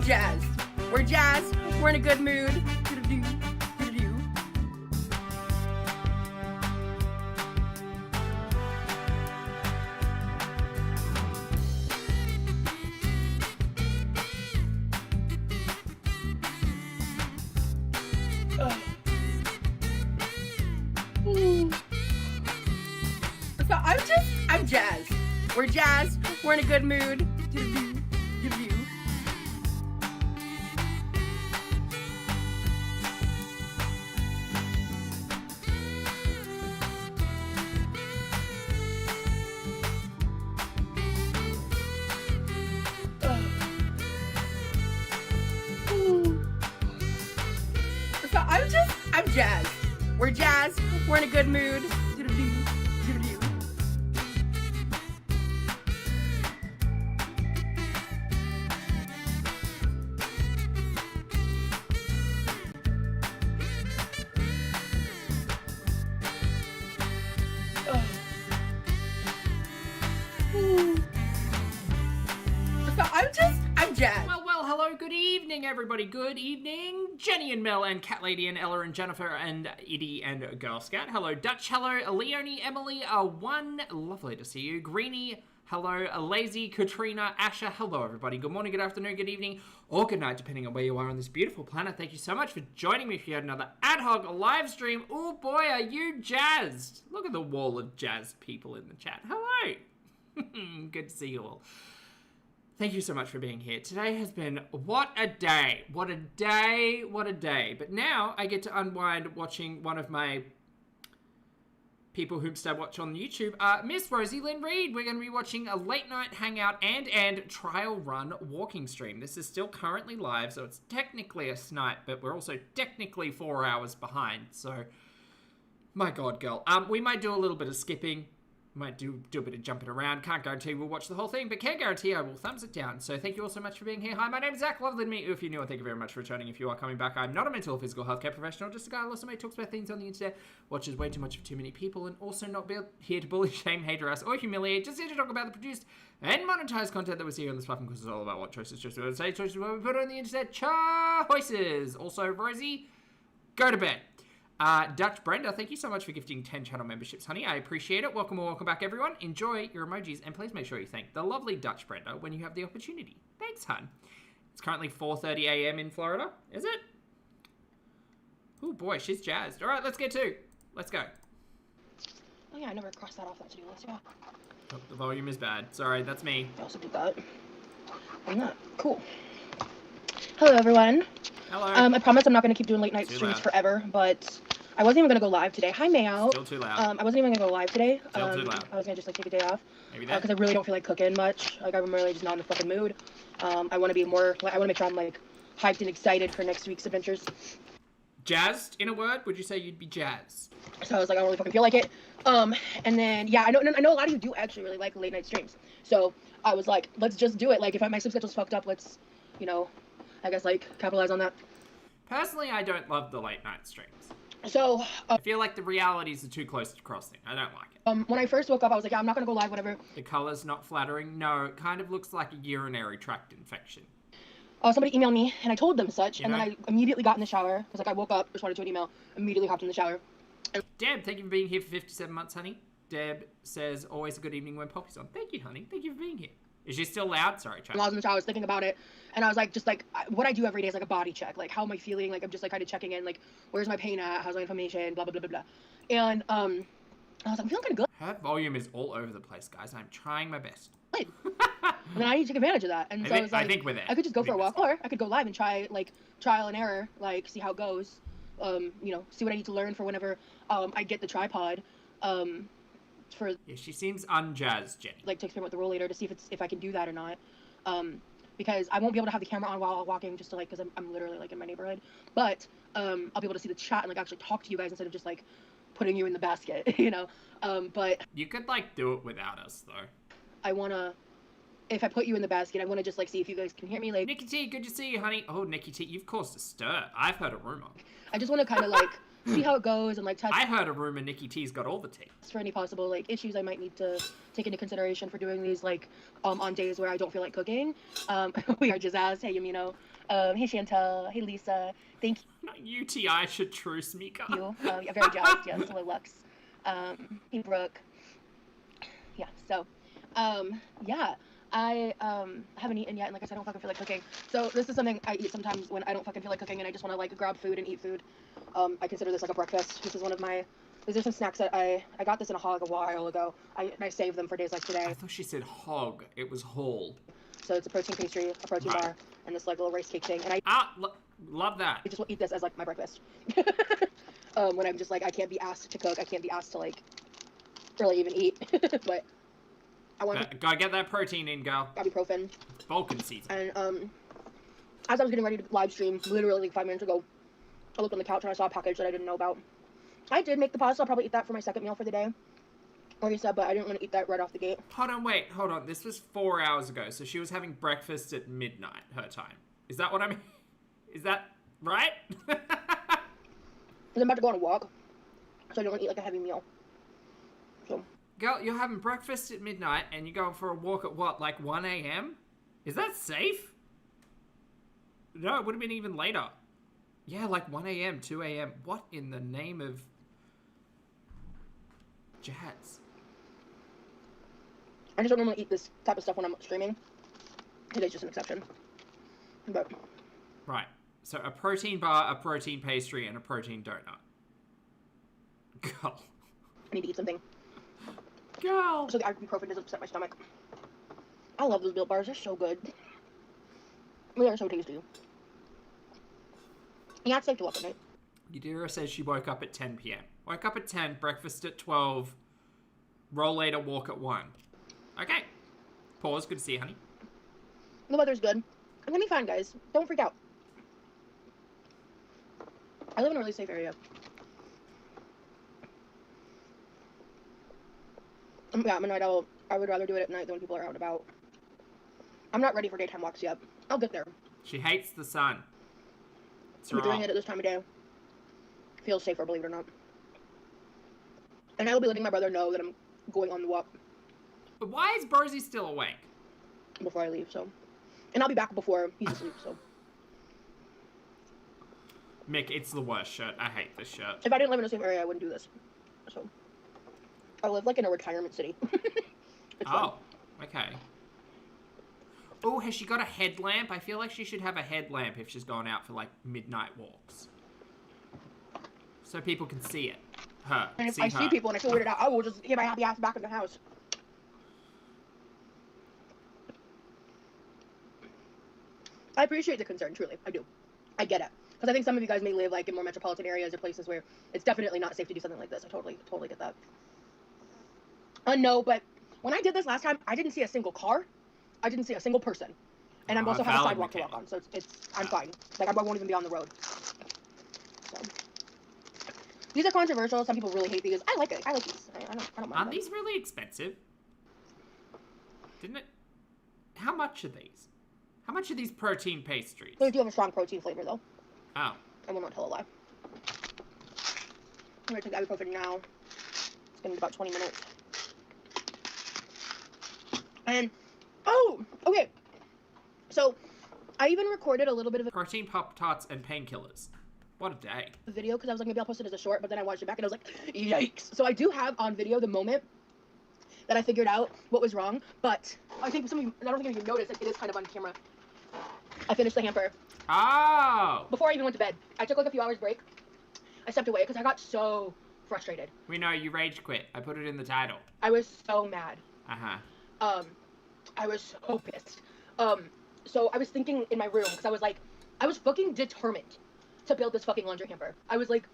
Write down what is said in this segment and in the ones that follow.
jazzed. We're jazzed. We're in a good mood. Do-do-do, do-do-do. So I'm jazzed. We're jazzed. We're in a good mood. Do-do-do, do-do-do. So I'm jazzed. We're jazzed. We're in a good mood. Do-do-do, do-do-do. So I'm jazzed. Well, hello, good evening, everybody. Good evening, Jenny and Mel and Cat Lady and Ella and Jennifer and Edie and Girl Scout. Hello, Dutch. Hello, Leonie, Emily, One. Lovely to see you. Greenie. Hello, Lazy, Katrina, Asha. Hello, everybody. Good morning, good afternoon, good evening, or good night, depending on where you are on this beautiful planet. Thank you so much for joining me for yet another ad hoc live stream. Oh boy, are you jazzed? Look at the wall of jazz people in the chat. Hello. Good to see you all. Thank you so much for being here. Today has been, what a day. What a day, what a day. But now I get to unwind watching one of my people whom I watch on YouTube, Miss Rosie Lynn Reed. We're going to be watching a late night hangout and trial run walking stream. This is still currently live, so it's technically a snipe, but we're also technically 4 hours behind. So, my God, girl. We might do a little bit of skipping. Might do a bit of jumping around. Can't guarantee we'll watch the whole thing, but can guarantee I will thumbs it down. So thank you all so much for being here. Hi, my name is Zach. Lovely to meet you. If you're new, thank you very much for returning. If you are coming back, I'm not a mental or physical healthcare professional, just a guy who also talks about things on the internet, watches way too much of too many people, and also not be here to bully, shame, hate, harass, or humiliate. Just here to talk about the produced and monetized content that we see on this platform, because it's all about what choices, just what I say, choices what we put on the internet, choices. Also, Rosie, go to bed. Dutch Brenda, thank you so much for gifting 10 channel memberships, honey. I appreciate it. Welcome back, everyone. Enjoy your emojis, and please make sure you thank the lovely Dutch Brenda when you have the opportunity. Thanks, hun. It's currently 4:30 a.m. in Florida. Is it? Oh, boy, she's jazzed. All right, let's get to. Let's go. Oh, yeah, I never crossed that off that to-do list, yeah. Oh, the volume is bad. Sorry, that's me. I also did that. And that. Cool. Hello, everyone. Hello. I promise I'm not going to keep doing late night Too streams loud. forever, but I wasn't even going to go live today. Hi, Mayo. Still too loud. I wasn't even going to go live today. Still too loud. I was going to just, like, take a day off. Maybe that. Because I really don't feel like cooking much. Like, I'm really just not in the fucking mood. I want to be more, like, I want to make sure I'm, like, hyped and excited for next week's adventures. Jazzed, in a word? Would you say you'd be jazzed? So I was like, I don't really fucking feel like it. And then, yeah, I know a lot of you do actually really like late night streams. So I was like, let's just do it. Like, if my sleep schedule's fucked up, let's, you know, I guess, like, capitalize on that. Personally, I don't love the late night streams. So, I feel like the realities are too close to crossing. I don't like it. when I first woke up, I was like, yeah, I'm not gonna go live, whatever. The color's not flattering. No, it kind of looks like a urinary tract infection. Somebody emailed me, and I told them such, You and know? then I immediately got in the shower. Because, like, I woke up, responded to an email, immediately hopped in the shower. Deb, thank you for being here for 57 months, honey. Deb says, always a good evening when Poppy's on. Thank you, honey. Thank you for being here. Is she still loud? Sorry, While I chat. was in the shower, I was thinking about it, and I was like, just like, what I do every day is like a body check. Like, how am I feeling? Like, I'm just like kind of checking in, like, where's my pain at? How's my inflammation? Blah, blah, blah, blah, blah. And, I was like, I'm feeling kind of good. Her volume is all over the place, guys. I'm trying my best. And then I need to take advantage of that. And so I was like, I think we're there. I could just go I for a think walk, or I could go live and try, like, trial and error, like, see how it goes. You know, see what I need to learn for whenever, I get the tripod, for, Yeah, she seems unjazzed, Jenny. like, to experiment with the roll later to see if I can do that or not. Because I won't be able to have the camera on while walking, just to, like, because I'm literally, like, in my neighborhood. But, I'll be able to see the chat and, like, actually talk to you guys instead of just, like, putting you in the basket, you know? But You could, like, do it without us, though. I want to, if I put you in the basket, I want to just, like, see if you guys can hear me, like, Nikki T, good to see you, honey. Oh, Nikki T, you've caused a stir. I've heard a rumor. I just want to kind of, like, see how it goes and, like, test I heard a rumor Nikki T's got all the tea. for any possible, like, issues I might need to take into consideration for doing these, like, on days where I don't feel like cooking. We are just as, hey, Yamino. Hey Chantal. Hey Lisa. Thank UTI should truce, Mika. you. Yeah, very jazzed. Yes, hello Lux. Hey Brooke. Yeah. So, yeah. I haven't eaten yet, and like I said, I don't fucking feel like cooking. So this is something I eat sometimes when I don't fucking feel like cooking, and I just want to like grab food and eat food. I consider this like a breakfast. This is one of my. These are some snacks that I got this in a hog a while ago. I saved them for days like today. I thought she said hog. It was hall. So it's a protein pastry, a protein bar, and this like little rice cake thing. And I love that. just eat this as like my breakfast. When I'm just like I can't be asked to cook, I can't be asked to like really even eat. But I want gotta get that protein in, girl. ibuprofen. Vulcan season. And as I was getting ready to live stream, literally like 5 minutes ago, I looked on the couch and I saw a package that I didn't know about. I did make the pasta. I'll probably eat that for my second meal for the day. Like you said, but I didn't want to eat that right off the gate. Hold on. This was 4 hours ago, so she was having breakfast at midnight, her time. Is that what I mean? Is that right? Because I'm about to go on a walk, so I don't want to eat like a heavy meal. So. Girl, you're having breakfast at midnight, and you're going for a walk at what, like 1 a.m.? Is that safe? No, it would have been even later. Yeah, like 1 a.m., 2 a.m. What in the name of jazz? I just don't normally eat this type of stuff when I'm streaming. Today's just an exception. But. Right. So a protein bar, a protein pastry, and a protein donut. Girl. I need to eat something. Girl. So the ibuprofen doesn't upset my stomach. I love those Built Bars. They're so good. They are so tasty. Yeah, it's safe to walk at night. Yadira says she woke up at 10 p.m. Woke up at 10, breakfast at 12, roll later, walk at 1. Okay. Pause. Good to see you, honey. The weather's good. I'm gonna be fine, guys. Don't freak out. I live in a really safe area. Yeah, I'm a night owl. I would rather do it at night than when people are out and about. I'm not ready for daytime walks yet. I'll get there. She hates the sun. I'm doing it at this time of day. Feels safer, believe it or not. And I will be letting my brother know that I'm going on the walk. But why is Rosie still awake? Before I leave, so. And I'll be back before he's asleep, so. Mick, it's the worst shirt. I hate this shirt. If I didn't live in the same area, I wouldn't do this. So. I live like in a retirement city. It's fun. Okay. Oh, has she got a headlamp? I feel like she should have a headlamp if she's going out for like midnight walks. So people can see it. Her. And if I see people and I feel weirded out, I will just get my happy ass back in the house. I appreciate the concern, truly. I do. I get it. Because I think some of you guys may live like in more metropolitan areas or places where it's definitely not safe to do something like this. I totally get that. No, but when I did this last time, I didn't see a single car. I didn't see a single person. And I'm also have a sidewalk to walk on, so I'm fine. Like, I won't even be on the road. So. These are controversial. Some people really hate these. I like it. I like these. I don't mind Aren't them. these really expensive? Didn't it? How much are these? How much are these protein pastries? They do have a strong protein flavor, though. Oh. I will not tell a lie. I'm going to take ibuprofen now. It's going to be about 20 minutes. And, oh, okay. So, I even recorded a little bit of a Protein Pop-Tarts and painkillers. What a day. video because I was like, maybe I'll post it as a short, but then I watched it back and I was like, yikes. So I do have on video the moment that I figured out what was wrong, but I think some of you, I don't think you noticed, it is kind of on camera. I finished the hamper. Oh! Before I even went to bed. I took like a few hours break. I stepped away because I got so frustrated. We know, you rage quit. I put it in the title. I was so mad. Uh-huh. I was so pissed. So I was thinking in my room because I was fucking determined to build this fucking laundry hamper. I was like,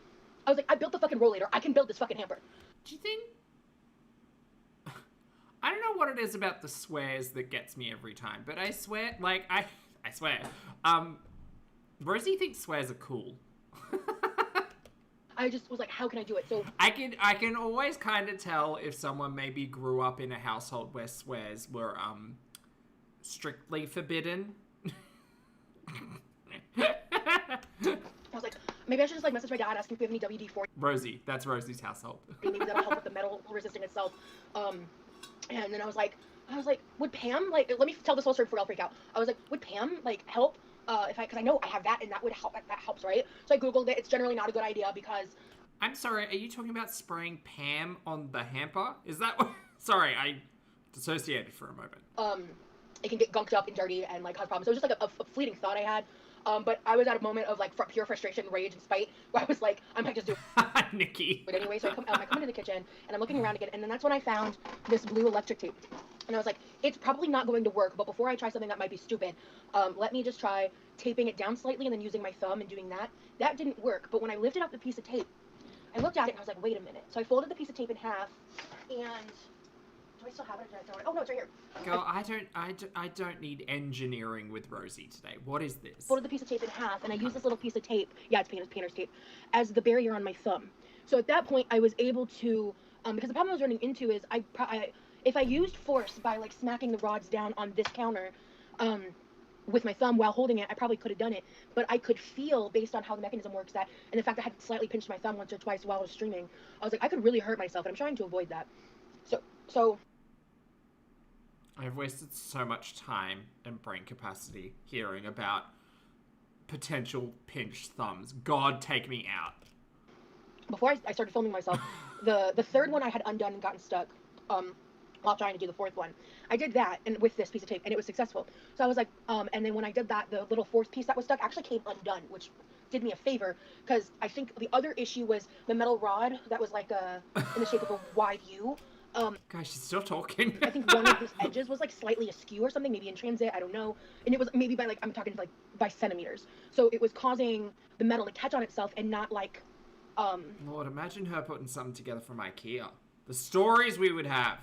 I built the fucking rollator. I can build this fucking hamper. Do you think... I don't know what it is about the swears that gets me every time, but I swear, like, I swear. Rosie thinks swears are cool. I just was like, how can I do it? So I can always kind of tell if someone maybe grew up in a household where swears were, strictly forbidden. I was like, maybe I should just like message my dad asking if we have any WD-40. Rosie, that's Rosie's household. Maybe that'll help with the metal resisting itself. And then I was like, would Pam, like, let me tell this whole story before I'll freak out. I was like, would Pam, like, help, because I know I have that and that would help. That helps, right? So I googled it. It's generally not a good idea because. I'm sorry. Are you talking about spraying Pam on the hamper? Is that what? Sorry, I dissociated for a moment. It can get gunked up and dirty and like cause problems. So it was just like a fleeting thought I had. But I was at a moment of like pure frustration, rage, and spite where I was like, I might just do Nikki. But anyway, so I come into the kitchen and I'm looking around again, and then that's when I found this blue electric tape. And I was like, it's probably not going to work, but before I try something that might be stupid, let me just try taping it down slightly and then using my thumb and doing that. That didn't work, but when I lifted up the piece of tape, I looked at it and I was like, wait a minute. So I folded the piece of tape in half, and do I still have it? Or did I throw it? Oh no, it's right here. Girl, I don't need engineering with Rosie today. What is this? Folded the piece of tape in half, and I used this little piece of tape. Yeah, it's painter's tape, as the barrier on my thumb. So at that point, I was able to, because the problem I was running into is if I used force by like smacking the rods down on this counter, with my thumb while holding it, I probably could have done it. But I could feel, based on how the mechanism works, that, and the fact that I had slightly pinched my thumb once or twice while I was streaming, I was like, I could really hurt myself, and I'm trying to avoid that. So. I've wasted so much time and brain capacity hearing about potential pinched thumbs. God, take me out. Before I started filming myself, the third one I had undone and gotten stuck, while trying to do the fourth one. I did that and with this piece of tape, and it was successful. So I was like, and then when I did that, the little fourth piece that was stuck actually came undone, which did me a favor, because I think the other issue was the metal rod that was like in the shape of a wide U. Guys, she's still talking. I think one of these edges was like slightly askew or something, maybe in transit, I don't know. And it was maybe by like, I'm talking like by centimeters. So it was causing the metal to catch on itself and not like, Lord, imagine her putting something together from IKEA. The stories we would have.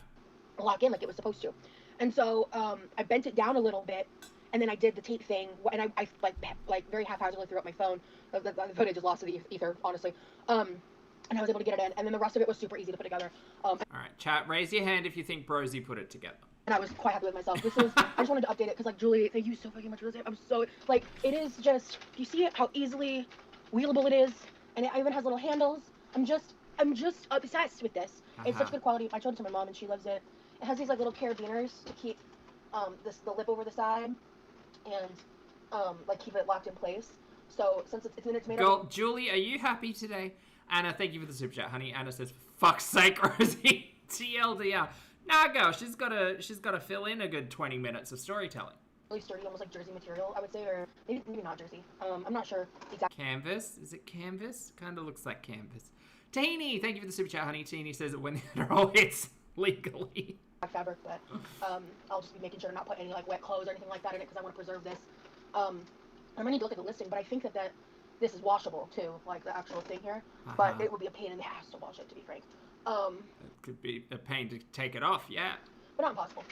Lock in like it was supposed to. And so I bent it down a little bit, and then I did the tape thing, and I like very haphazardly threw up my phone. The footage is lost to the ether, honestly. And I was able to get it in, and then the rest of it was super easy to put together. All right, chat, raise your hand if you think Brosy put it together. And I was quite happy with myself. This is, I just wanted to update it, because, like, Julie, thank you so fucking much for this. I'm so, like, it is just, you see it, how easily wheelable it is, and it even has little handles. I'm just obsessed with this. It's such good quality. I showed it to my mom, and she loves it. It has these, like, little carabiners to keep the lip over the side, and, like, keep it locked in place. So, since it's made Girl, Julie, are you happy today? Anna, thank you for the super chat, honey. Anna says, fuck's sake, Rosie. TLDR. Nah, girl, she's gotta fill in a good 20 minutes of storytelling. Really sturdy, almost like jersey material, I would say, or maybe not jersey. I'm not sure exactly. Canvas? Is it canvas? Kind of looks like canvas. Teeny, thank you for the super chat, honey. Teeny says that when the roll hits legally. Fabric, but I'll just be making sure to not put any like wet clothes or anything like that in it, because I want to preserve this. I'm gonna need to look at the listing, but I think that this is washable too, like the actual thing here. But it would be a pain in the ass to wash it, to be frank. It could be a pain to take it off, yeah. But not impossible.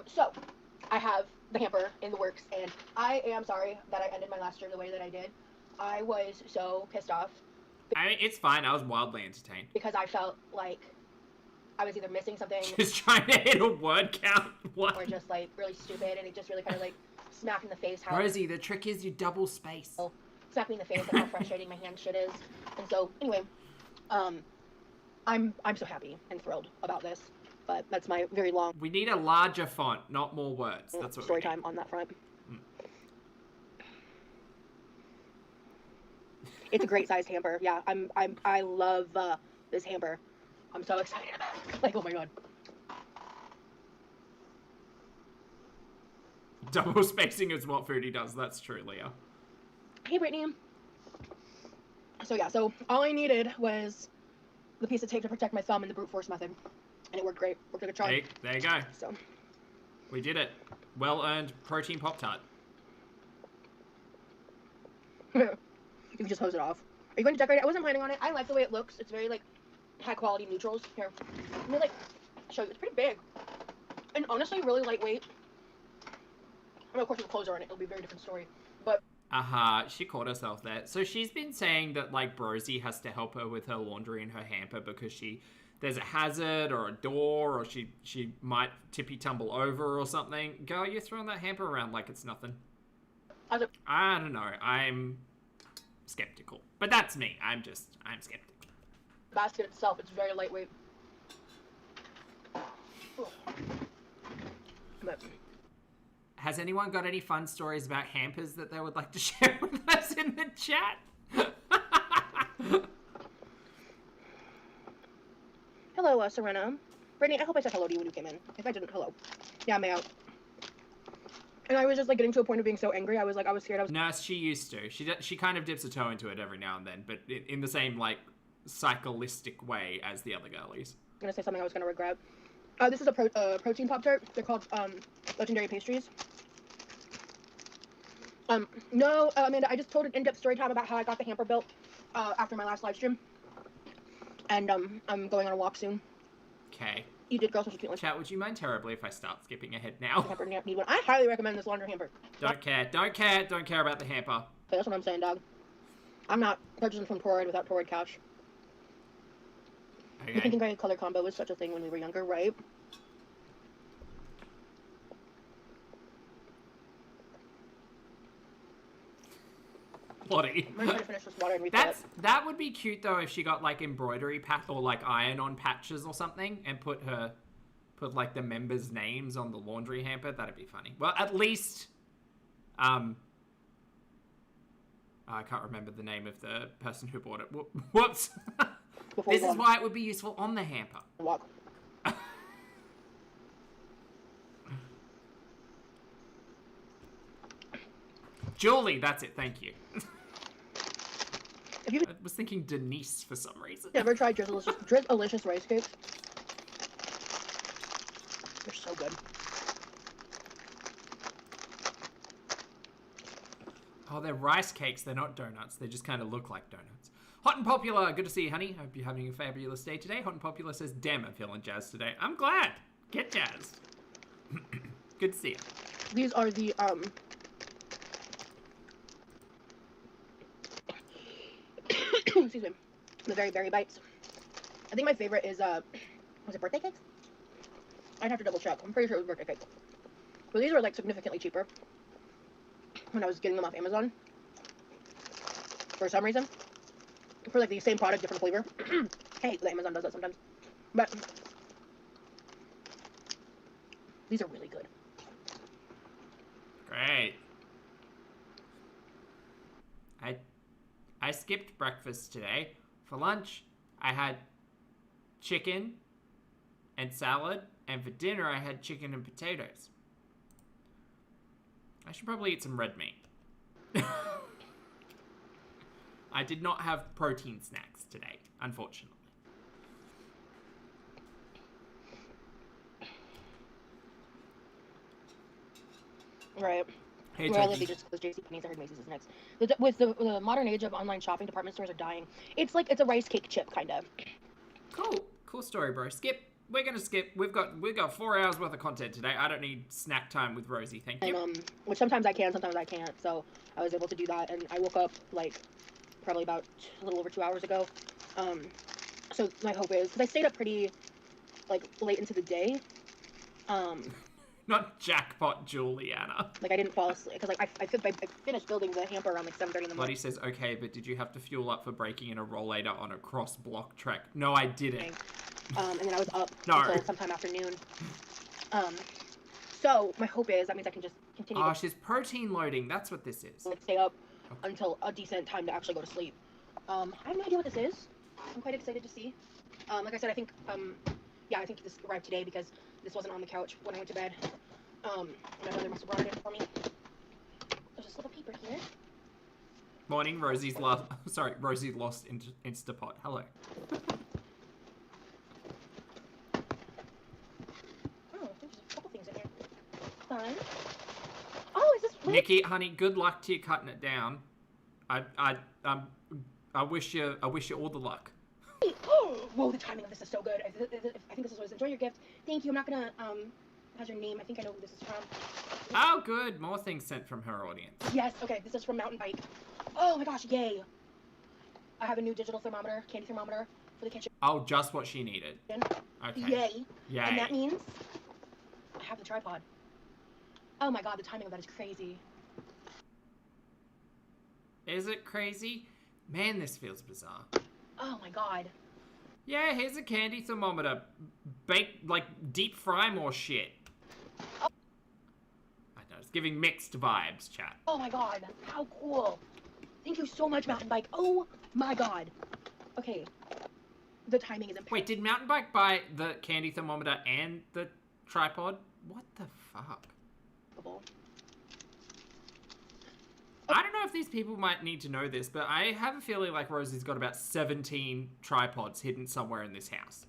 So I have the hamper in the works, and I am sorry that I ended my last stream the way that I did. I was so pissed off. I mean, it's fine. I was wildly entertained. Because I felt like I was either missing something. Just trying to hit a word count. What? Or just like really stupid, and it just really kind of like smacked in the face how. Rosie, the trick is you double space. Smacked me in the face at how frustrating my hand shit is. And so anyway, I'm so happy and thrilled about this. But that's my very long. We need a larger font, not more words. That's what story time on that front. It's a great sized hamper. Yeah, I love this hamper. I'm so excited about it. Like, oh my god. Double spacing is what Foodie does. That's true, Leah. Hey, Brittany. So yeah, so all I needed was the piece of tape to protect my thumb in the brute force method, and it worked great. Worked like a charm. Hey, there you go. So we did it. Well earned protein Pop-Tart. You can just hose it off. Are you going to decorate it? I wasn't planning on it. I like the way it looks. It's very like high quality neutrals. Here, let me like show you. It's pretty big, and honestly, really lightweight. I mean, of course, with clothes are on it, it'll be a very different story. But She caught herself there. So she's been saying that like Brosy has to help her with her laundry and her hamper because there's a hazard or a door or she might tippy tumble over or something. Girl, you're throwing that hamper around like it's nothing. I don't know. I'm skeptical. But that's me. I'm skeptical. The basket itself, it's very lightweight. But Has anyone got any fun stories about hampers that they would like to share with us in the chat? Hello, Serena. Brittany, I hope I said hello to you when you came in. If I didn't, hello. Yeah, I'm out. And I was just like getting to a point of being so angry. I was scared. Nurse, she used to. She kind of dips a toe into it every now and then, but in the same like cyclistic way as the other girlies. I'm gonna say something I was gonna regret. This is a protein Pop-Tart. They're called Legendary Pastries. No, Amanda, I just told an in-depth story time about how I got the hamper built after my last live stream. And I'm going on a walk soon. Okay. You did, girl, such a cute one. Chat, would you mind terribly if I start skipping ahead now? Hamper need one. I highly recommend this laundry hamper. Don't care about the hamper. Okay, that's what I'm saying, dog. I'm not purchasing from Torrid without Torrid cash. Okay. The pink and gray color combo was such a thing when we were younger, right? Lottie. I'm trying to finish this water and refill it. That would be cute though if she got like embroidery or like iron-on patches or something and put like the members' names on the laundry hamper. That'd be funny. Well, at least I can't remember the name of the person who bought it. Whoops. This is why it would be useful on the hamper. Walk. Julie, that's it. Thank you. Have you I was thinking Denise for some reason. ever tried Drizzlicious rice cakes? They're so good. Oh, they're rice cakes. They're not donuts. They just kind of look like donuts. Hot and Popular. Good to see you, honey. Hope you're having a fabulous day today. Hot and Popular says, damn, I'm feeling jazzed today. I'm glad. Get jazzed. Good to see you. These are the, excuse me, the Very Berry Bites. I think my favorite is, was it birthday cakes? I'd have to double check. I'm pretty sure it was birthday cake. But these were, like, significantly cheaper when I was getting them off Amazon. For some reason. For, like, the same product, different flavor. I hate that Amazon does that sometimes. But these are really good. Great. I skipped breakfast today. For lunch, I had chicken and salad, and for dinner, I had chicken and potatoes. I should probably eat some red meat. I did not have protein snacks today, unfortunately. Right. Hey, Well, Turkey. they just closed JCPenney's. I heard Macy's is next. With the modern age of online shopping, department stores are dying. It's like it's a rice cake chip, kind of. Cool story, bro. Skip. We're gonna skip. We've got 4 hours worth of content today. I don't need snack time with Rosie. Thank you. And which sometimes I can, sometimes I can't. So I was able to do that, and I woke up like probably about a little over 2 hours ago. So my hope is because I stayed up pretty like late into the day. Not jackpot, Juliana. Like I didn't fall asleep because like I finished building the hamper around like 7:30 in the morning. Lottie says, okay, but did you have to fuel up for breaking in a rollator on a cross-block track? No, I didn't. And then I was up No. until sometime afternoon. So my hope is that means I can just continue. Oh, she's protein loading. That's what this is. Like stay up until a decent time to actually go to sleep. I have no idea what this is. I'm quite excited to see. Like I said, I think I think this arrived today because this wasn't on the couch when I went to bed. My brother must have brought it in for me. There's this little paper here. Morning, Rosie's lost. Sorry, Rosie lost Instapot. Hello. Oh, there's a couple things in here. Fun. Oh, is this? Nikki, honey, good luck to you cutting it down. I wish you all the luck. Whoa, the timing of this is so good. I think this is what it is. Enjoy your gift. Thank you. I'm not gonna has your name. I think I know who this is from. Oh, good. More things sent from her audience. Yes. Okay. This is from Mountain Bike. Oh my gosh! Yay! I have a new digital thermometer, candy thermometer for the kitchen. Oh, just what she needed. Okay. Yay! Yay. And that means I have the tripod. Oh my god, the timing of that is crazy. Is it crazy? Man, this feels bizarre. Oh my god. Yeah, here's a candy thermometer. Bake, like, deep fry more shit. Oh. I know, it's giving mixed vibes, chat. Oh my god, how cool. Thank you so much, Mountain Bike. Oh my god. Okay, the timing is impeccable. Wait, did Mountain Bike buy the candy thermometer and the tripod? What the fuck? I don't know if these people might need to know this, but I have a feeling like Rosie's got about 17 tripods hidden somewhere in this house.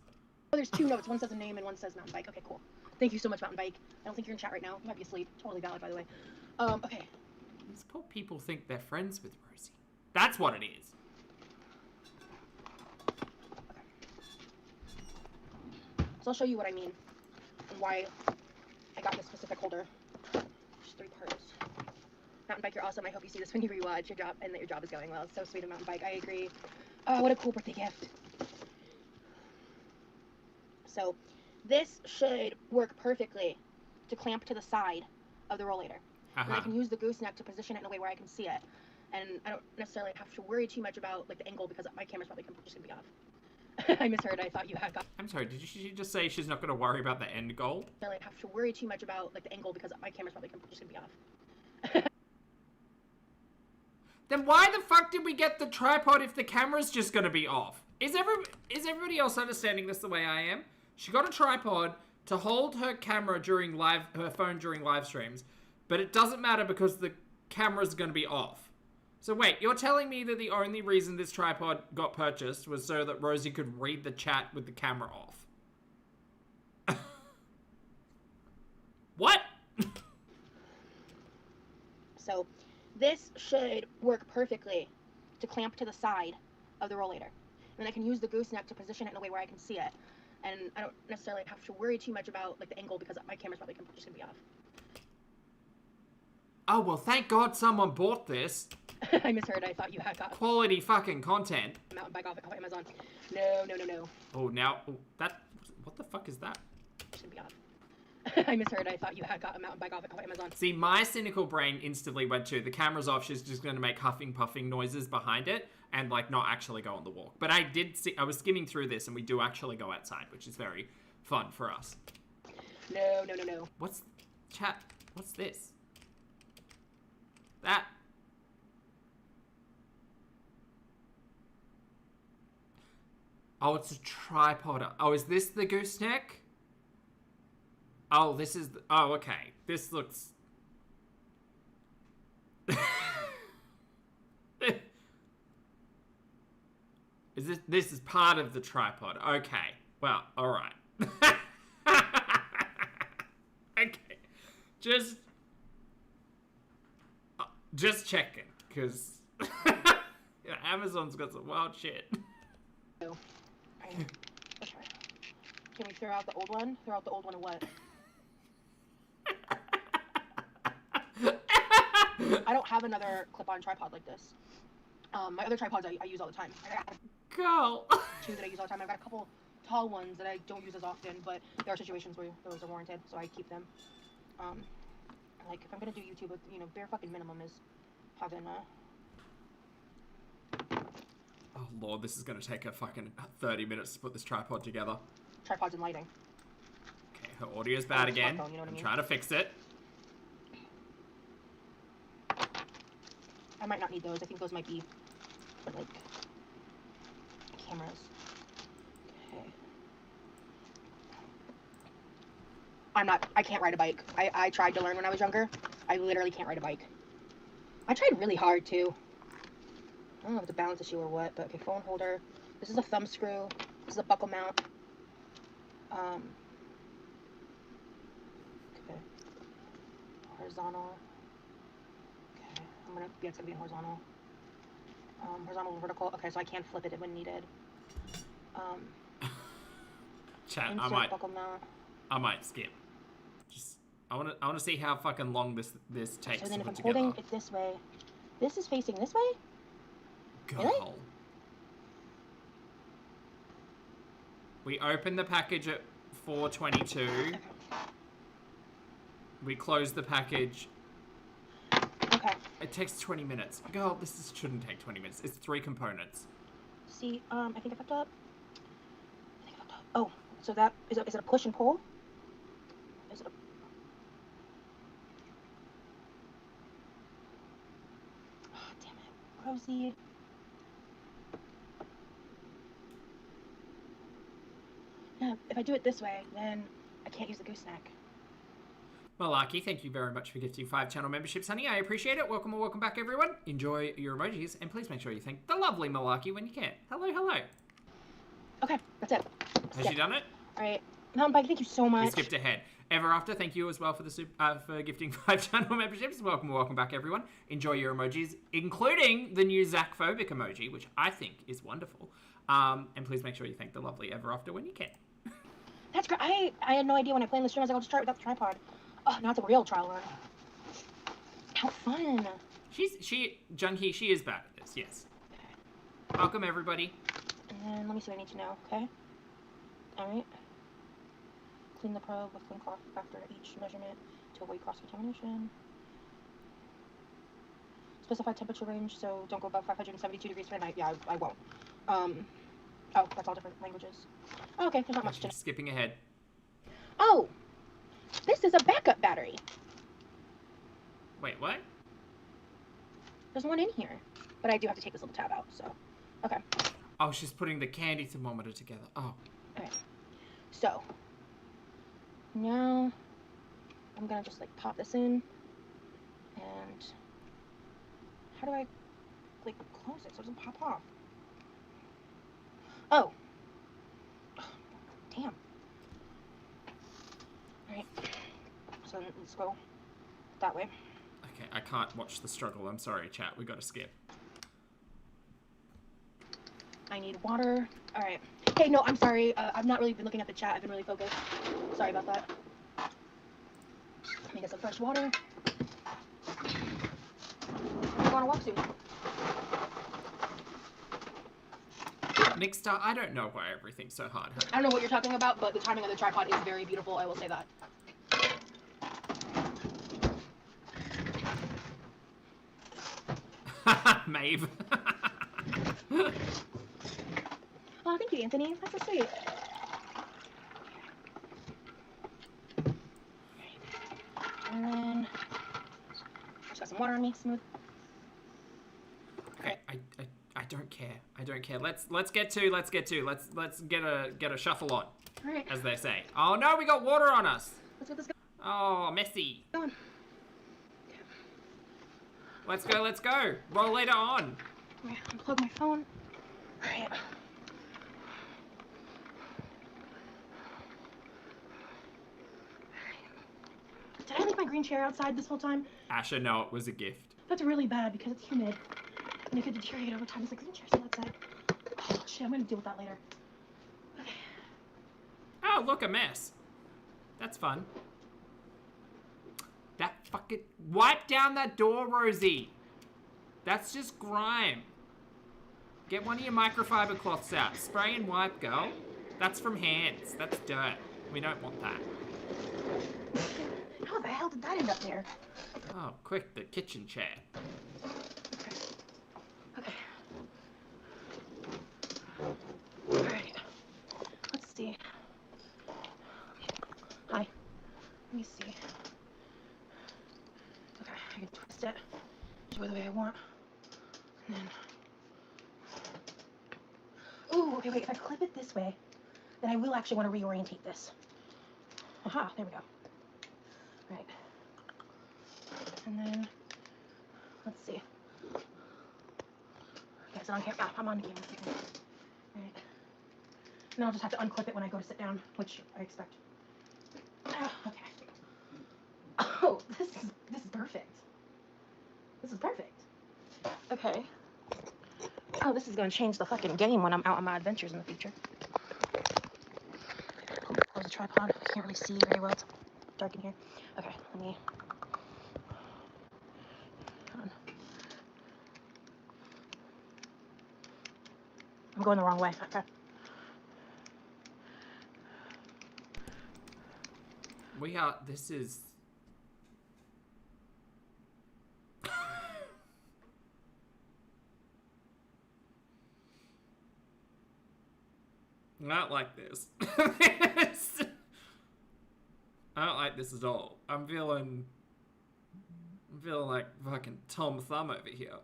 Oh, there's 2 notes. One says a name and one says Mountain Bike. Okay, cool. Thank you so much, Mountain Bike. I don't think you're in chat right now. You might be asleep. Totally valid, by the way. Okay. These poor people think they're friends with Rosie. That's what it is. So I'll show you what I mean and why I got this specific holder. There's 3 parts. Mountain Bike, you're awesome. I hope you see this when you rewatch your job and that your job is going well. It's so sweet of Mountain Bike. I agree. Oh, what a cool birthday gift. So this should work perfectly to clamp to the side of the rollator. And I can use the gooseneck to position it in a way where I can see it. And I don't necessarily have to worry too much about like the angle because my camera's probably just gonna be off. I misheard. I thought you had got. I'm sorry, did she just say she's not going to worry about the end goal? I don't have to worry too much about like the angle because my camera's probably just gonna be off. Then why the fuck did we get the tripod if the camera's just going to be off? Is everybody else understanding this the way I am? She got a tripod to hold her camera during her phone during live streams, but it doesn't matter because the camera's going to be off. So wait, you're telling me that the only reason this tripod got purchased was so that Rosie could read the chat with the camera off? What? So this should work perfectly to clamp to the side of the rollator. And then I can use the gooseneck to position it in a way where I can see it. And I don't necessarily have to worry too much about like the angle because my camera's probably just gonna be off. Oh, well, thank God someone bought this. I misheard. I thought you had got Quality fucking content. Mountain Bike off Amazon. No. Oh, now, that, what the fuck is that? It's gonna be off. I misheard. I thought you had got a Mountain Bike off Amazon. See, my cynical brain instantly went to the camera's off. She's just going to make huffing, puffing noises behind it and, like, not actually go on the walk. But I was skimming through this and we do actually go outside, which is very fun for us. No. What's this? That. Oh, it's a tripod. Oh, is this the gooseneck? Oh, this is... Oh, okay. This looks... This is part of the tripod. Okay. Well, alright. Okay. Just checking, because Amazon's got some wild shit. Can we throw out the old one? Throw out the old one or what? I don't have another clip-on tripod like this. My other tripods I use all the time. I got Go. 2 that I use all the time. I've got a couple tall ones that I don't use as often, but there are situations where those are warranted, so I keep them. Like, if I'm gonna do YouTube, bare fucking minimum is having Oh lord, this is gonna take a fucking 30 minutes to put this tripod together. tripods and lighting. Okay, her audio's bad again. Smartphone, you know what I mean? Trying to fix it. I might not need those. I think those might be for, like, cameras. Okay. I can't ride a bike. I tried to learn when I was younger. I literally can't ride a bike. I tried really hard, too. I don't know if it's a balance issue or what, but okay, phone holder. This is a thumb screw. This is a buckle mount. Okay. Horizontal. Okay, it's gonna be horizontal. Horizontal and vertical. Okay, so I can flip it when needed. Chat, Insert buckle mount. I might skip. I wanna see how fucking long this takes So then to if I'm put together. holding it this way, this is facing this way? Go. Really? We open the package at 4:22. We close the package. Okay. It takes 20 minutes. Girl, shouldn't take 20 minutes. It's 3 components. See, I think I fucked up. Oh, so that is it a push and pull? Is it a see. Yeah, if I do it this way, then I can't use the gooseneck. Malarkey, thank you very much for gifting 5 channel memberships, honey. I appreciate it. Welcome or welcome back, everyone. Enjoy your emojis, and please make sure you thank the lovely Malarkey when you can. Hello, hello. Okay, that's it. Has she done it? All right. Mountain Bike, thank you so much. We skipped ahead. Ever After, thank you as well for the for gifting 5 channel memberships. Welcome or welcome back, everyone. Enjoy your emojis, including the new Zach-phobic emoji, which I think is wonderful. And please make sure you thank the lovely Ever After when you can. That's great. I had no idea when I planned the stream. I was like, I'll just try it without the tripod. Oh, now it's a real trial run. How fun. Junkie, she is bad at this, yes. Okay. Welcome, everybody. And then let me see what I need to know, okay? Alright. Clean the probe with clean cloth after each measurement to avoid cross-contamination. Specify temperature range, so don't go above 572 degrees Fahrenheit. Yeah, I won't. Oh, that's all different languages. Oh, okay, there's not much to know. Skipping ahead. Oh! This is a backup battery. Wait, what? There's one in here. But I do have to take this little tab out, so. Okay. Oh, she's putting the candy thermometer together. Oh. Okay. So. Now, I'm gonna just, like, pop this in. And. How do I, like, close it so it doesn't pop off? Oh. Damn. Alright. So let's go that way. Okay, I can't watch the struggle. I'm sorry, chat. We gotta skip. I need water. Alright. Hey, no, I'm sorry. I've not really been looking at the chat. I've been really focused. Sorry about that. Let me get some fresh water. I'm going to walk soon. Nick Star, I don't know why everything's so hard. I don't know what you're talking about, but the timing of the tripod is very beautiful. I will say that. Maeve. Oh, thank you, Anthony. That's so sweet. And then just got some water on me, smooth. Okay, I don't care. I don't care. Let's get a shuffle on. All right. As they say. Oh no, we got water on us. Let's get this going. Oh, messy. Go on. Let's go. Roll later on. All right, unplug my phone. All right. Did I leave my green chair outside this whole time? Asher, no, it was a gift. That's really bad because it's humid. And it could deteriorate over time. It's like green chair's still outside. Oh, shit, I'm gonna deal with that later. Okay. Oh, look, a mess. That's fun. That fucking... Wipe down that door, Rosie. That's just grime. Get one of your microfiber cloths out. Spray and wipe, girl. That's from hands. That's dirt. We don't want that. How the hell did that end up there? Oh, quick, the kitchen chair. Okay. Alright. Let's see. Hi. Let me see. Okay, I can twist it the way I want. And then... Ooh, okay, wait, if I clip it this way, then I will actually want to reorientate this. Aha, there we go. Right. And then, let's see. Okay, so on camera. Ah, I'm on camera. Right. And I'll just have to unclip it when I go to sit down, which I expect. Ah, okay. Oh, this is perfect. This is perfect. Okay. Oh, this is gonna change the fucking game when I'm out on my adventures in the future. Close the tripod. I can't really see very well. It's dark in here. Okay, let me... Hold on. I'm going the wrong way. Okay. This is... I don't like this. I don't like this at all. I'm feeling like fucking Tom Thumb over here.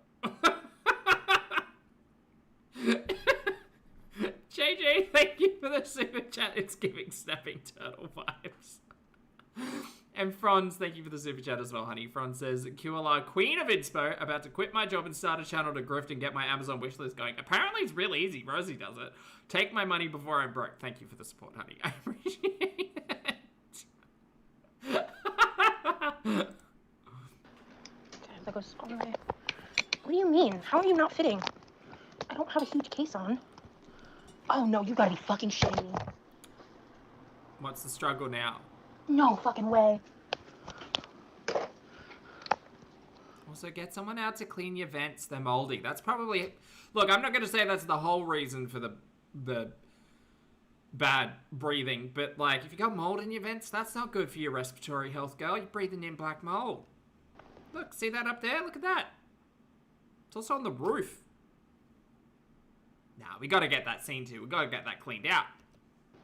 JJ, thank you for the super chat. It's giving snapping turtle vibes. And Franz, thank you for the super chat as well, honey. Franz says, QLR, queen of inspo, about to quit my job and start a channel to grift and get my Amazon wishlist going. Apparently it's really easy. Rosie does it. Take my money before I'm broke. Thank you for the support, honey. I appreciate it. Okay, that goes all the way. What do you mean? How are you not fitting? I don't have a huge case on. Oh no, you gotta be fucking shitting me. What's the struggle now? No fucking way. Also, get someone out to clean your vents. They're moldy. That's probably... Look, I'm not going to say that's the whole reason for the bad breathing, but, like, if you got mold in your vents, that's not good for your respiratory health, girl. You're breathing in black mold. Look, see that up there? Look at that. It's also on the roof. Nah, we got to get that seen to. We got to get that cleaned out.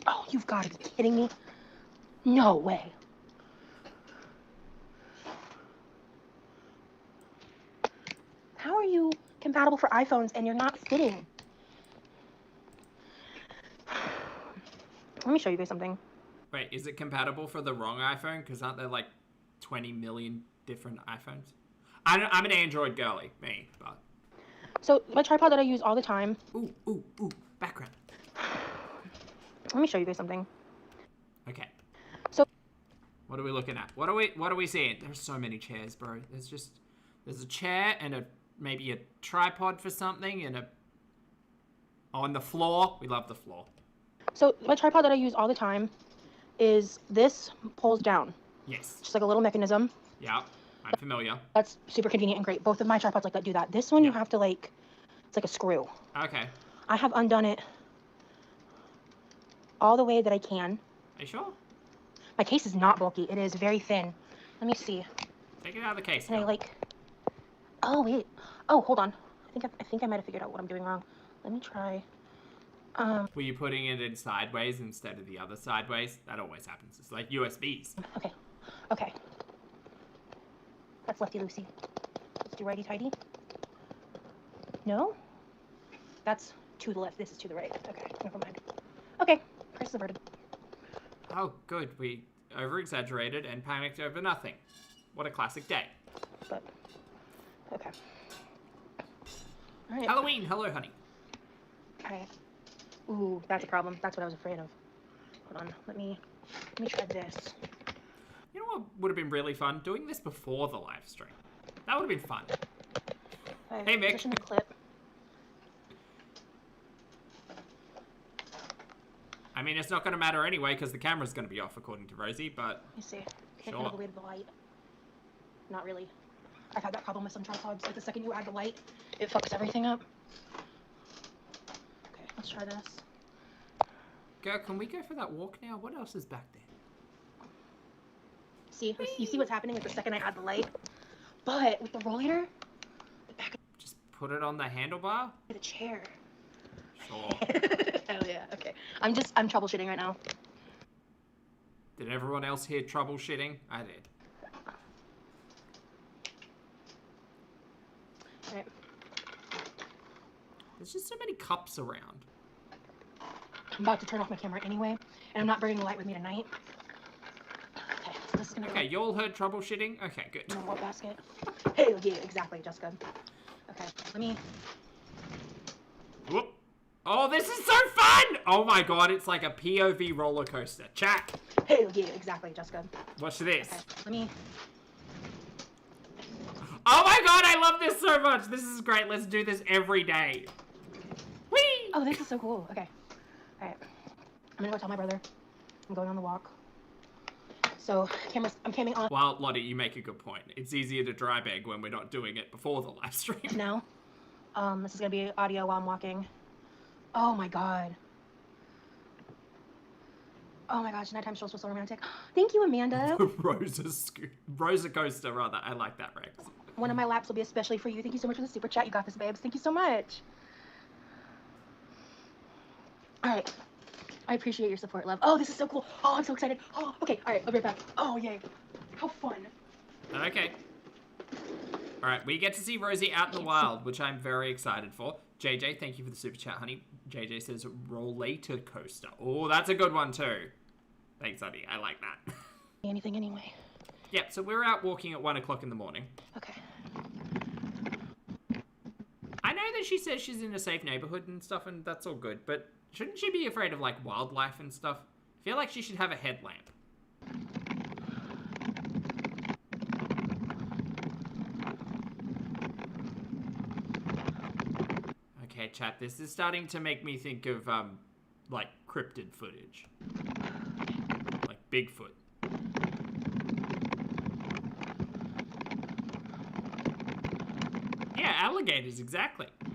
Oh, you've got to be kidding me. No way. How are you compatible for iPhones and you're not fitting? Let me show you guys something. Wait, is it compatible for the wrong iPhone? Because aren't there like 20 million different iPhones? I'm an Android girly, me, but... So, my tripod that I use all the time... Ooh, background. Let me show you guys something. Okay. So... What are we looking at? What are we seeing? There's so many chairs, bro. There's a chair and maybe a tripod for something and on the floor. We love the floor. So my tripod that I use all the time is this pulls down. Yes. Just like a little mechanism. Yeah, I'm familiar. That's super convenient and great. Both of my tripods like that do that. This one you have to like, it's like a screw. Okay. I have undone it all the way that I can. Are you sure? My case is not bulky. It is very thin. Let me see. Take it out of the case. And I like... Oh, wait. Oh, hold on. I think I might have figured out what I'm doing wrong. Let me try. Were you putting it in sideways instead of the other sideways? That always happens. It's like USBs. Okay. That's lefty-loosey. Let's do righty-tighty. No? That's to the left. This is to the right. Okay, never mind. Okay, crisis averted. Oh, good. We over-exaggerated and panicked over nothing. What a classic day. But, okay. All right. Halloween. Hello, honey. All right. Ooh, that's a problem. That's what I was afraid of. Hold on. Let me try this. You know what would have been really fun? Doing this before the live stream. That would have been fun. Hey, Mick. Position the clip. I mean, it's not going to matter anyway because the camera's going to be off according to Rosie, but... You see. Can't sure. handle the weight of the light. Not really. I've had that problem with some tripods. Like the second you add the light, it fucks everything up. Okay, let's try this. Girl, can we go for that walk now? What else is back there? See, you see what's happening with the second I add the light? But with the rollator, the back of Just put it on the handlebar? the chair. Sure. Hell yeah, okay. I'm troubleshooting right now. Did everyone else hear troubleshooting? I did. Alright. There's just so many cups around. I'm about to turn off my camera anyway, and I'm not bringing the light with me tonight. Okay, so this is gonna Okay, you all heard troubleshooting? Okay, good. go in the water basket. Hey, yeah, exactly, Jessica. Okay, let me... Whoop. Oh, this is so fun! Oh my god, it's like a POV roller coaster. Chat. Hey, yeah, exactly, Jessica. Watch this. Okay, let me... Oh my god, I love this so much. This is great. Let's do this every day. Whee! Oh, this is so cool. Okay. Alright. I'm gonna go tell my brother. I'm going on the walk. So, I'm camming on Well, Lottie, you make a good point. It's easier to dry bag when we're not doing it before the live stream. now. This is gonna be audio while I'm walking. Oh my god. Oh my gosh, nighttime strolls were so romantic. Thank you, Amanda. Rosa coaster, rather. I like that, Rex. One of my laps will be especially for you. Thank you so much for the super chat. You got this, babes. Thank you so much. All right. I appreciate your support, love. Oh, this is so cool. Oh, I'm so excited. Oh, okay. All right. I'll be right back. Oh, yay. How fun. Okay. All right. We get to see Rosie out in the wild, which I'm very excited for. JJ, thank you for the super chat, honey. JJ says rollator coaster. Oh, that's a good one too. Thanks, honey. I like that. Anything anyway. Yep, so we're out walking at 1 o'clock in the morning. Okay. I know that she says she's in a safe neighborhood and stuff, and that's all good, but shouldn't she be afraid of, like, wildlife and stuff? I feel like she should have a headlamp. Okay, chat, this is starting to make me think of, like, cryptid footage. Like, Bigfoot. Yeah, alligators, exactly. I'm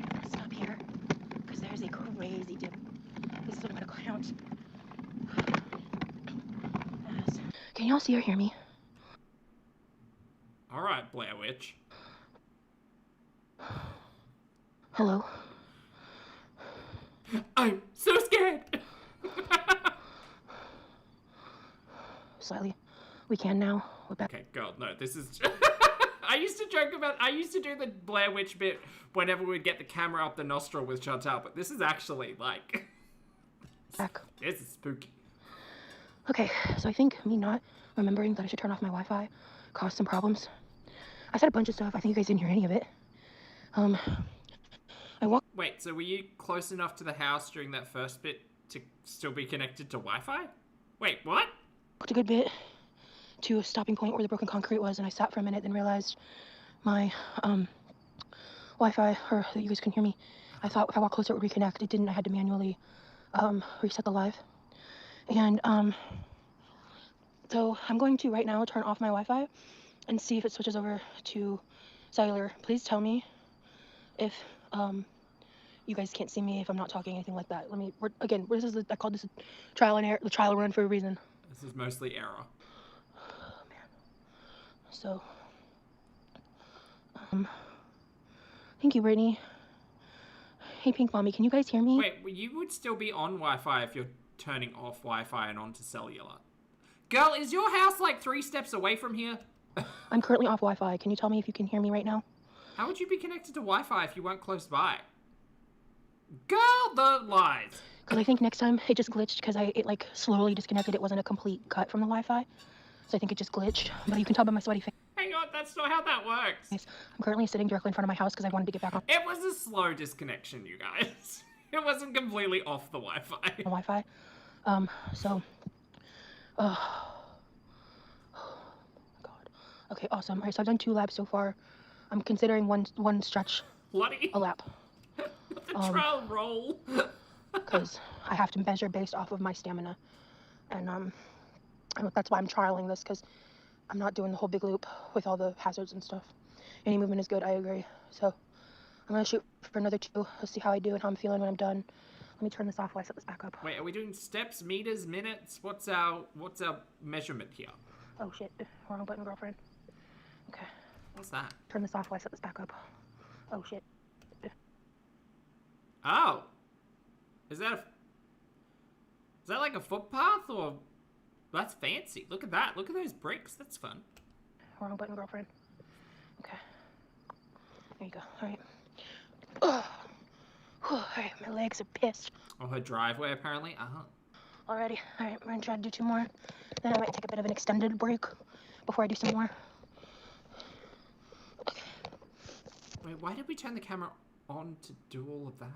gonna stop here, because there's a crazy dip. This is what I'm gonna count. Yes. Can y'all see or hear me? Alright, Blair Witch. Hello? I'm so scared! Slightly. We can now. We're back. Okay, God, no, this is... I used to do the Blair Witch bit whenever we'd get the camera up the nostril with Chantal, but this is actually, like... Back. This is spooky. Okay, so I think me not remembering that I should turn off my Wi-Fi caused some problems. I said a bunch of stuff. I think you guys didn't hear any of it. I walked... Wait, so were you close enough to the house during that first bit to still be connected to Wi-Fi? Wait, what? a good bit to a stopping point where the broken concrete was, and I sat for a minute, then realized my Wi-Fi, or that you guys couldn't hear me. I thought if I walked closer it would reconnect. It didn't. I had to manually reset the live. And so I'm going to right now turn off my Wi-Fi and see if it switches over to cellular. Please tell me if you guys can't see me if I'm not talking, anything like that. I called this a trial and error, the trial run for a reason. This is mostly error. Oh, man. So, thank you, Brittany. Hey, Pink Mommy, can you guys hear me? Wait, well, you would still be on Wi-Fi if you're turning off Wi-Fi and onto cellular. Girl, is your house like 3 steps away from here? I'm currently off Wi-Fi. Can you tell me if you can hear me right now? How would you be connected to Wi-Fi if you weren't close by? Girl, the lies. Because I think next time it just glitched because it like slowly disconnected. It wasn't a complete cut from the Wi-Fi. So I think it just glitched. But you can tell by my sweaty face. Hang on, that's not how that works. I'm currently sitting directly in front of my house because I wanted to get back on It was a slow disconnection, you guys. It wasn't completely off the Wi-Fi. Wi-Fi. Oh my god. Okay, awesome. Alright, so I've done 2 laps so far. I'm considering one stretch Bloody. a lap. The trial roll. Because I have to measure based off of my stamina. And that's why I'm trialing this, because I'm not doing the whole big loop with all the hazards and stuff. Any movement is good, I agree. So I'm gonna shoot for another 2. Let's see how I do and how I'm feeling when I'm done. Let me turn this off while I set this back up. Wait, are we doing steps, meters, minutes? What's our measurement here? Oh shit, wrong button, girlfriend. Okay. What's that? Turn this off while I set this back up. Oh shit. Oh. Is that like a footpath or? That's fancy. Look at that. Look at those bricks. That's fun. Wrong button, girlfriend. Okay. There you go. Alright. Ugh. Alright, my legs are pissed. Oh, her driveway apparently. Alrighty. Alright, we're gonna try to do 2 more. Then I might take a bit of an extended break before I do some more. Okay. Wait, why did we turn the camera on to do all of that?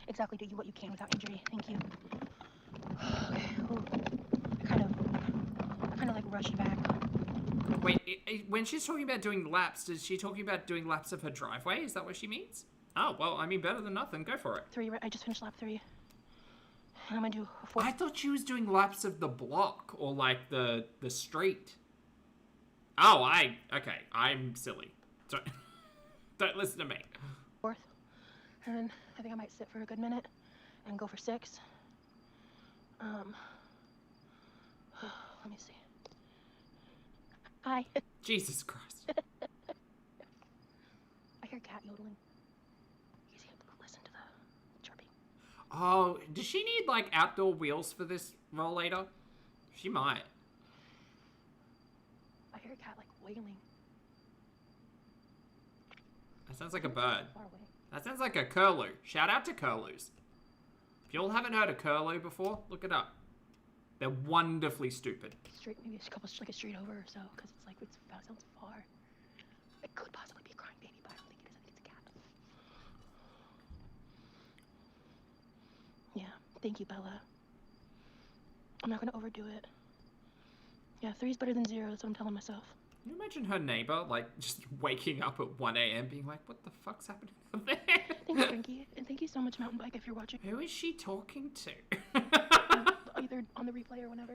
Exactly, do what you can without injury. Thank you. Okay. Ooh. I kind of like rushed back. Wait, when she's talking about doing laps, is she talking about doing laps of her driveway? Is that what she means? Oh, well, I mean, better than nothing. Go for it. 3. I just finished lap 3. And I'm gonna do a 4. I thought she was doing laps of the block or like the street. Oh, okay. I'm silly. Don't listen to me. 4th. And then I think I might sit for a good minute and go for 6. Let me see. Hi. Jesus Christ. I hear cat yodeling. You have to listen to the chirping. Oh, does she need like outdoor wheels for this rollator? She might. I hear a cat like wailing. That sounds like a bird. Far away. That sounds like a curlew. Shout out to curlews. If you all haven't heard of curlew before, look it up. They're wonderfully stupid. Straight, maybe a couple, like a street over or so, because it's like, that sounds far. It could possibly be a crying baby, but I don't think it is. I think it's a cat. Yeah, thank you, Bella. I'm not gonna overdo it. Yeah, 3's better than 0, that's what I'm telling myself. Can you imagine her neighbor, like, just waking up at 1 a.m. being like, what the fuck's happening up there? Thanks, Frankie. And thank you so much, Mountain Bike, if you're watching. Who is she talking to? Either on the replay or whenever.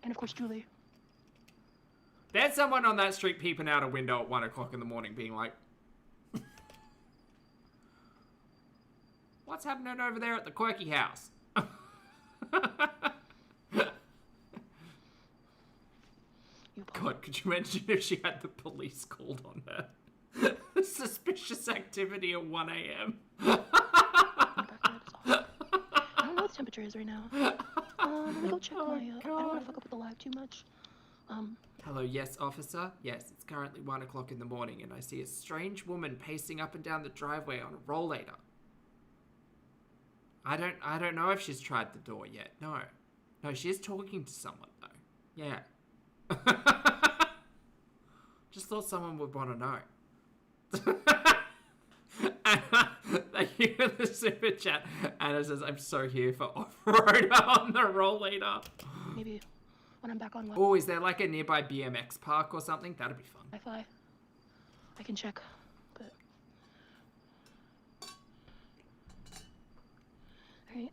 And of course, Julie. There's someone on that street peeping out a window at 1 o'clock in the morning being like, what's happening over there at the quirky house? God, could you imagine if she had the police called on her? Suspicious activity at 1 a.m. I don't know what the temperature is right now. Let me go check my, I don't want to fuck up with the live too much. Hello, yes, officer? Yes, it's currently 1 o'clock in the morning and I see a strange woman pacing up and down the driveway on a rollator. I don't know if she's tried the door yet. No. No, she is talking to someone, though. Yeah. Just thought someone would want to know. Thank you for the super chat. Anna says, I'm so here for off-roader on the rollator. Maybe when I'm back on Wi-Fi. Oh, is there like a nearby BMX park or something? That'd be fun. I can check, but... Alright.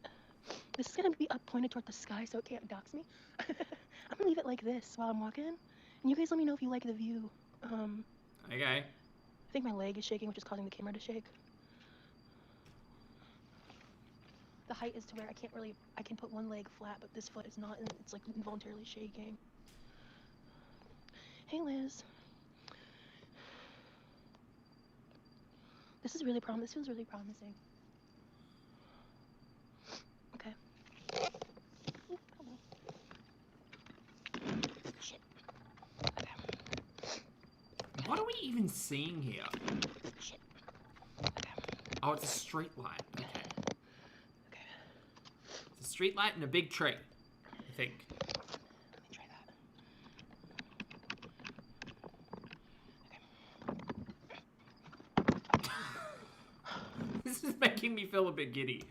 This is gonna be up pointed toward the sky so it can't dox me. I'm gonna leave it like this while I'm walking. And you guys let me know if you like the view. Okay. I think my leg is shaking, which is causing the camera to shake. The height is to where I can put one leg flat, but this foot is not, and it's like involuntarily shaking. Hey, Liz. This feels really promising. Okay. Ooh, hello. Shit. Okay. What are we even seeing here? Shit. Okay. Oh, it's a street light. Okay. Okay. It's a street light and a big tree, I think. Let me try that. Okay. This is making me feel a bit giddy.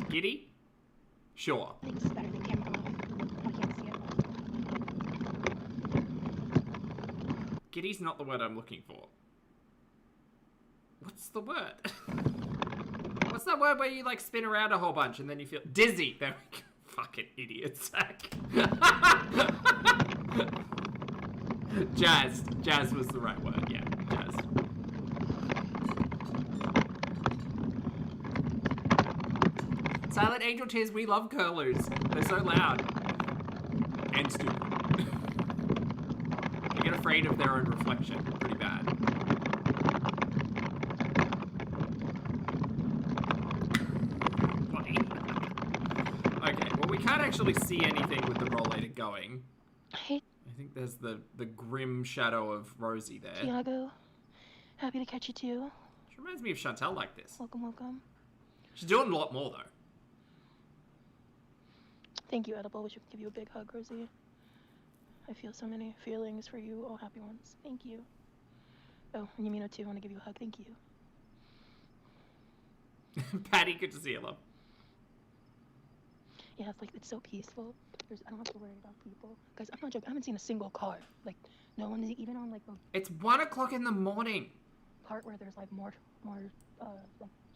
Giddy? Sure. I think this is better than camera off. I can't see it. Giddy's not the word I'm looking for. What's the word? What's that word where you like spin around a whole bunch and then you feel dizzy? There we go. Fucking idiot sack. Jazzed. Jazz was the right word, yeah. Jazzed. Silent Angel Tears, we love curlews. They're so loud. And stupid. They get afraid of their own reflection. Pretty bad. Funny. Okay, well we can't actually see anything with the rollator going. Hey, I think there's the grim shadow of Rosie there. Tiago. Happy to catch you too. She reminds me of Chantel like this. Welcome, welcome. She's doing a lot more though. Thank you, Edible. Wish I could give you a big hug, Rosie. I feel so many feelings for you, all happy ones. Thank you. Oh, and Yamino too. I want to give you a hug. Thank you. Patty, good to see you, love. Yeah, it's like it's so peaceful. I don't have to worry about people. Guys, I'm not joking. I haven't seen a single car. Like, no one is even on like the It's 1 o'clock in the morning. part where there's like more like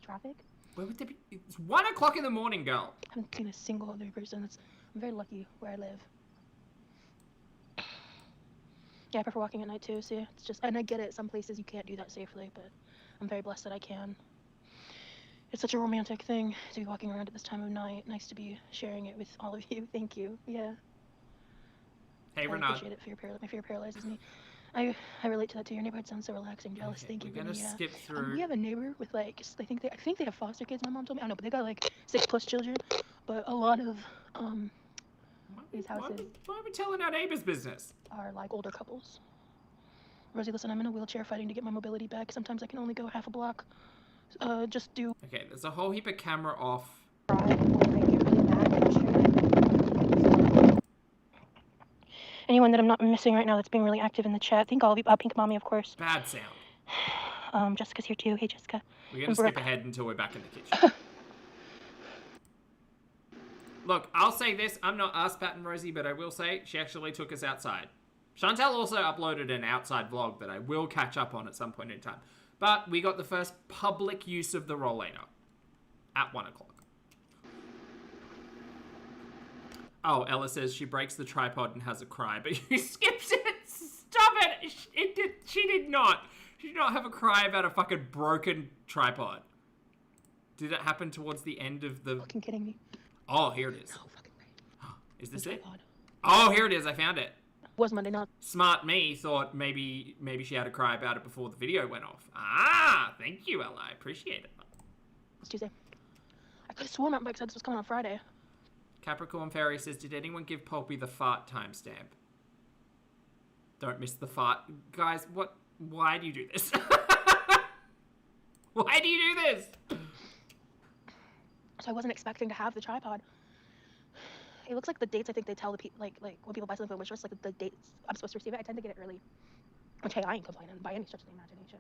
traffic. Where would there be? It's 1 o'clock in the morning, girl. I haven't seen a single other person. I'm very lucky where I live. Yeah, I prefer walking at night too. See, it's just, and I get it. Some places you can't do that safely, but I'm very blessed that I can. It's such a romantic thing to be walking around at this time of night. Nice to be sharing it with all of you. Thank you. Yeah. Hey, I Renard. appreciate it. My fear paralyzes me. I relate to that too. Your neighborhood sounds so relaxing. Jealous. Okay, Thank you, we're gonna Vinny. Yeah. skip through. We have a neighbor with like, I think they have foster kids. My mom told me. I don't know, but they got like 6+ children. But a lot of these houses Why are we telling our neighbor's business? are like older couples. Rosie, listen, I'm in a wheelchair fighting to get my mobility back. Sometimes I can only go half a block. Just do. Okay, there's a whole heap of camera off. Anyone that I'm not missing right now that's being really active in the chat. Thank all of you. Pink Mommy, of course. Bad sound. Jessica's here too. Hey, Jessica. We're gonna skip ahead until we're back in the kitchen. Look, I'll say this. I'm not ass patting Rosie, but I will say she actually took us outside. Chantel also uploaded an outside vlog that I will catch up on at some point in time. But we got the first public use of the rollator at 1 o'clock. Oh, Ella says she breaks the tripod and has a cry, but you skipped it. Stop it. She did not. She did not have a cry about a fucking broken tripod. Did it happen towards the end of the... Fucking kidding me. Oh, here it is. No fucking way. Is this it? Tripod. Oh, here it is. I found it. Was Monday not? Smart me thought maybe she had a cry about it before the video went off. Ah, thank you, Ella. I appreciate it. It's Tuesday. I could have sworn Mountain Bike said this was coming on Friday. Capricorn Fairy says, did anyone give Pulpy the fart timestamp? Don't miss the fart. Guys, what? Why do you do this? Why do you do this? So I wasn't expecting to have the tripod. It looks like the dates I think they tell the people, like when people buy something from wish list, like the dates I'm supposed to receive it. I tend to get it early. Which, hey, I ain't complaining by any stretch of the imagination.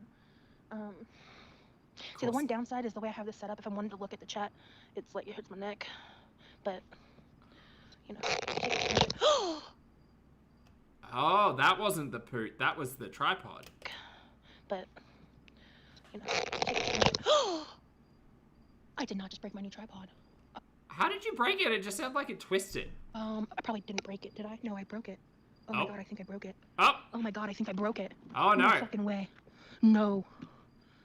See, the one downside is the way I have this set up. If I wanted to look at the chat, it's like it hurts my neck. But, you know. Oh, that wasn't the poot. That was the tripod. But, you know. I did not just break my new tripod. How did you break it? It just sounded like it twisted. I probably didn't break it, did I? No, I broke it. Oh my god, I think I broke it. Oh. Oh my god, I think I broke it. Oh no. No fucking way. No.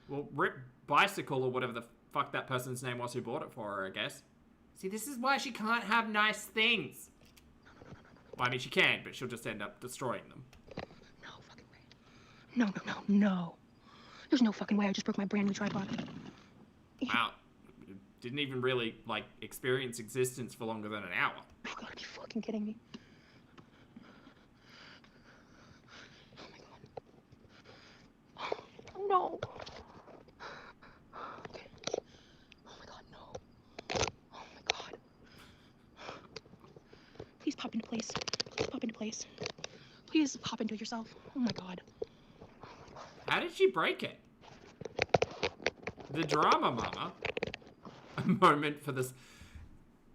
Well, Rip Bicycle or whatever the fuck that person's name was who bought it for her, I guess. See, this is why she can't have nice things. Well, I mean, she can, but she'll just end up destroying them. No fucking way. No. There's no fucking way I just broke my brand new tripod. Wow. Didn't even really, like, experience existence for longer than an hour. You've got to be fucking kidding me. Oh my god. Oh no. Okay. Oh my god, no. Oh my god. Please pop into place. Please pop into place. Please pop into it yourself. Oh my god. How did she break it? The drama, mama. A moment for this.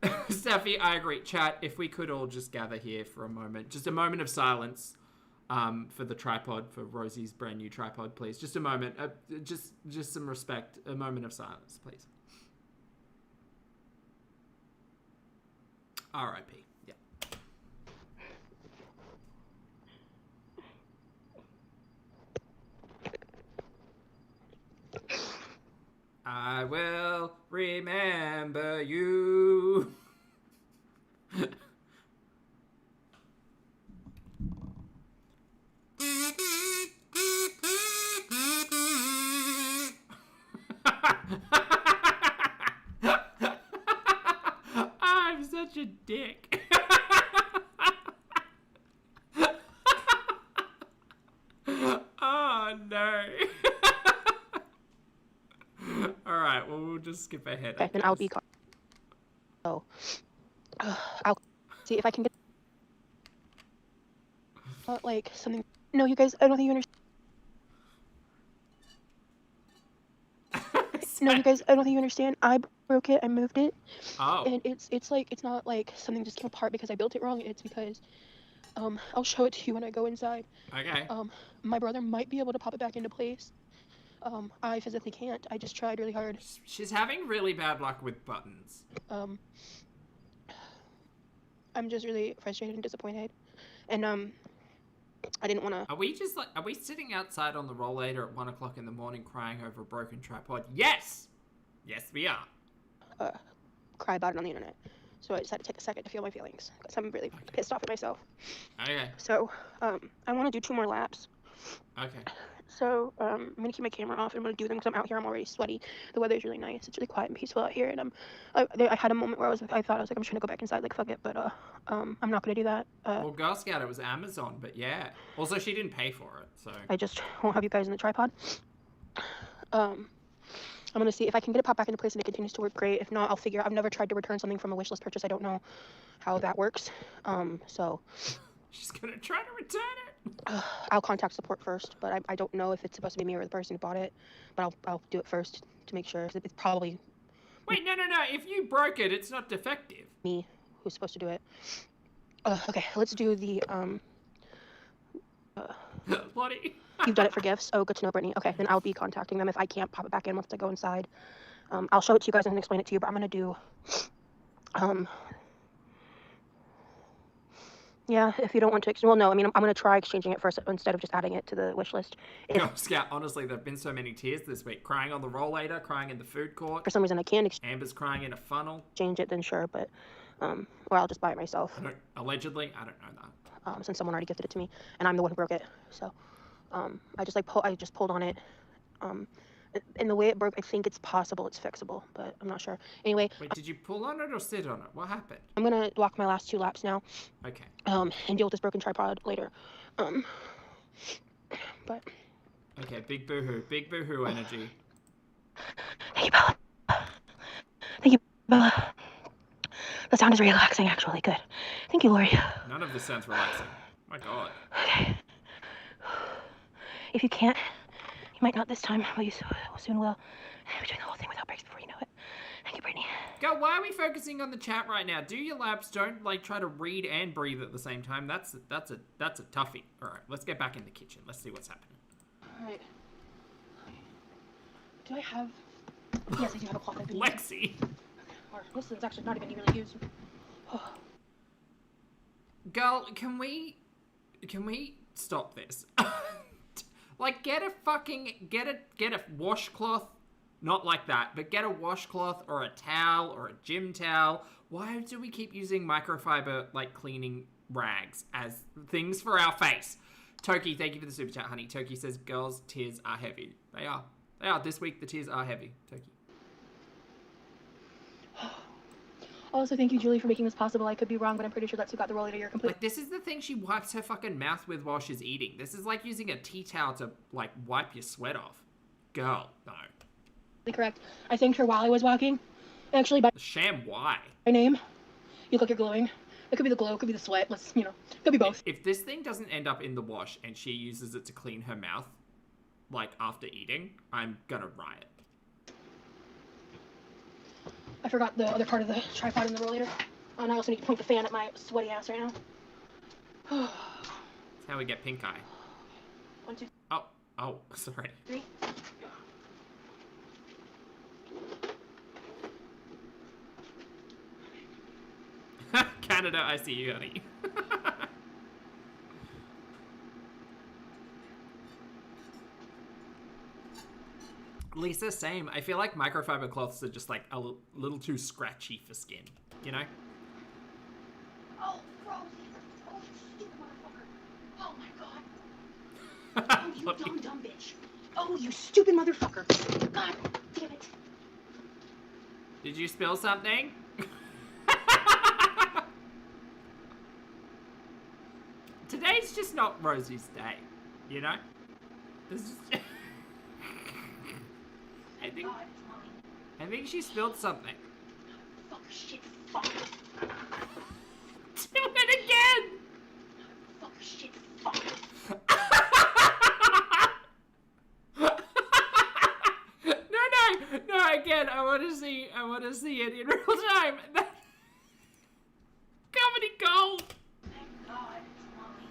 Steffi, I agree. Chat, if we could all just gather here for a moment. Just a moment of silence for the tripod, for Rosie's brand new tripod, please. Just a moment. Just some respect. A moment of silence, please. R.I.P. Yeah. I will remember you. I'm such a dick. Oh no. Alright, well, we'll just skip ahead. Okay, then I'll be calm. Oh. I'll see if I can get like something. No, you guys, I don't think you understand. No, you guys, I don't think you understand. I broke it, I moved it. Oh. And it's like, it's not like something just came apart because I built it wrong. It's because, I'll show it to you when I go inside. Okay. My brother might be able to pop it back into place. I physically can't. I just tried really hard. She's having really bad luck with buttons. I'm just really frustrated and disappointed. And, I didn't want to... Are we sitting outside on the rollator at 1 o'clock in the morning crying over a broken tripod? Yes! Yes, we are. Cry about it on the internet. So I decided to take a second to feel my feelings. Because I'm really pissed off at myself. Okay. So, I want to do 2 more laps. Okay. So, I'm gonna keep my camera off and I'm gonna do them because I'm out here. I'm already sweaty. The weather's really nice. It's really quiet and peaceful out here. And I had a moment where I thought I was like, I'm just gonna go back inside, like, fuck it. But, I'm not gonna do that. Well, Girl Scout, it was Amazon, but yeah. Also, she didn't pay for it, so. I just won't have you guys in the tripod. I'm gonna see if I can get it popped back into place and it continues to work great. If not, I'll figure. I've never tried to return something from a wishlist purchase. I don't know how that works. So. She's gonna try to return it. I'll contact support first, but I don't know if it's supposed to be me or the person who bought it. But I'll do it first to make sure. It's probably Wait, no. If you broke it, it's not defective. me who's supposed to do it. Okay, let's do the Bloody. You've done it for gifts. Oh, good to know, Brittany. Okay, then I'll be contacting them if I can't pop it back in once I go inside. I'll show it to you guys and explain it to you. But I'm gonna do yeah, if you don't want to, well, no, I mean, I'm going to try exchanging it first instead of just adding it to the wish list. Girl Scout, honestly, there have been so many tears this week. Crying on the rollator, crying in the food court. For some reason I can't Amber's crying in a funnel. exchange it, then sure, but, or I'll just buy it myself. Allegedly, I don't know that. Since someone already gifted it to me, and I'm the one who broke it, so, I just pulled on it, and the way it broke, I think it's possible it's fixable, but I'm not sure. Anyway. Wait, did you pull on it or sit on it? What happened? I'm going to walk my last 2 laps now. Okay. And deal with this broken tripod later. But. Okay, big boohoo energy. Thank you, Bella. Thank you, Bella. The sound is relaxing, actually. Good. Thank you, Lori. None of this sounds relaxing. My God. Okay. If you can't, you might not this time, but you soon will. We're doing the whole thing without breaks before you know it. Thank you, Brittany. Go, why are we focusing on the chat right now? Do your laps. Don't, like, try to read and breathe at the same time. That's a toughie. All right, let's get back in the kitchen. Let's see what's happening. All right. Do I have... Yes, I do have a cloth. I've been Lexi. Or, this one's actually not even really used. Girl, can we stop this? Like, get a washcloth, not like that, but get a washcloth or a towel or a gym towel. Why do we keep using microfiber, like, cleaning rags as things for our face? Toki, thank you for the super chat, honey. Toki says, girls' tears are heavy. They are. This week, the tears are heavy. Toki. Also, thank you, Julie, for making this possible. I could be wrong, but I'm pretty sure that's who got the rollator. You're complete. Like, this is the thing she wipes her fucking mouth with while she's eating. This is like using a tea towel to, like, wipe your sweat off. Girl, no. Correct. I thanked her while I was walking. Actually, by Sham, why? my name. You look like you're glowing. It could be the glow, it could be the sweat. Let's, could be both. If this thing doesn't end up in the wash and she uses it to clean her mouth, like, after eating, I'm gonna riot. I forgot the other part of the tripod in the rollator. And I also need to point the fan at my sweaty ass right now. That's how we get pink eye. 1, 2, Oh, sorry. 3. Canada, I see you, honey. Lisa, same. I feel like microfiber cloths are just like a little too scratchy for skin, you know? Oh, Rosie. Oh, you stupid motherfucker. Oh, my God. Oh, you dumb bitch. Oh, you stupid motherfucker. God damn it. Did you spill something? Today's just not Rosie's day, you know? This is... I think she spilled something. Fuck, shit, fuck. Do it again! Fuck, shit, fuck. No, again, I want to see it in real time. Comedy gold! Thank God, it's mommy.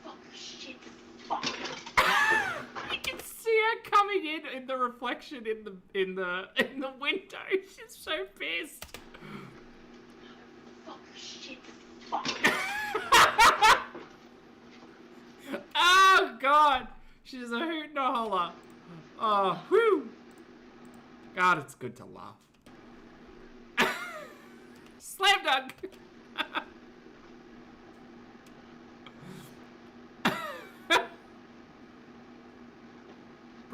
Fuck, shit, fuck. You can see her coming in the reflection in the window. She's so pissed. Fuck, shit, fuck. Oh God, she's a hoot and a holler. Oh, whew. God, it's good to laugh. Slam dunk.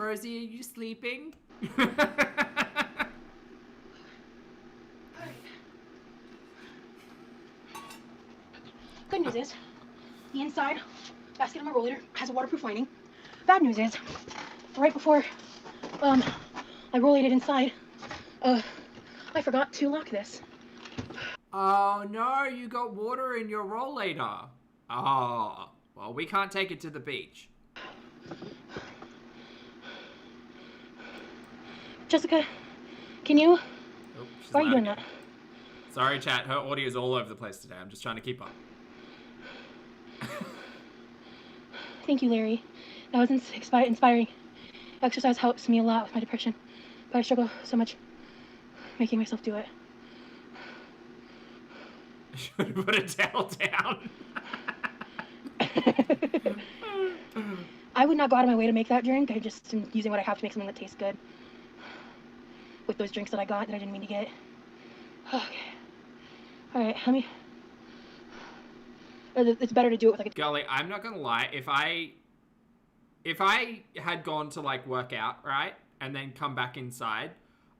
Rosie, are you sleeping? Good news is, the inside basket of my rollator has a waterproof lining. Bad news is, right before I rollated inside, I forgot to lock this. Oh no, you got water in your rollator. Oh, well, we can't take it to the beach. Jessica, can you? Oh, Why are you doing that? Sorry, chat. Her audio's all over the place today. I'm just trying to keep up. Thank you, Larry. That was inspiring. Exercise helps me a lot with my depression, but I struggle so much making myself do it. I should have put a towel down. I would not go out of my way to make that drink. I just am using what I have to make something that tastes good. With those drinks that I got that I didn't mean to get. Okay. Alright, let me... It's better to do it with like a... Golly, I'm not gonna lie. If I had gone to like work out, right, and then come back inside,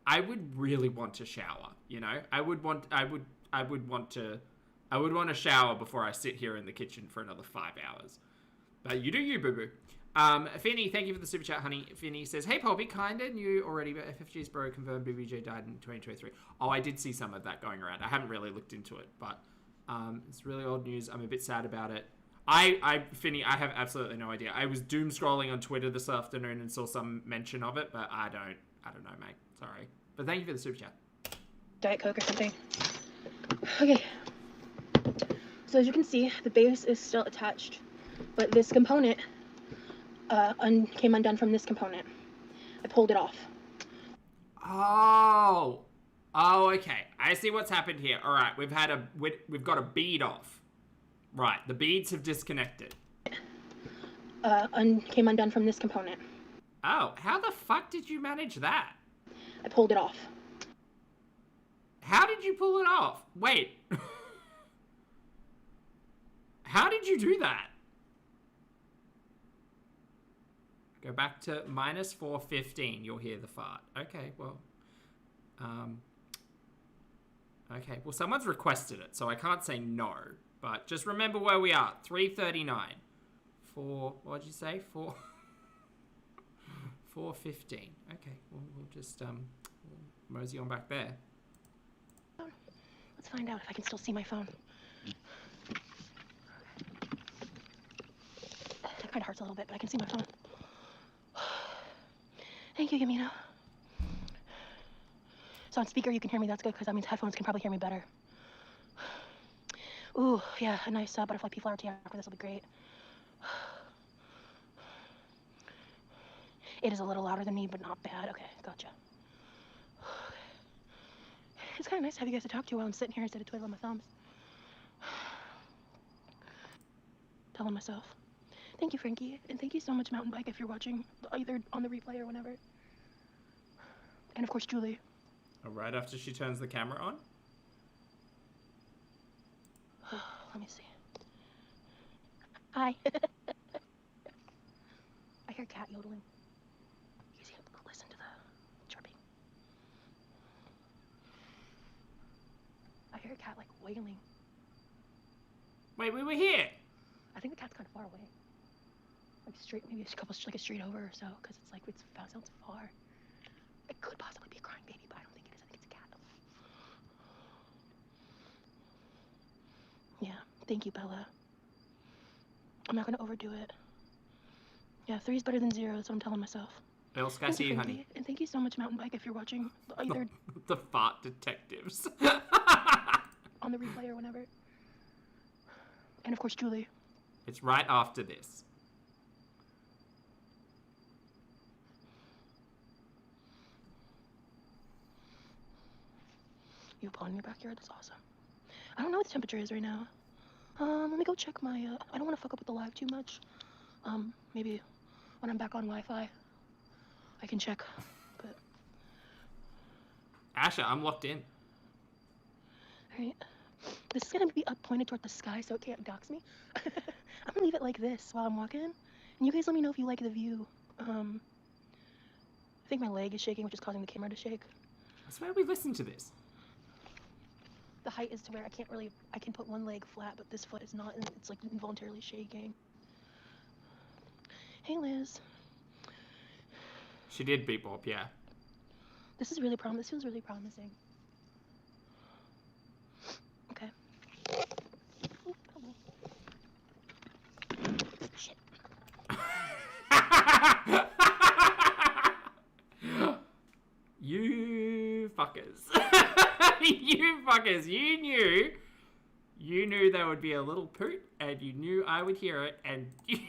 I would really want to shower. You know, I would want to shower before I sit here in the kitchen for another 5 hours. But you do you, boo boo. Finny, thank you for the super chat, honey. Finny says, "Hey, Poppy, kinda knew already, but FFG's bro confirmed BBJ died in 2023. Oh, I did see some of that going around. I haven't really looked into it, but it's really old news. I'm a bit sad about it. Finny, I have absolutely no idea. I was doom scrolling on Twitter this afternoon and saw some mention of it, but I don't know, mate. Sorry. But thank you for the super chat. Diet Coke or something. Okay. So as you can see, the base is still attached, but this component came undone from this component. I pulled it off. Oh, okay. I see what's happened here. All right, we've got a bead off. Right, the beads have disconnected. Came undone from this component. Oh, how the fuck did you manage that? I pulled it off. How did you pull it off? Wait. How did you do that? Go back to minus 415. You'll hear the fart. Okay, well. Okay, well, someone's requested it, so I can't say no. But just remember where we are. 339. What'd you say? 415. Okay, we'll just we'll mosey on back there. Let's find out if I can still see my phone. It kind of hurts a little bit, but I can see my phone. Thank you, Yamina. So on speaker you can hear me, that's good, because that means headphones can probably hear me better. Ooh, yeah, a nice butterfly pea flower tea after this will be great. It is a little louder than me, but not bad. Okay, gotcha. It's kind of nice to have you guys to talk to while I'm sitting here instead of twiddling my thumbs. Telling myself. Thank you, Frankie, and thank you so much, Mountain Bike, if you're watching, either on the replay or whenever. And of course, Julie. Right after she turns the camera on? Let me see. Hi. I hear cat yodeling. You see, listen to the chirping. I hear a cat like wailing. Wait, we were here. I think the cat's kind of far away. Like straight, maybe a couple, like a street over or so, because it's like, it sounds far. It could possibly be a crying baby, but I don't think it is. I think it's a cat. Yeah, thank you, Bella. I'm not gonna overdo it. Yeah, 3 is better than 0, that's what I'm telling myself. Else, I see you, honey. And thank you so much, Mountain Bike, if you're watching, either the fart detectives. on the replay or whenever. And of course, Julie. It's right after this. You have a pond in your backyard? That's awesome. I don't know what the temperature is right now. Let me go check my, I don't want to fuck up with the live too much. Maybe when I'm back on Wi-Fi, I can check, but... Asha, I'm locked in. Alright. This is gonna be up pointed toward the sky so it can't dox me. I'm gonna leave it like this while I'm walking. And you guys let me know if you like the view. think my leg is shaking, which is causing the camera to shake. I swear we listened to this. The height is to where I can put one leg flat, but this foot is not, and it's like involuntarily shaking. Hey, Liz. She did bebop, yeah. This feels really promising. Okay. Ooh, hello. Shit. You fuckers. You fuckers. You knew there would be a little poot, and you knew I would hear it, and you...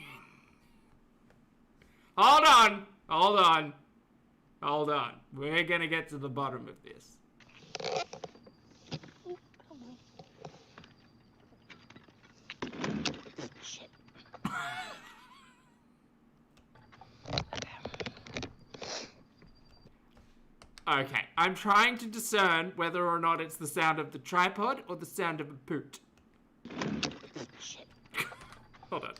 Hold on. We're gonna get to the bottom of this. Ooh, hello. Shit. Okay, I'm trying to discern whether or not it's the sound of the tripod or the sound of a poot. Shit. Hold on.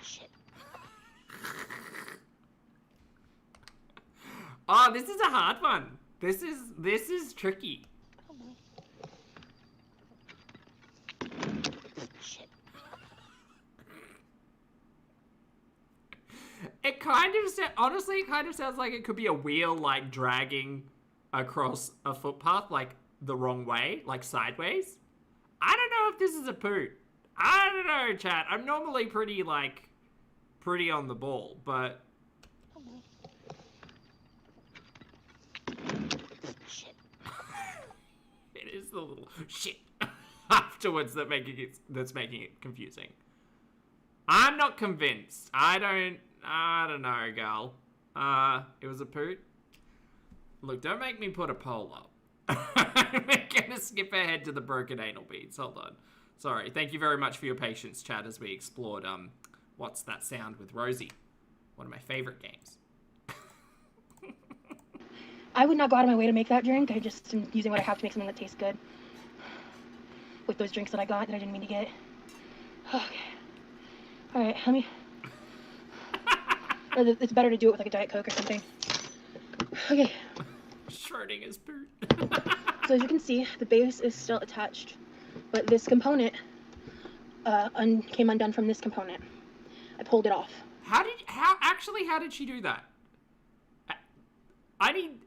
Shit. Oh, this is a hard one. This is tricky. Hello. Shit. It kind of honestly, it kind of sounds like it could be a wheel like dragging across a footpath like the wrong way, like sideways. I don't know if this is a poot. I don't know, chat. I'm normally pretty on the ball, but Hello. Shit. it is the little shit afterwards that's making it confusing. I'm not convinced. I don't know, girl. It was a poot. Look, don't make me put a poll up. We're gonna skip ahead to the broken anal beads. Hold on. Sorry. Thank you very much for your patience, chat, as we explored, What's That Sound with Rosie. One of my favorite games. I would not go out of my way to make that drink. I just am using what I have to make something that tastes good. With those drinks that I got that I didn't mean to get. Okay. Alright, let me... It's better to do it with like a Diet Coke or something. Okay. Schrodinger's poot. So as you can see, the base is still attached. But this component came undone from this component. I pulled it off. How did she do that?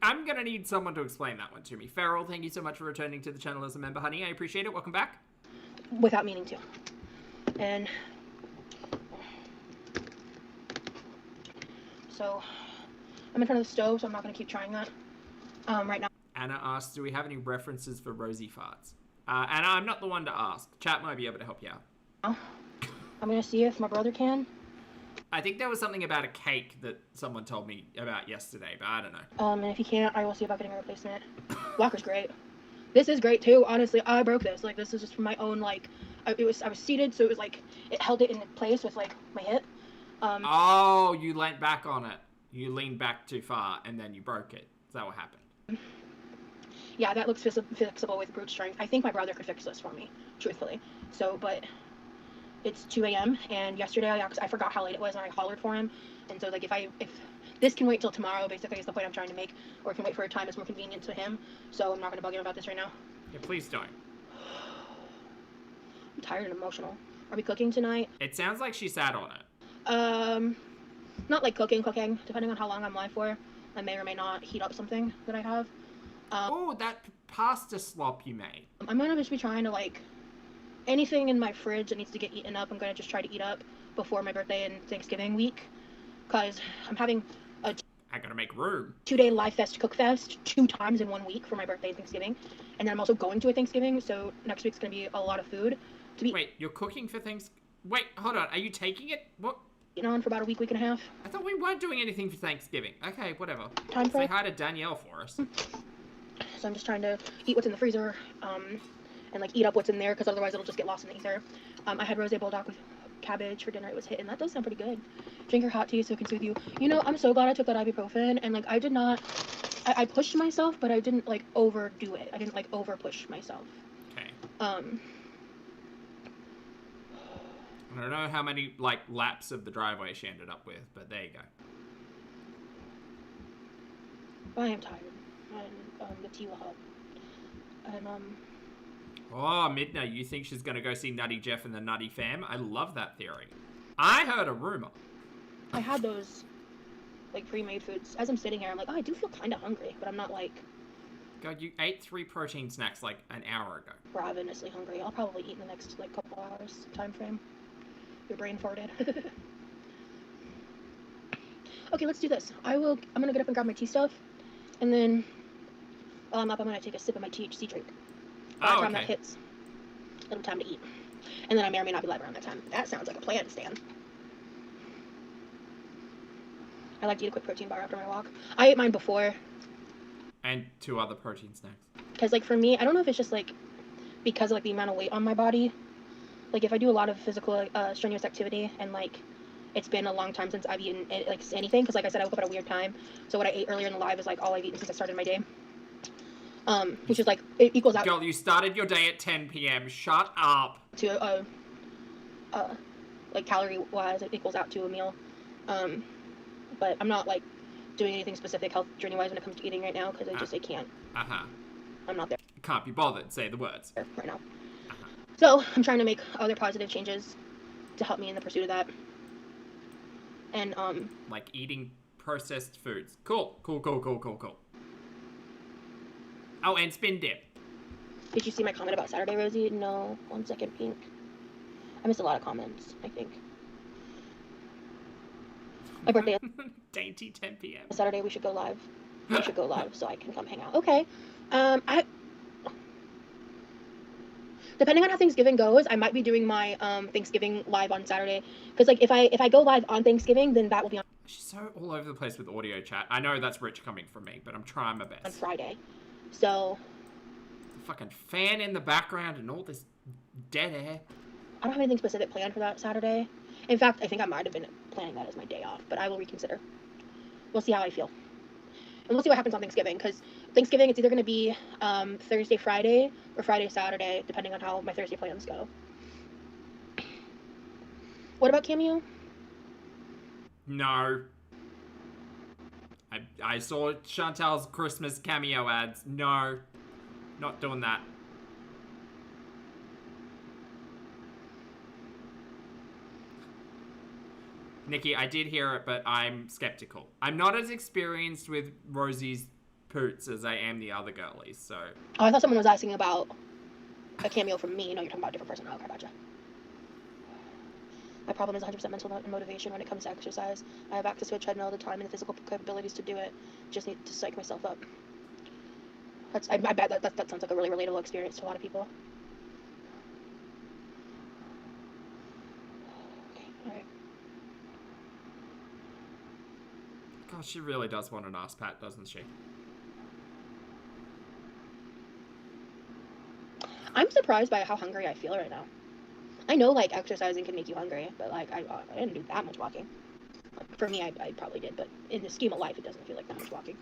I'm gonna need someone to explain that one to me. Farrell, thank you so much for returning to the channel as a member, honey. I appreciate it. Welcome back. Without meaning to. And so I'm in front of the stove, so I'm not gonna keep trying that right now. Anna asks, do we have any references for Rosie farts? Anna, I'm not the one to ask. Chat might be able to help you out. I'm gonna see if my brother can. I think there was something about a cake that someone told me about yesterday, but I don't know. And if he can't, I will see about getting a replacement. Walker's great. This is great too, honestly. I broke this. Like, this is just from my own, like, I was seated, so it was like, it held it in place with, like, my hip. Oh, you leant back on it. You leaned back too far, and then you broke it. Is that what happened? Yeah, that looks fixable with brute strength. I think my brother could fix this for me, truthfully. So, but it's 2 a.m. and yesterday I forgot how late it was and I hollered for him. And so, like, if this can wait till tomorrow, basically, is the point I'm trying to make, or it can wait for a time that's more convenient to him. So I'm not gonna bug him about this right now. Yeah, please don't. I'm tired and emotional. Are we cooking tonight? It sounds like she sat on it. Not like cooking. Depending on how long I'm live for, I may or may not heat up something that I have. Oh, that pasta slop you made. I'm gonna just be trying to, like, anything in my fridge that needs to get eaten up, I'm gonna just try to eat up before my birthday and Thanksgiving week, cause I'm having a I gotta make room. 2-day live fest cook fest 2 times in 1 week for my birthday and Thanksgiving, and then I'm also going to a Thanksgiving, so next week's gonna be a lot of food to be. Wait, you're cooking for things? Wait, hold on. Are you taking it? What? Eating on for about a week and a half. I thought we weren't doing anything for Thanksgiving. Okay, whatever. Time for Say hi to Danielle for us. So I'm just trying to eat what's in the freezer, and like eat up what's in there, because otherwise it'll just get lost in the ether. I had rosé bulldog with cabbage for dinner. It was hitting. That does sound pretty good. Drink your hot tea so it can soothe you. You know, I'm so glad I took that ibuprofen, and like I did not. I pushed myself, but I didn't like overdo it. I didn't like over push myself. Okay. I don't know how many, like, laps of the driveway she ended up with, but there you go. I am tired. And the tea will help. And Oh, Midna, you think she's gonna go see Nutty Jeff and the Nutty Fam? I love that theory. I heard a rumor. I had those like pre-made foods. As I'm sitting here, I'm like, oh, I do feel kind of hungry, but I'm not like. God, you ate 3 protein snacks like an hour ago. Ravenously hungry. I'll probably eat in the next like couple hours time frame. Your brain farted. Okay, let's do this. I'm gonna get up and grab my tea stuff, and then while I'm up, I'm gonna take a sip of my THC drink. By the time that hits, it'll be time to eat. And then I may or may not be live around that time. That sounds like a plan, Stan. I like to eat a quick protein bar after my walk. I ate mine before. And 2 other protein snacks. Because, like, for me, I don't know if it's just, like, because of, like, the amount of weight on my body. Like, if I do a lot of physical, strenuous activity, and, like, it's been a long time since I've eaten, like, anything. Because, like I said, I woke up at a weird time. So what I ate earlier in the live is, like, all I've eaten since I started my day. Which is, like, it equals out... Girl, you started your day at 10 p.m. Shut up. To, like, calorie-wise, it equals out to a meal. But I'm not, like, doing anything specific health journey-wise when it comes to eating right now, because I can't. I'm not there. Can't be bothered. Say the words. Right now. So, I'm trying to make other positive changes to help me in the pursuit of that. And, like eating processed foods. Cool. Oh, and spin dip. Did you see my comment about Saturday, Rosie? No. 1 second, Pink. I missed a lot of comments, I think. My birthday Dainty 10 p.m. Saturday, we should go live. We should go live so I can come hang out. Okay. Depending on how Thanksgiving goes, I might be doing my Thanksgiving live on Saturday. Because, like, if I go live on Thanksgiving, then that will be on... She's so all over the place with audio chat. I know that's rich coming from me, but I'm trying my best. On Friday. So... The fucking fan in the background and all this dead air. I don't have anything specific planned for that Saturday. In fact, I think I might have been planning that as my day off, but I will reconsider. We'll see how I feel. And we'll see what happens on Thanksgiving, because Thanksgiving, it's either going to be Thursday, Friday, or Friday, Saturday, depending on how my Thursday plans go. What about Cameo? No. I saw Chantal's Christmas cameo ads. No. Not doing that. Nikki, I did hear it, but I'm skeptical. I'm not as experienced with Rosie's poots as I am the other girlies, so... Oh, I thought someone was asking about a cameo from me. No, you're talking about a different person. Oh, okay, gotcha. My problem is 100% mental motivation when it comes to exercise. I have access to a treadmill, the time, and the physical capabilities to do it. Just need to psych myself up. I bet that sounds like a really relatable experience to a lot of people. Okay, alright. God, she really does want an ass pat, doesn't she? I'm surprised by how hungry I feel right now. I know, like, exercising can make you hungry, but, like, I didn't do that much walking. Like, for me, I probably did, but in the scheme of life, it doesn't feel like that much walking.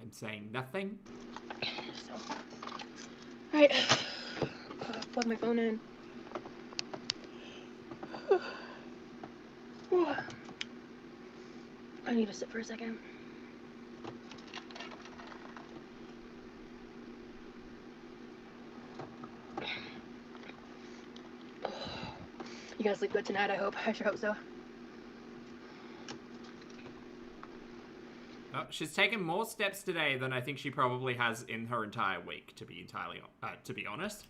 I'm saying nothing. So, alright. Plug my phone in. I need to sit for a second. You gonna sleep good tonight, I hope. I sure hope so. Oh, she's taken more steps today than I think she probably has in her entire week, to be honest.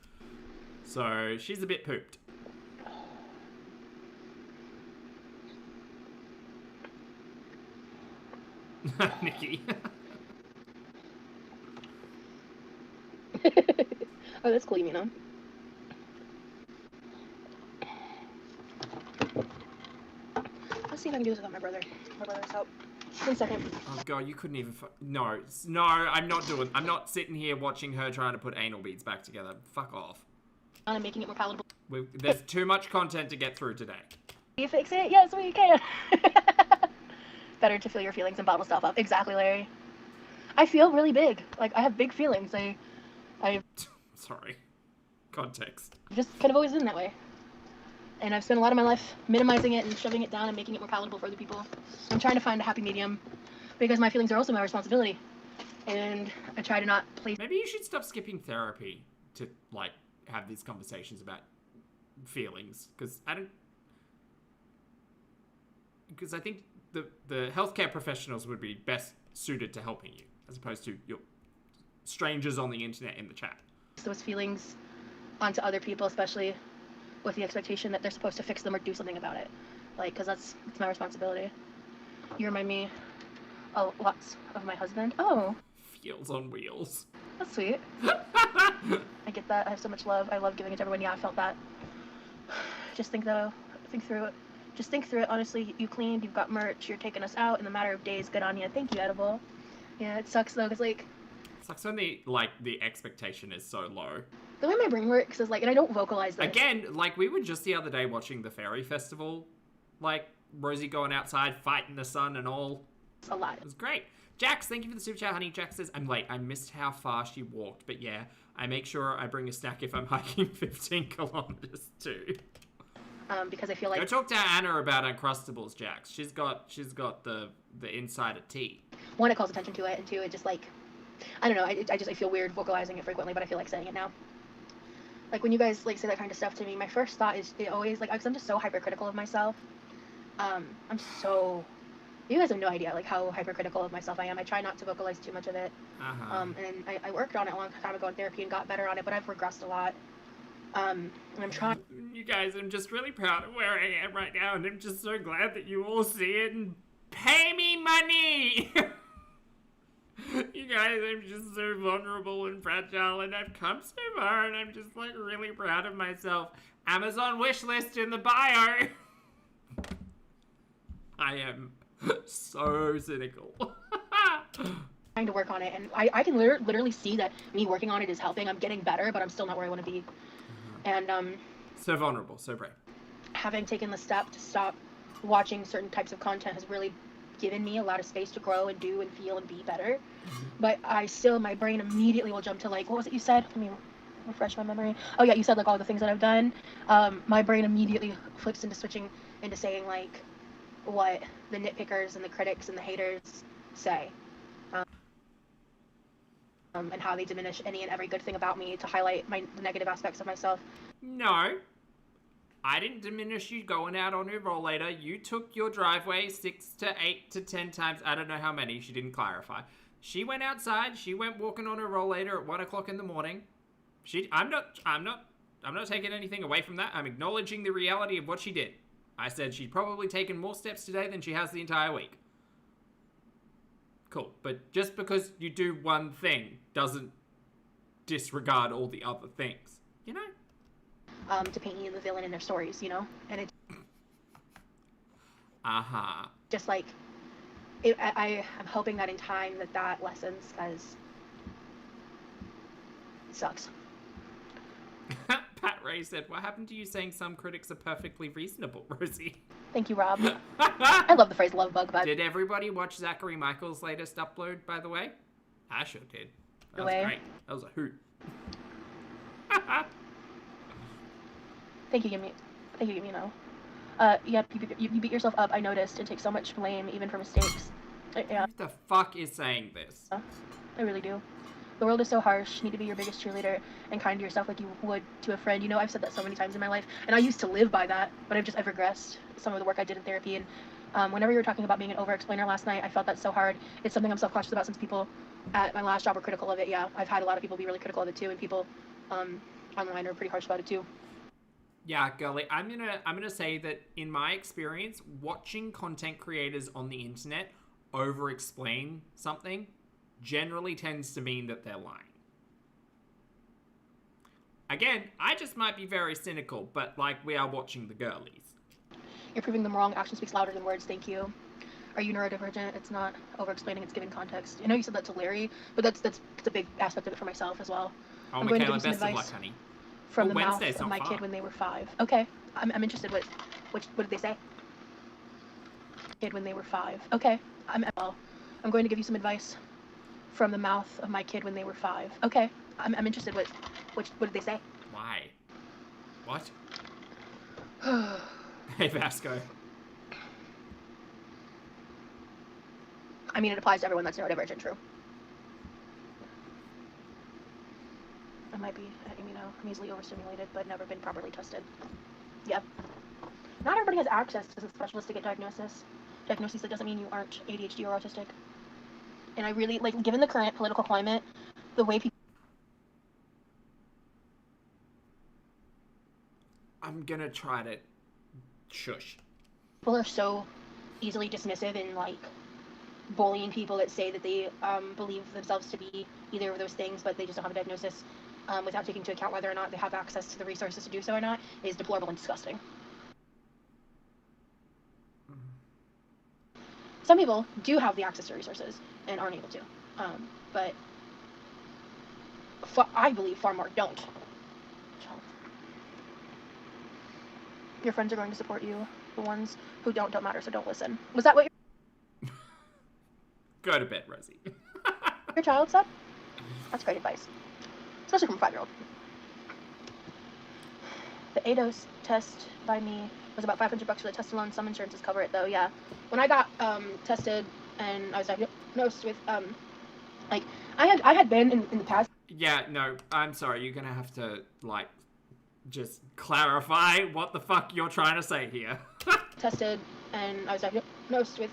So, she's a bit pooped. Nikki. Oh, that's cool, you mean, huh? Let's see if I can do this without my brother's help. 1 second. Oh god, you couldn't even no, I'm not sitting here watching her trying to put anal beads back together. Fuck off. I'm making it more palatable. There's too much content to get through today. You fix it? Yes, we can. Better to feel your feelings and bottle stuff up. Exactly, Larry. I feel really big. Like, I have big feelings. I Sorry. Context. just kind of always been that way. And I've spent a lot of my life minimizing it and shoving it down and making it more palatable for other people. I'm trying to find a happy medium because my feelings are also my responsibility. And I try to not place... Maybe you should stop skipping therapy to, like, have these conversations about feelings. Because I think the healthcare professionals would be best suited to helping you, as opposed to your strangers on the internet in the chat. Those feelings onto other people, especially with the expectation that they're supposed to fix them or do something about it. Like, because it's my responsibility. You remind me a lot of my husband. Oh. Feels on wheels. That's sweet. I get that. I have so much love. I love giving it to everyone. Yeah, I felt that. Just think through it. Just think through it. Honestly, you cleaned, you've got merch, you're taking us out in a matter of days. Good on you. Thank you, Edible. Yeah, it sucks though, because like... It sucks when the expectation is so low. The way my brain works is like, and I don't vocalize this. Again, like we were just the other day watching the Fairy Festival. Like, Rosie going outside, fighting the sun and all. It's a lot. It was great. Jax, thank you for the super chat, honey. Jax says, I'm late. I missed how fast you walked, but yeah, I make sure I bring a snack if I'm hiking 15 kilometers too. Because I feel like... Go talk to Anna about Uncrustables, Jax. She's got the inside of tea. One, it calls attention to it, and two, it just like... I don't know, I feel weird vocalizing it frequently, but I feel like saying it now. Like, when you guys, like, say that kind of stuff to me, my first thought is, it always, like, because I'm just so hypercritical of myself. You guys have no idea, like, how hypercritical of myself I am. I try not to vocalize too much of it. And I worked on it a long time ago in therapy and got better on it, but I've regressed a lot. And I'm trying... You guys, I'm just really proud of where I am right now, and I'm just so glad that you all see it and pay me money! You guys, I'm just so vulnerable and fragile, and I've come so far, and I'm just, like, really proud of myself. Amazon wishlist in the bio! I am so cynical. Trying to work on it, and I can literally see that me working on it is helping. I'm getting better, but I'm still not where I want to be. And, so vulnerable, so brave. Having taken the step to stop watching certain types of content has really given me a lot of space to grow and do and feel and be better. But my brain immediately will jump to, like, what was it you said? Let me refresh my memory. Oh yeah, you said, like, all the things that I've done. My brain immediately flips into switching into saying, like, what the nitpickers and the critics and the haters say. And how they diminish any and every good thing about me to highlight the negative aspects of myself. No. I didn't diminish you going out on your rollator. You took your driveway 6 to 8 to 10 times. I don't know how many. She didn't clarify. She went outside. She went walking on her rollator at 1 o'clock in the morning. I'm not taking anything away from that. I'm acknowledging the reality of what she did. I said she'd probably taken more steps today than she has the entire week. Cool. But just because you do one thing doesn't disregard all the other things, you know? To paint you the villain in their stories, you know? And it... Just like... I'm hoping that in time that lessens, because... It sucks. Pat Ray said, what happened to you saying some critics are perfectly reasonable, Rosie? Thank you, Rob. I love the phrase love bug, but... Did everybody watch Zachary Michael's latest upload, by the way? I sure did. That was great. That was a hoot. Thank you, Yumino. Yep, you beat yourself up, I noticed, and take so much blame, even for mistakes. Yeah. Who the fuck is saying this? I really do. The world is so harsh. You need to be your biggest cheerleader and kind to yourself like you would to a friend. You know, I've said that so many times in my life, and I used to live by that, but I've regressed some of the work I did in therapy. And whenever you were talking about being an over-explainer last night, I felt that so hard. It's something I'm self-conscious about since people at my last job were critical of it. Yeah, I've had a lot of people be really critical of it too, and people online are pretty harsh about it too. Yeah, girly, I'm gonna say that in my experience, watching content creators on the internet over-explain something generally tends to mean that they're lying. Again, I just might be very cynical, but, like, we are watching the girlies. You're proving them wrong. Action speaks louder than words. Thank you. Are you neurodivergent? It's not over-explaining. It's giving context. I know you said that to Larry, but that's a big aspect of it for myself as well. Oh, I'm Michaela, best of luck, honey. From the mouth of my kid when they were 5. Okay, I'm interested. What did they say? Kid when they were 5. Okay, I'm going to give you some advice from the mouth of my kid when they were 5. Okay, I'm interested. What did they say? Why? What? Hey, Vasco. I mean, it applies to everyone that's neurodivergent, true. I might be, I'm easily overstimulated, but never been properly tested. Yeah. Not everybody has access to a specialist to get diagnosis. Diagnosis, that doesn't mean you aren't ADHD or autistic. And I really, given the current political climate, the way people... I'm gonna try to shush. People are so easily dismissive and, bullying people that say that they believe themselves to be either of those things, but they just don't have a diagnosis, without taking into account whether or not they have access to the resources to do so or not, is deplorable and disgusting. Some people do have the access to resources and aren't able to, but I believe far more don't. So, your friends are going to support you. The ones who don't matter, so don't listen. Was that what Go to bed, Rosie. your child said? That's great advice, especially from a 5-year-old. The ADOS test by me was about $500 for the test alone. Some insurances cover it though. Yeah, when I got tested and I was diagnosed with I had been in the past. Yeah, no, I'm sorry. You're gonna have to just clarify what the fuck you're trying to say here. Tested and I was diagnosed with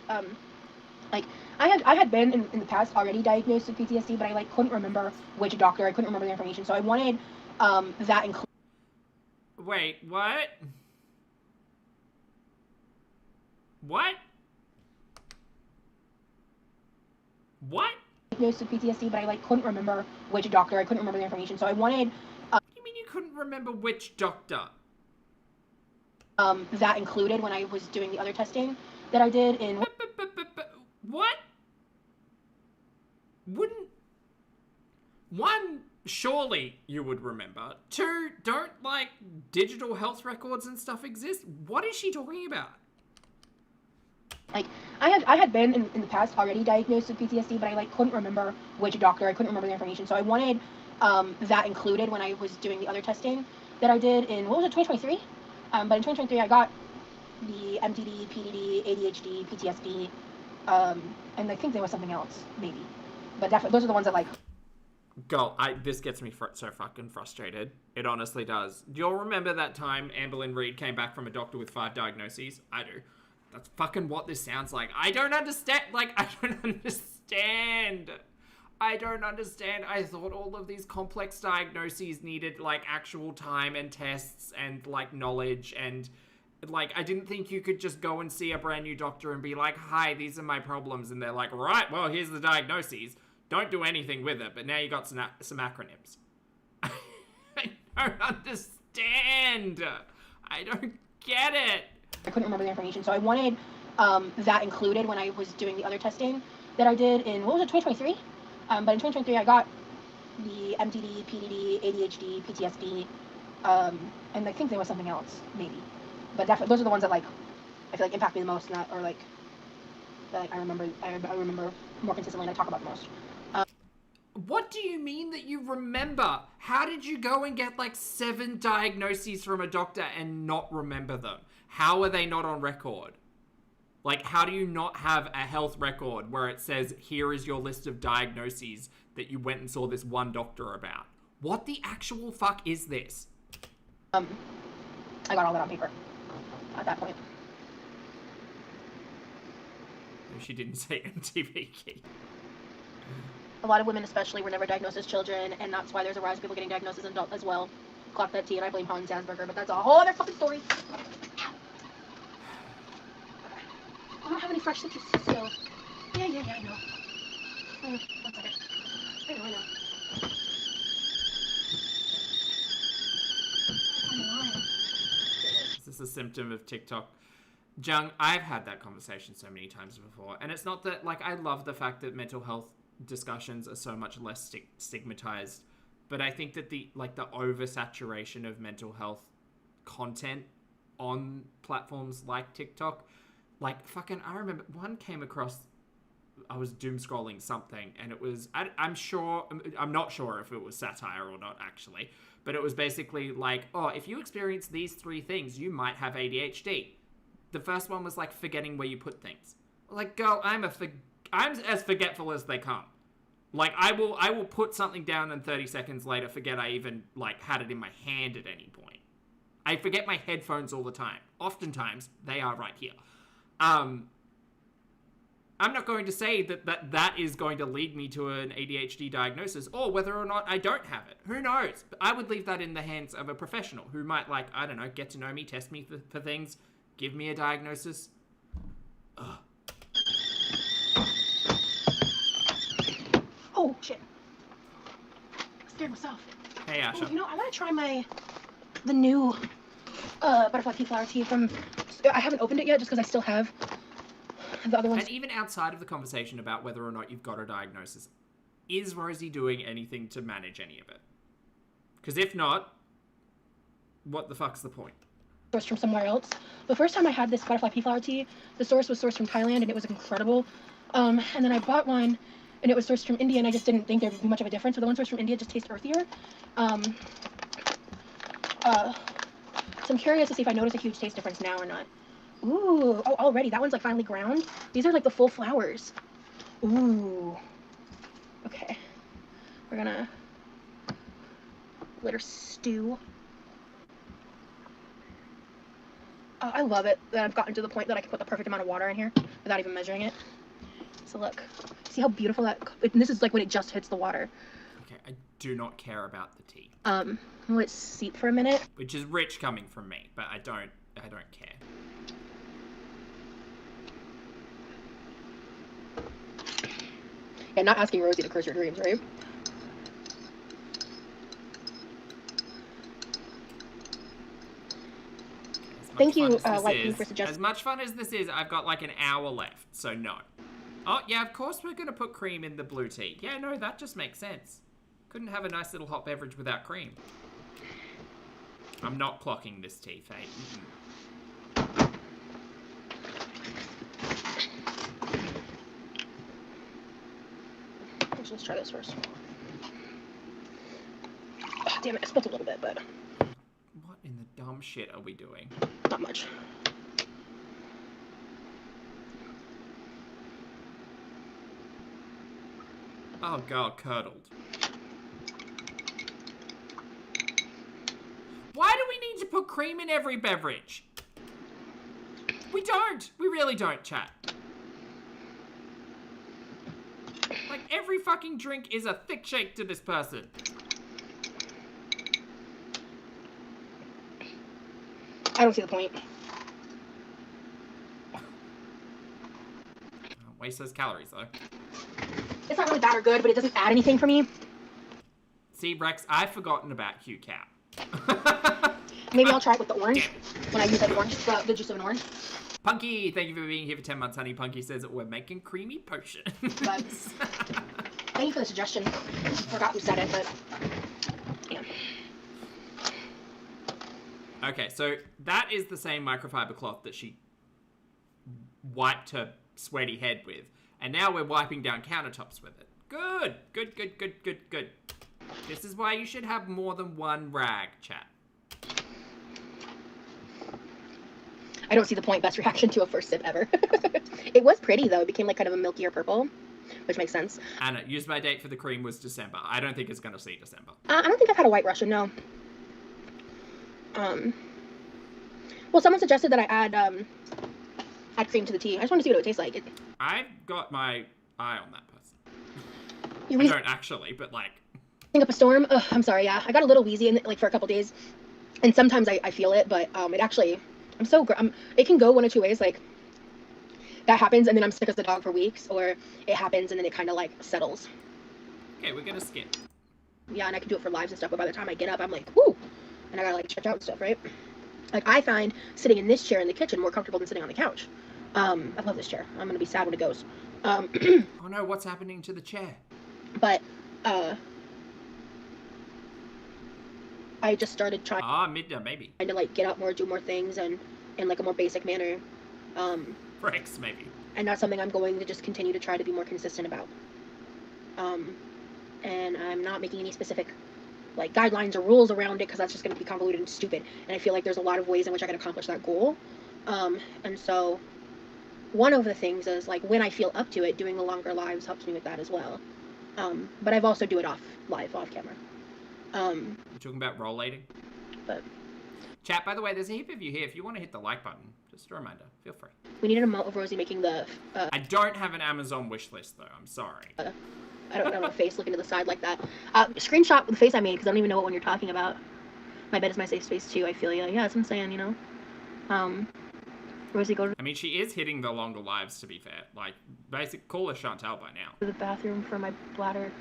I had been in the past already diagnosed with PTSD, but I couldn't remember which doctor. I couldn't remember the information, so I wanted that included. Wait, what? What? What? Diagnosed with PTSD, but I couldn't remember which doctor. I couldn't remember the information, so I wanted. You mean you couldn't remember which doctor? That included when I was doing the other testing that I did in. What? Wouldn't... One, surely you would remember. Two, don't, digital health records and stuff exist? What is she talking about? I had been in the past already diagnosed with PTSD, but I couldn't remember which doctor. I couldn't remember the information, so I wanted that included when I was doing the other testing that I did in, 2023? But in 2023 I got the MDD, PDD, ADHD, PTSD, and I think there was something else, maybe. But definitely, those are the ones that Girl, this gets me so fucking frustrated. It honestly does. Do you all remember that time Amberlynn Reed came back from a doctor with 5 diagnoses? I do. That's fucking what this sounds like. I don't understand. I don't understand. I don't understand. I thought all of these complex diagnoses needed, actual time and tests and, knowledge and... I didn't think you could just go and see a brand new doctor and be like, hi, these are my problems. And they're like, right, well, here's the diagnoses. Don't do anything with it. But now you got some acronyms. I don't understand. I don't get it. I couldn't remember the information. So I wanted that included when I was doing the other testing that I did in, 2023? But in 2023 I got the MDD, PDD, ADHD, PTSD, and I think there was something else, maybe. But definitely, those are the ones that I feel impact me the most, that I remember more consistently and I talk about the most. What do you mean that you remember? How did you go and get 7 diagnoses from a doctor and not remember them? How are they not on record? How do you not have a health record where it says, here is your list of diagnoses that you went and saw this one doctor about? What the actual fuck is this? I got all that on paper at that point. She didn't say MTV key. A lot of women especially were never diagnosed as children, and that's why there's a rise of people getting diagnosed as adults as well. Clock that T, and I blame Hans Asperger, but that's a whole other fucking story. I don't have any fresh citrus, so... Yeah, I know. 1 second. I know. Is this a symptom of TikTok? Jung, I've had that conversation so many times before, and it's not that, I love the fact that mental health discussions are so much less stigmatized, but I think that the oversaturation of mental health content on platforms like TikTok, I remember one came across, I was doom scrolling something, and it was, I'm not sure if it was satire or not actually, but it was basically if you experience these 3 things, you might have ADHD. The first one was like forgetting where you put things. Like, girl, I'm as forgetful as they come. Like, I will put something down and 30 seconds later forget I even, like, had it in my hand at any point. I forget my headphones all the time. Oftentimes, they are right here. I'm not going to say that is going to lead me to an ADHD diagnosis, or whether or not I don't have it. Who knows? But I would leave that in the hands of a professional who might, like, I don't know, get to know me, test me for things, give me a diagnosis. Ugh. Oh, shit. I scared myself. Hey, Asha. Oh, you know, I want to try the new butterfly pea flower tea from... I haven't opened it yet just because I still have the other ones. And even outside of the conversation about whether or not you've got a diagnosis, is Rosie doing anything to manage any of it? Because if not, what the fuck's the point? Sourced from somewhere else. The first time I had this butterfly pea flower tea, the source was sourced from Thailand and it was incredible. And then I bought one and it was sourced from India and I just didn't think there would be much of a difference. So the one sourced from India just tastes earthier. So I'm curious to see if I notice a huge taste difference now or not. Ooh, oh, already, that one's like finely ground. These are like the full flowers. Ooh. Okay. We're gonna let her stew. I love it that I've gotten to the point that I can put the perfect amount of water in here without even measuring it. So look, see how beautiful that, and this is like when it just hits the water. Okay, I do not care about the tea. Let it seep for a minute. Which is rich coming from me, but I don't care. Yeah, not asking Rosie to curse your dreams, right? Thank you, Lightning, for suggesting. As much fun as this is, I've got like an hour left, so no. Oh, yeah, of course we're going to put cream in the blue tea. Yeah, no, that just makes sense. Couldn't have a nice little hot beverage without cream. I'm not clocking this tea, Faye. Let's try this first. Oh, damn it, I spilled a little bit, but... What in the dumb shit are we doing? Not much. Oh god, curdled. Why do we need to put cream in every beverage? We don't. We really don't, chat. Like, every fucking drink is a thick shake to this person. I don't see the point. Waste those calories, though. It's not really bad or good, but it doesn't add anything for me. See, Rex, I've forgotten about Hugh Cat. Maybe I'll try it with the orange when I use that orange, the juice of an orange. Punky, thank you for being here for 10 months, honey. Punky says we're making creamy potion. Thank you for the suggestion. I forgot who said it, but yeah. Okay, so that is the same microfiber cloth that she wiped her sweaty head with, and now we're wiping down countertops with it. Good, good, good, good, good, good. This is why you should have more than one rag, chat. I don't see the point. Best reaction to a first sip ever. It was pretty, though. It became like kind of a milkier purple, which makes sense. Anna, use my date for the cream was December. I don't think it's going to see December. I don't think I've had a White Russian, no. Well, someone suggested that I add cream to the tea. I just want to see what it would taste like. I've got my eye on that person. You I don't actually, but like... Think up a storm? Ugh, I'm sorry, yeah. I got a little wheezy like for a couple days. And sometimes I feel it, but it actually... it can go one of two ways. Like, that happens and then I'm sick as the dog for weeks. Or it happens and then it kind of like settles. Okay, we're gonna skip. Yeah, and I can do it for lives and stuff. But by the time I get up, I'm like, whoo! And I gotta like stretch out and stuff, right? Like, I find sitting in this chair in the kitchen more comfortable than sitting on the couch. I love this chair. I'm gonna be sad when it goes. Oh no, what's happening to the chair? But, I just started trying maybe. to like get out more, do more things, and in like a more basic manner. Rex, maybe. And that's something I'm going to just continue to try to be more consistent about. And I'm not making any specific like guidelines or rules around it because that's just going to be convoluted and stupid. And I feel like there's a lot of ways in which I can accomplish that goal. And so one of the things is like when I feel up to it, doing the longer lives helps me with that as well. But I've also do it off camera. You're talking about rollating? But Chat, by the way, there's a heap of you here. If you want to hit the like button, just a reminder, feel free. we need an emote of Rosie making the. I don't have an Amazon wish list though. I'm sorry. I don't know, face looking to the side like that. Screenshot the face I made because I don't even know what one you're talking about. My bed is my safe space too. I feel you. Yeah, that's what I'm saying. You know. Rosie, go to I mean, she is hitting the longer lives. To be fair, like basic call her Chantal by now. the bathroom for my bladder.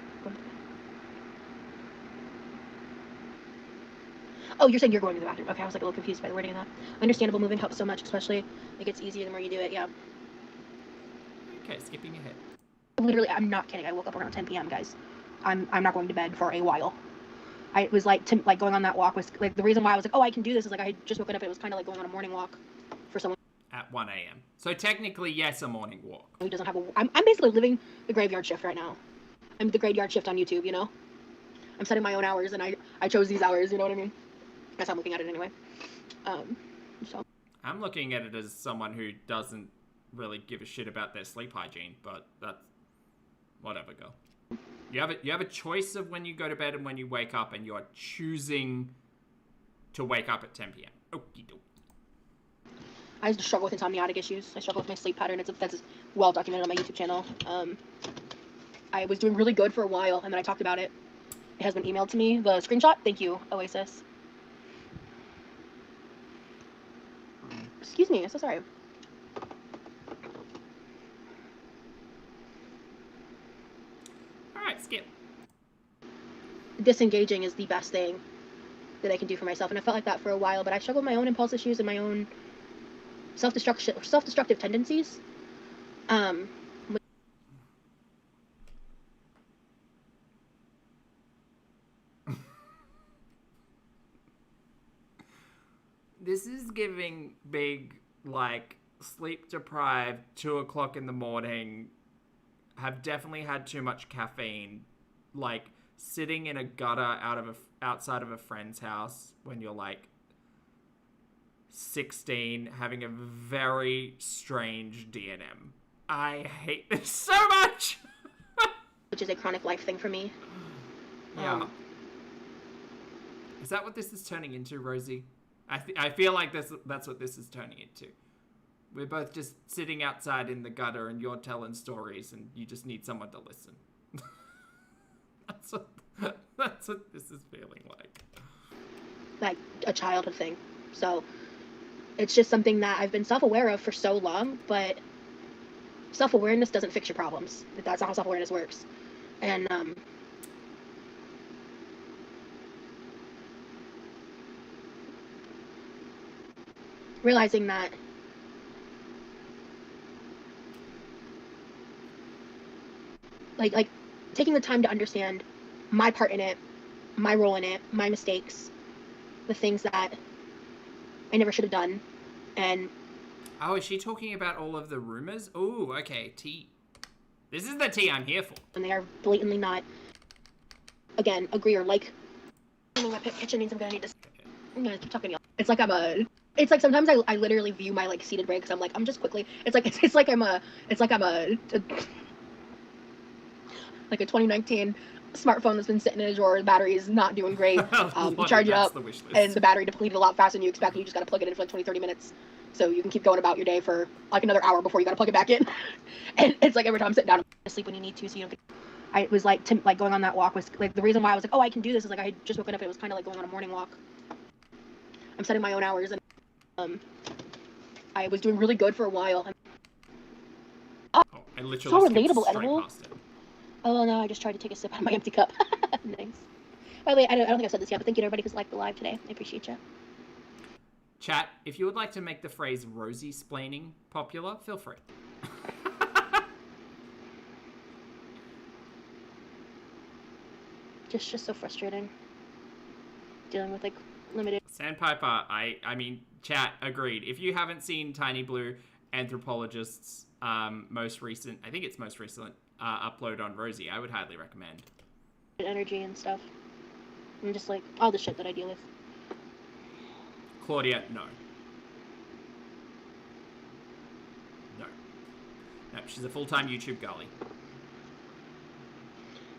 Oh, you're saying you're going to the bathroom. Okay, I was like a little confused by the wording of that. Understandable, moving helps so much, especially it gets easier the more you do it. Yeah. Okay, skipping ahead. Literally, I'm not kidding. I woke up around 10 p.m. guys. I'm not going to bed for a while. I was like going on that walk was like the reason why I was like, oh, I can do this is like I had just woken up and it was kind of like going on a morning walk for someone At 1 a.m. So technically, yes, a morning walk. who doesn't have a. I'm basically living the graveyard shift right now. I'm the graveyard shift on YouTube. You know. I'm setting my own hours and I chose these hours. You know what I mean? That's how I'm looking at it anyway. So. I'm looking at it as someone who doesn't really give a shit about their sleep hygiene, but that's whatever, girl. You have a choice of when you go to bed and when you wake up, and you're choosing to wake up at 10 p.m. Okie doke. I struggle with insomniatic issues. I struggle with my sleep pattern. That's well documented on my YouTube channel. I was doing really good for a while, and then I talked about it. It has been emailed to me. The screenshot. Thank you, Oasis. Excuse me. I'm so sorry. All right, skip. Disengaging is the best thing that I can do for myself, and I felt like that for a while. But I struggle with my own impulse issues and my own self-destructive tendencies. This is giving big, like, sleep deprived, 2 o'clock in the morning, have definitely had too much caffeine, like, sitting in a gutter outside of a friend's house when you're, like, 16, having a very strange DNM. I hate this so much! Which is a chronic life thing for me. Yeah. Is that what this is turning into, Rosie? I feel like that's what this is turning into. We're both just sitting outside in the gutter and you're telling stories and you just need someone to listen. That's what this is feeling like. Like a childhood thing. So it's just something that I've been self-aware of for so long, but self-awareness doesn't fix your problems. That's not how self-awareness works. And realizing that like taking the time to understand my part in it, my role in it, my mistakes, the things that I never should have done, and oh, is she talking about all of the rumors? Oh, okay, tea. This is the tea I'm here for. when they are blatantly not, again, agree or like. My kitchen means I'm gonna need to. I'm gonna keep talking to y'all. It's like sometimes I literally view my like seated breaks. I'm like I'm just quickly. It's like I'm a like a 2019 smartphone that's been sitting in a drawer. The battery is not doing great. You charge it up, and the battery depleted a lot faster than you expect. And you just gotta plug it in for like 20-30 minutes, so you can keep going about your day for like another hour before you gotta plug it back in. And it's like every time I'm sitting down, I'm sleep when you need to, so you don't get. I was like going on that walk was like the reason why I was like, oh, I can do this is like I had just woken up and it was kind of like going on a morning walk. I'm setting my own hours, and I was doing really good for a while. Oh, I literally So skipped relatable, straight edible. past it. Oh no, I just tried to take a sip out of my empty cup. Nice. By the way, I don't think I've said this yet, but thank you to everybody who's liked the live today. I appreciate you. Chat, if you would like to make the phrase Rosie-splaining popular, feel free. Just so frustrating. Dealing with like limited. Sandpiper, I mean, chat, agreed. If you haven't seen Tiny Blue Anthropologist's most recent upload on Rosie, I would highly recommend. Energy and stuff. And just like all the shit that I deal with. Claudia, no. No, she's a full-time YouTube girlie.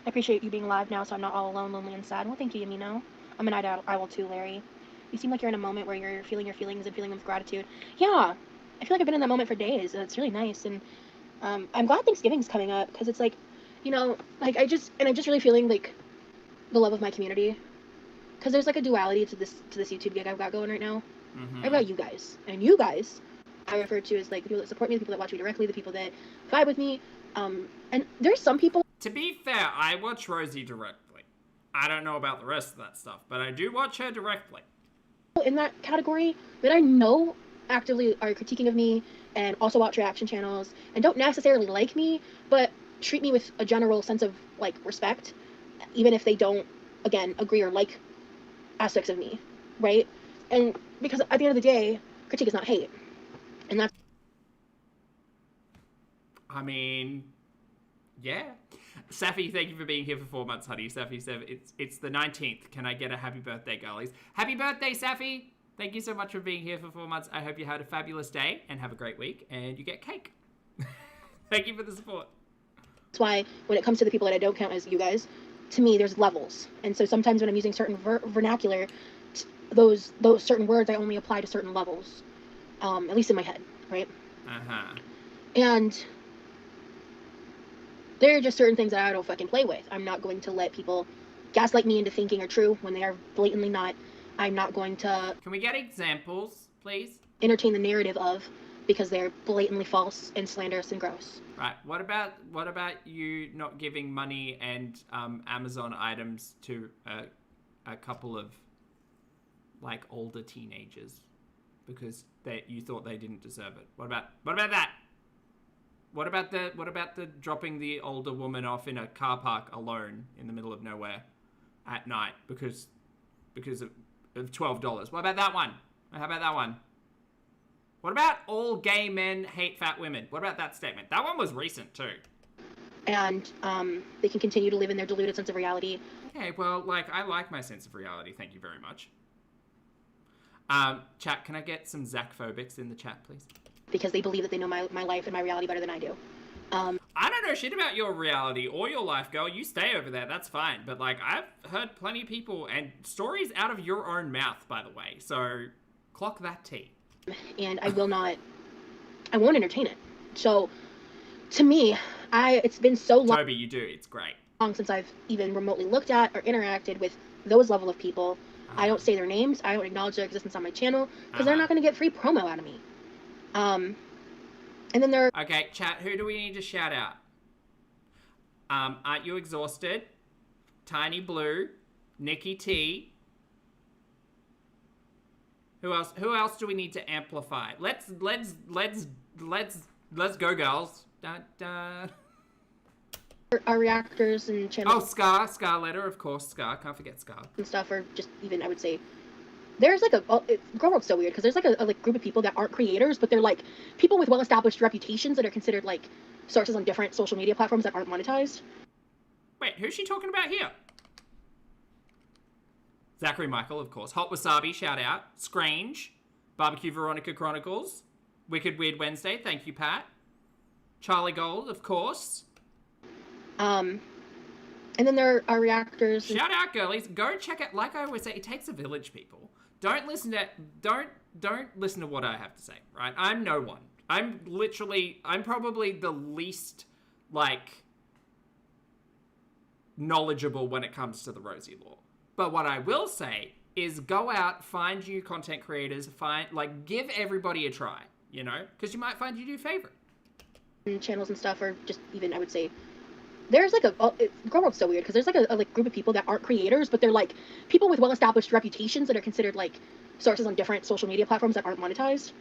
I appreciate you being live now, so I'm not all alone, lonely, and sad. Well, thank you, Yamino. I'm a night owl too, Larry. You seem like you're in a moment where you're feeling your feelings and feeling with gratitude. Yeah, I feel like I've been in that moment for days. It's really nice, and I'm glad Thanksgiving's coming up because it's like, like I'm just really feeling like the love of my community. Because there's like a duality to this YouTube gig I've got going right now. Mm-hmm. I've got you guys, and you guys I refer to as like the people that support me, the people that watch me directly, the people that vibe with me. And there's some people. To be fair, I watch Rosie directly. I don't know about the rest of that stuff, but I do watch her directly. In that category that I know actively are critiquing of me and also watch reaction channels and don't necessarily like me, but treat me with a general sense of like respect, even if they don't, again, agree or like aspects of me, right? And because at the end of the day, critique is not hate, and that's. I mean, yeah. Safi, thank you for being here for 4 months, honey. Safi said it's the 19th. Can I get a happy birthday, girlies? Happy birthday, Safi! Thank you so much for being here for 4 months. I hope you had a fabulous day and have a great week, and you get cake. Thank you for the support. That's why when it comes to the people that I don't count as you guys, to me there's levels, and so sometimes when I'm using certain vernacular, those certain words I only apply to certain levels, at least in my head, right? And there are just certain things that I don't fucking play with. I'm not going to let people gaslight me into thinking are true when they are blatantly not. I'm not going to. Can we get examples, please? Entertain the narrative of, because they're blatantly false and slanderous and gross. Right. What about you not giving money and Amazon items to a couple of like older teenagers because you thought they didn't deserve it? What about that? What about the dropping the older woman off in a car park alone in the middle of nowhere at night because of $12? What about that one? How about that one? What about all gay men hate fat women? What about that statement? That one was recent too. And they can continue to live in their deluded sense of reality. Okay, well, I like my sense of reality. Thank you very much. Chat, can I get some Zach-phobics in the chat, please? Because they believe that they know my life and my reality better than I do. I don't know shit about your reality or your life, girl. You stay over there, that's fine. But, I've heard plenty of people and stories out of your own mouth, by the way. So, clock that tea. And I won't entertain it. So, to me, it's been so long. Toby, you do. It's great. Long since I've even remotely looked at or interacted with those level of people. I don't say their names. I don't acknowledge their existence on my channel because they're not going to get free promo out of me. And then there are... Okay, chat, who do we need to shout out? Aren't You Exhausted? Tiny Blue, Nikki T. Who else do we need to amplify? Let's go, girls. Dun, dun. Our reactors and channels. Oh, Scar letter, of course, Scar. Can't forget Scar. And stuff, or just even, I would say, there's Girl World's so weird, because there's a group of people that aren't creators, but they're people with well-established reputations that are considered sources on different social media platforms that aren't monetized. Wait, who's she talking about here? Zachary Michael, of course. Hot Wasabi, shout out. Scrange. Barbecue Veronica Chronicles. Wicked Weird Wednesday, thank you, Pat. Charlie Gold, of course. And then there are reactors. Shout out, girlies. Go check it. Like I always say, it takes a village, people. Don't listen to what I have to say, right? I'm no one. I'm probably the least, knowledgeable when it comes to the Rosie Law. But what I will say is go out, find new content creators, give everybody a try, because you might find you new favorite. And channels and stuff, or just even, I would say, there's Girl World's so weird, because there's a group of people that aren't creators, but they're people with well-established reputations that are considered sources on different social media platforms that aren't monetized.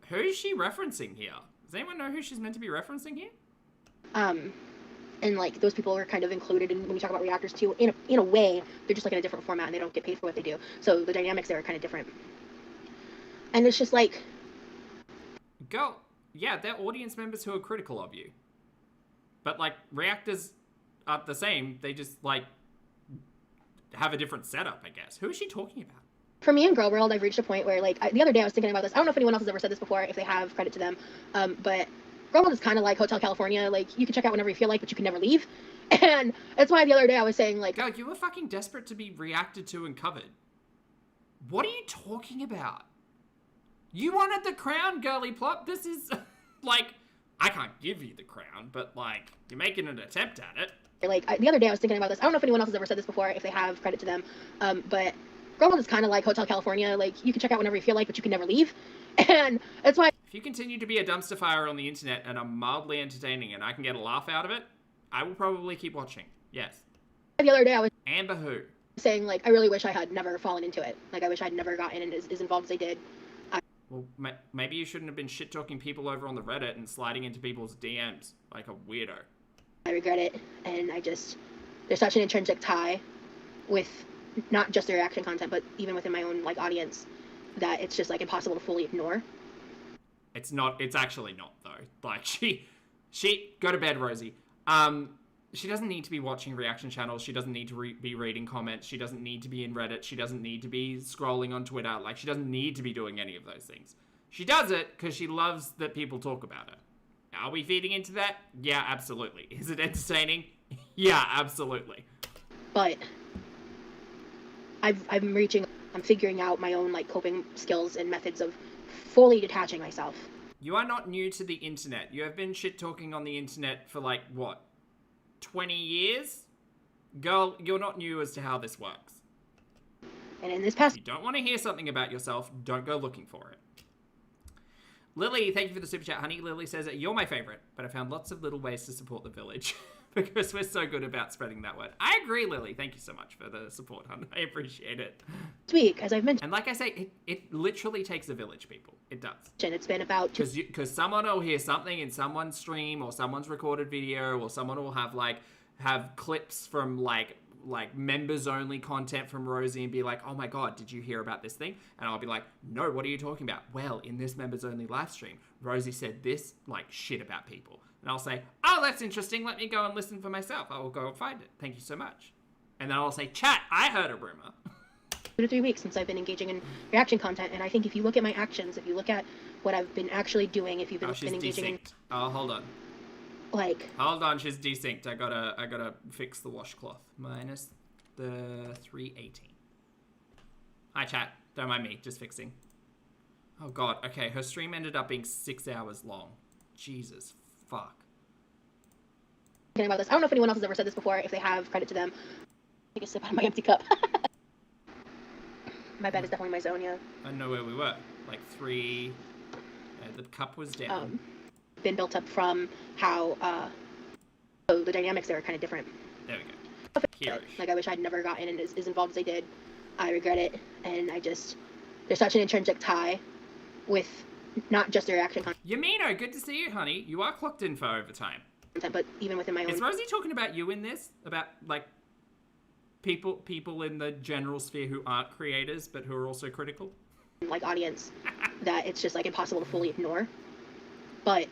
Who is she referencing here? Does anyone know who she's meant to be referencing here? And those people are kind of included in when we talk about reactors too. In a way, they're just in a different format and they don't get paid for what they do. So the dynamics there are kind of different. And it's just Girl, yeah, they're audience members who are critical of you. But reactors aren't the same. They just have a different setup, I guess. Who is she talking about? For me in Girl World, I've reached a point where the other day I was thinking about this. I don't know if anyone else has ever said this before. If they have, credit to them. But Greenland is kind of like Hotel California. Like, you can check out whenever you feel like, but you can never leave. And that's why the other day I was saying, like... Girl, you were fucking desperate to be reacted to and covered. What are you talking about? You wanted the crown, girly plop. This is, like, I can't give you the crown, but, like, you're making an attempt at it. Like, the other day I was thinking about this. I don't know if anyone else has ever said this before. If they have, credit to them. But Greenland is kind of like Hotel California. Like, you can check out whenever you feel like, but you can never leave. And that's why... If you continue to be a dumpster fire on the internet and are mildly entertaining and I can get a laugh out of it, I will probably keep watching. Yes. The other day I was... Amber who? Saying, like, I really wish I had never fallen into it. Like, I wish I'd never gotten in as involved as I did. Well, maybe you shouldn't have been shit-talking people over on the Reddit and sliding into people's DMs like a weirdo. I regret it, and there's such an intrinsic tie with not just the reaction content, but even within my own, like, audience, that it's just, like, impossible to fully ignore. It's actually not, though. Like, she, go to bed, Rosie. She doesn't need to be watching reaction channels. She doesn't need to be reading comments. She doesn't need to be in Reddit. She doesn't need to be scrolling on Twitter. Like, she doesn't need to be doing any of those things. She does it because she loves that people talk about her. Are we feeding into that? Yeah, absolutely. Is it entertaining? Yeah, absolutely. But I'm figuring out my own, like, coping skills and methods of fully detaching myself. You are not new to the internet. You have been shit-talking on the internet for, like, what? 20 years? Girl, you're not new as to how this works. And in this past... If you don't want to hear something about yourself, don't go looking for it. Lily, thank you for the super chat, honey. Lily says, you're my favorite, but I found lots of little ways to support the village because we're so good about spreading that word. I agree, Lily. Thank you so much for the support, hon. I appreciate it. This week, as I've mentioned... And like I say, it literally takes a village, people. It does. It's been about... Because someone will hear something in someone's stream or someone's recorded video or someone will have clips from, like members only content from Rosie and be like, oh my god, did you hear about this thing? And I'll be like, no, what are you talking about? Well, in this members only live stream, Rosie said this, like, shit about people. And I'll say, oh, that's interesting. Let me go and listen for myself. I will go and find it. Thank you so much. And then I'll say, chat, I heard a rumor. 2 to 3 weeks since I've been engaging in reaction content, and I think if you look at my actions, if you look at what I've been actually doing, if you've been, she's engaging desynced. Oh, hold on. Like... Hold on, she's desynced. I gotta fix the washcloth. Minus the 380. Hi, chat. Don't mind me, just fixing. Oh god, okay, her stream ended up being 6 hours long. Jesus fuck. About this. I don't know if anyone else has ever said this before. If they have, credit to them. Take a sip out of my empty cup. My bed is definitely my zone, yeah. I know where we were. Like 3... the cup was down. Been built up from how so the dynamics there are kind of different. There we go. Here. Like, I wish I'd never gotten in as involved as I did. I regret it, and there's such an intrinsic tie with not just the reaction content. Yamino, good to see you, honey. You are clocked in for overtime. But even within my own... Is Rosie talking about you in this? About, like, people in the general sphere who aren't creators, but who are also critical? Like, audience, that it's just, like, impossible to fully ignore. But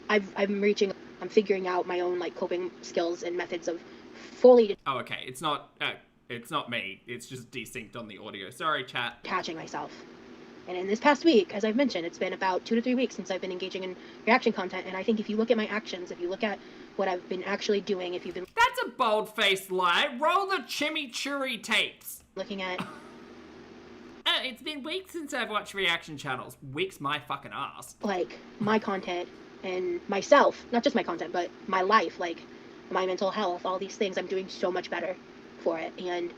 I'm figuring out my own, like, coping skills and methods of fully... Oh, okay. It's not me. It's just desynced on the audio. Sorry, chat. Detaching myself. And in this past week, as I've mentioned, it's been about 2 to 3 weeks since I've been engaging in reaction content, and I think if you look at my actions, if you look at what I've been actually doing, if you've been... That's a bold-faced lie. Roll the chimichurri tapes. Looking at... It's been weeks since I've watched reaction channels. Weeks my fucking ass. Like, my content and myself, not just my content, but my life, like, my mental health, all these things, I'm doing so much better for it. And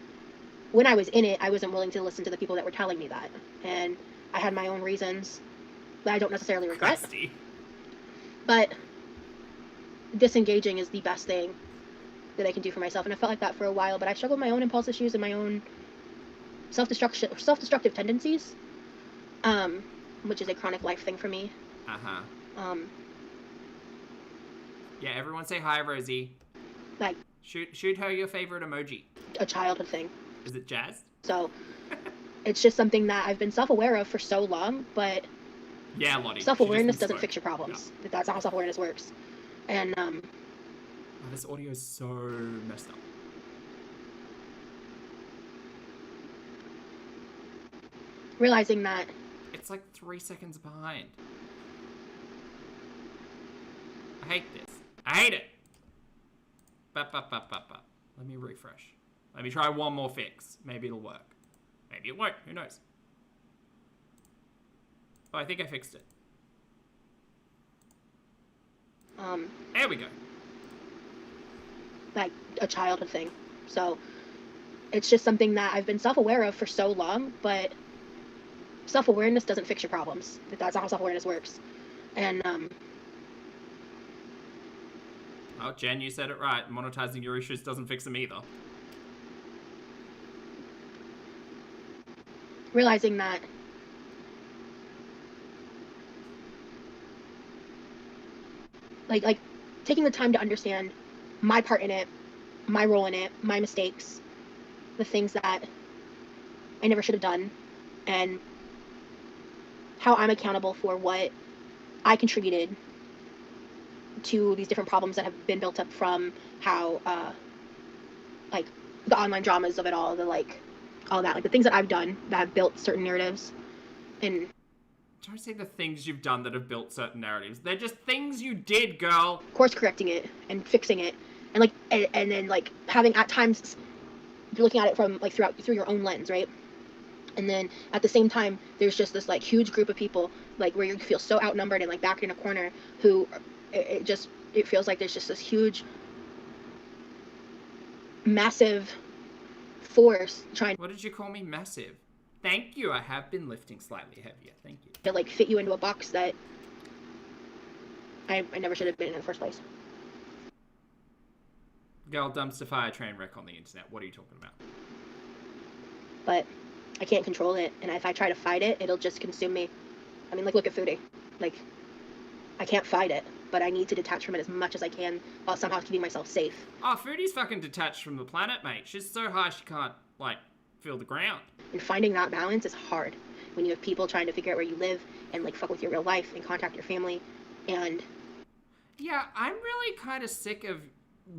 when I was in it, I wasn't willing to listen to the people that were telling me that. And I had my own reasons that I don't necessarily regret. Crusty. But disengaging is the best thing that I can do for myself. And I felt like that for a while, but I struggled with my own impulse issues and my own self-destructive tendencies, which is a chronic life thing for me. Yeah, everyone say hi, Rosie. Like, shoot her your favorite emoji. A childhood thing. Is it Jazz? So it's just something that I've been self-aware of for so long, but yeah, Lottie. Self-awareness doesn't fix your problems. No. That's not how self-awareness works. And oh, this audio is so messed up. Realizing that it's like 3 seconds behind. I hate this. I hate it. Let me refresh. Let me try one more fix. Maybe it'll work. Maybe it won't. Who knows? Oh, I think I fixed it. There we go. Like a childhood thing. So it's just something that I've been self-aware of for so long, but self-awareness doesn't fix your problems. That's not how self-awareness works. And oh, Jen, you said it right. Monetizing your issues doesn't fix them either. realizing that like taking the time to understand my part in it, my role in it, my mistakes, the things that I never should have done, and how I'm accountable for what I contributed to these different problems that have been built up from how like the online dramas of it all, the like all that, like the things that I've done that have built certain narratives. And try to say the things you've done that have built certain narratives. They're just things you did, girl. course correcting it and fixing it, and like and then like having at times looking at it from like through your own lens, right? And then at the same time there's just this like huge group of people like where you feel so outnumbered and like backed in a corner who it feels like there's just this huge massive force trying What did you call me? Massive. Thank you. I have been lifting slightly heavier. Thank you. to like fit you into a box that I never should have been in the first place. Girl, dumpster fire train wreck on the internet. What are you talking about? But I can't control it, and if I try to fight it, it'll just consume me. I mean, like, look at Foodie. Like, I can't fight it, but I need to detach from it as much as I can while somehow keeping myself safe. Oh, Foodie's fucking detached from the planet, mate. She's so high she can't, like, feel the ground. And finding that balance is hard when you have people trying to figure out where you live and, like, fuck with your real life and contact your family. And yeah, I'm really kind of sick of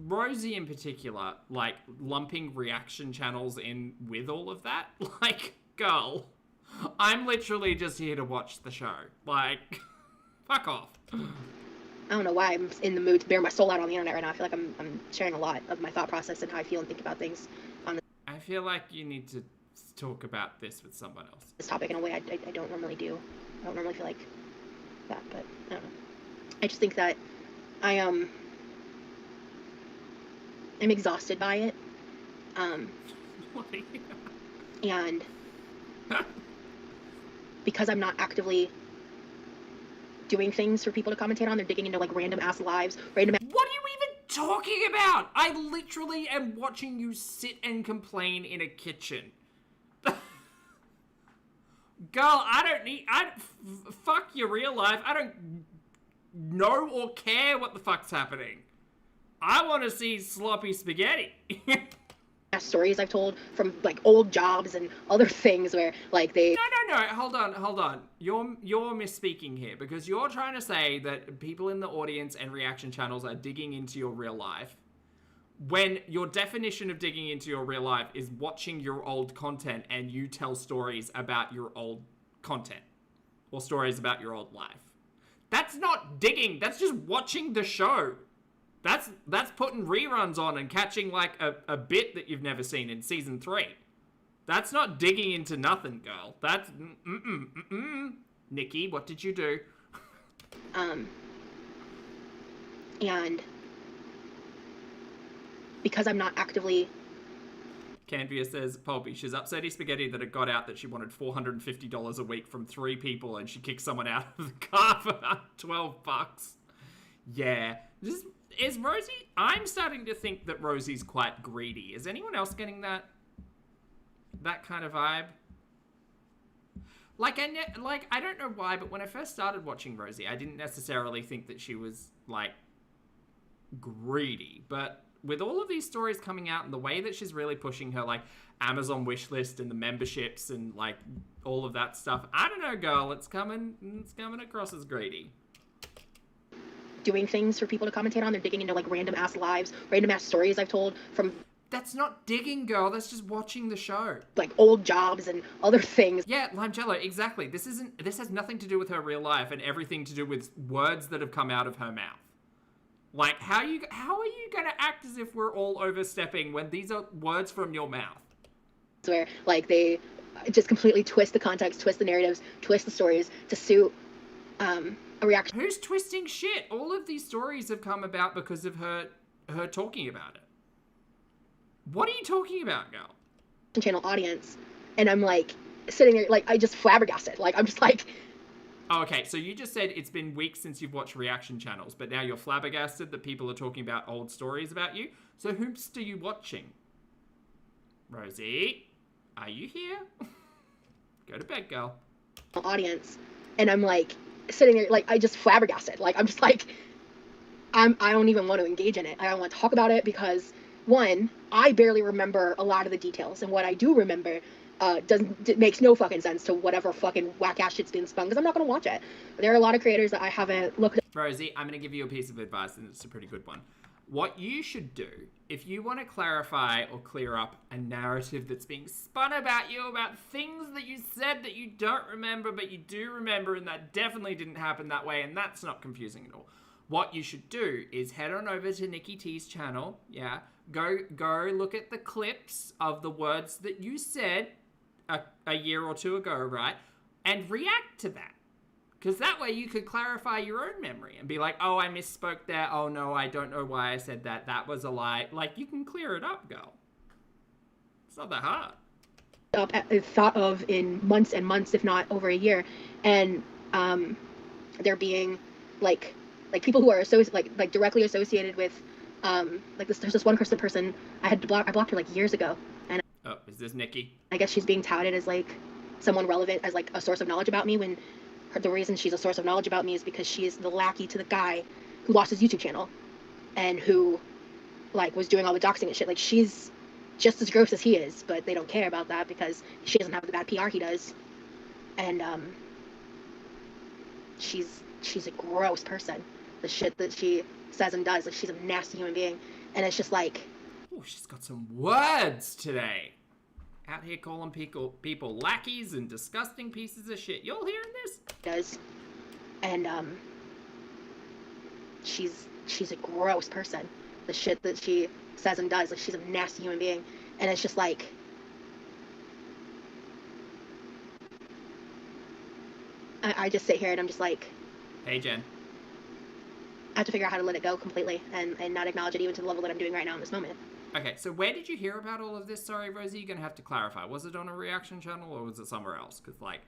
Rosie in particular, like, lumping reaction channels in with all of that. Like, girl, I'm literally just here to watch the show. Like, fuck off. I don't know why I'm in the mood to bare my soul out on the internet right now. I feel like I'm sharing a lot of my thought process and how I feel and think about things on I feel like you need to talk about this with someone else. this topic in a way I don't normally do. I don't normally feel like that, but I don't know. I just think that I'm exhausted by it. And because I'm not actively doing things for people to commentate on, they're digging into like random ass lives, What are you even talking about? I literally am watching you sit and complain in a kitchen. Girl, fuck your real life. I don't know or care what the fuck's happening. I want to see sloppy spaghetti. stories I've told from like old jobs and other things where like they No, hold on. You're misspeaking here because you're trying to say that people in the audience and reaction channels are digging into your real life when your definition of digging into your real life is watching your old content and you tell stories about your old content or stories about your old life. That's not digging, that's just watching the show. That's putting reruns on and catching like a bit that you've never seen in season 3. That's not digging into nothing, girl. That's Nikki, what did you do? and because I'm not actively Canvia says, Pulpy, she's upsetty spaghetti that it got out that she wanted $450 a week from 3 people and she kicked someone out of the car for $12. Yeah. Is Rosie... I'm starting to think that Rosie's quite greedy. Is anyone else getting that kind of vibe? Like, I don't know why, but when I first started watching Rosie, I didn't necessarily think that she was, like, greedy. But with all of these stories coming out and the way that she's really pushing her, like, Amazon wishlist and the memberships and, like, all of that stuff, I don't know, girl. It's coming across as greedy. doing things for people to commentate on, they're digging into like random ass lives, random ass stories I've told from That's not digging, girl. That's just watching the show. like old jobs and other things. Yeah, Limejello, exactly. This has nothing to do with her real life and everything to do with words that have come out of her mouth. Like, how are you gonna act as if we're all overstepping when these are words from your mouth? Where like they just completely twist the context, twist the narratives, twist the stories to suit a reaction. Who's twisting shit? All of these stories have come about because of her talking about it. What are you talking about, girl? Channel audience, and I'm like sitting there like I just flabbergasted. Like I'm just like. Oh, okay, so you just said it's been weeks since you've watched reaction channels, but now you're flabbergasted that people are talking about old stories about you. So whomst are you watching? Rosie, are you here? Go to bed, girl. Audience, and I'm like sitting there like I just flabbergasted. Like I'm just like I don't even want to engage in it. I don't want to talk about it because one, I barely remember a lot of the details, and what I do remember makes no fucking sense to whatever fucking whack ass shit's being spun because I'm not gonna watch it. There are a lot of creators that I haven't looked at. Rosie, I'm gonna give you a piece of advice, and it's a pretty good one. What you should do, if you want to clarify or clear up a narrative that's being spun about you, about things that you said that you don't remember, but you do remember, and that definitely didn't happen that way, and that's not confusing at all. What you should do is head on over to Nikki T's channel, yeah, go look at the clips of the words that you said a year or two ago, right? And react to that. Because that way you could clarify your own memory and be like, oh, I misspoke there. Oh, no, I don't know why I said that. That was a lie. Like, you can clear it up, girl. It's not that hard. Thought of in months and months, if not over a year. And there being like people who are like directly associated with like this. There's this one person I blocked her like years ago. And oh, is this Nikki? I guess she's being touted as like someone relevant, as like a source of knowledge about me, when the reason she's a source of knowledge about me is because she is the lackey to the guy who lost his YouTube channel and who like was doing all the doxing and shit. Like she's just as gross as he is, but they don't care about that because she doesn't have the bad PR he does. And she's a gross person. The shit that she says and does, like she's a nasty human being. And it's just like, oh, she's got some words today. Out here calling people lackeys and disgusting pieces of shit. Y'all hearing this? Does. And she's a gross person. The shit that she says and does, like she's a nasty human being. And it's just like, I just sit here and I'm just like, hey Jen, I have to figure out how to let it go completely and not acknowledge it even to the level that I'm doing right now in this moment. Okay, so where did you hear about all of this? Sorry, Rosie, you're going to have to clarify. Was it on a reaction channel or was it somewhere else? Because, like,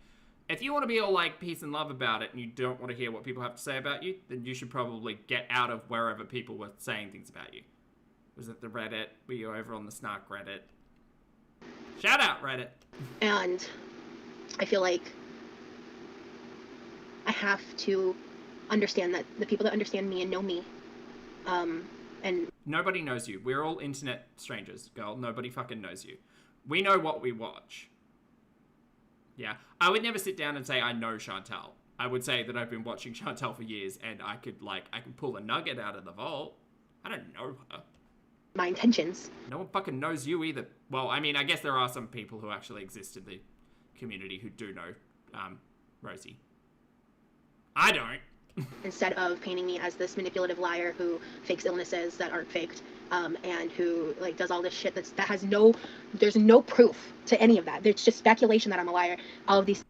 if you want to be all, like, peace and love about it and you don't want to hear what people have to say about you, then you should probably get out of wherever people were saying things about you. Was it the Reddit? Were you over on the Snark Reddit? Shout out, Reddit! And I feel like I have to understand that the people that understand me and know me, and nobody knows you. We're all internet strangers, girl. Nobody fucking knows you. We know what we watch. Yeah. I would never sit down and say I know Chantal. I would say that I've been watching Chantal for years and I could pull a nugget out of the vault. I don't know her. My intentions. No one fucking knows you either. Well, I mean, I guess there are some people who actually exist in the community who do know Rosie. I don't. Instead of painting me as this manipulative liar who fakes illnesses that aren't faked, and who like does all this shit there's no proof to any of that. There's just speculation that I'm a liar. All of these.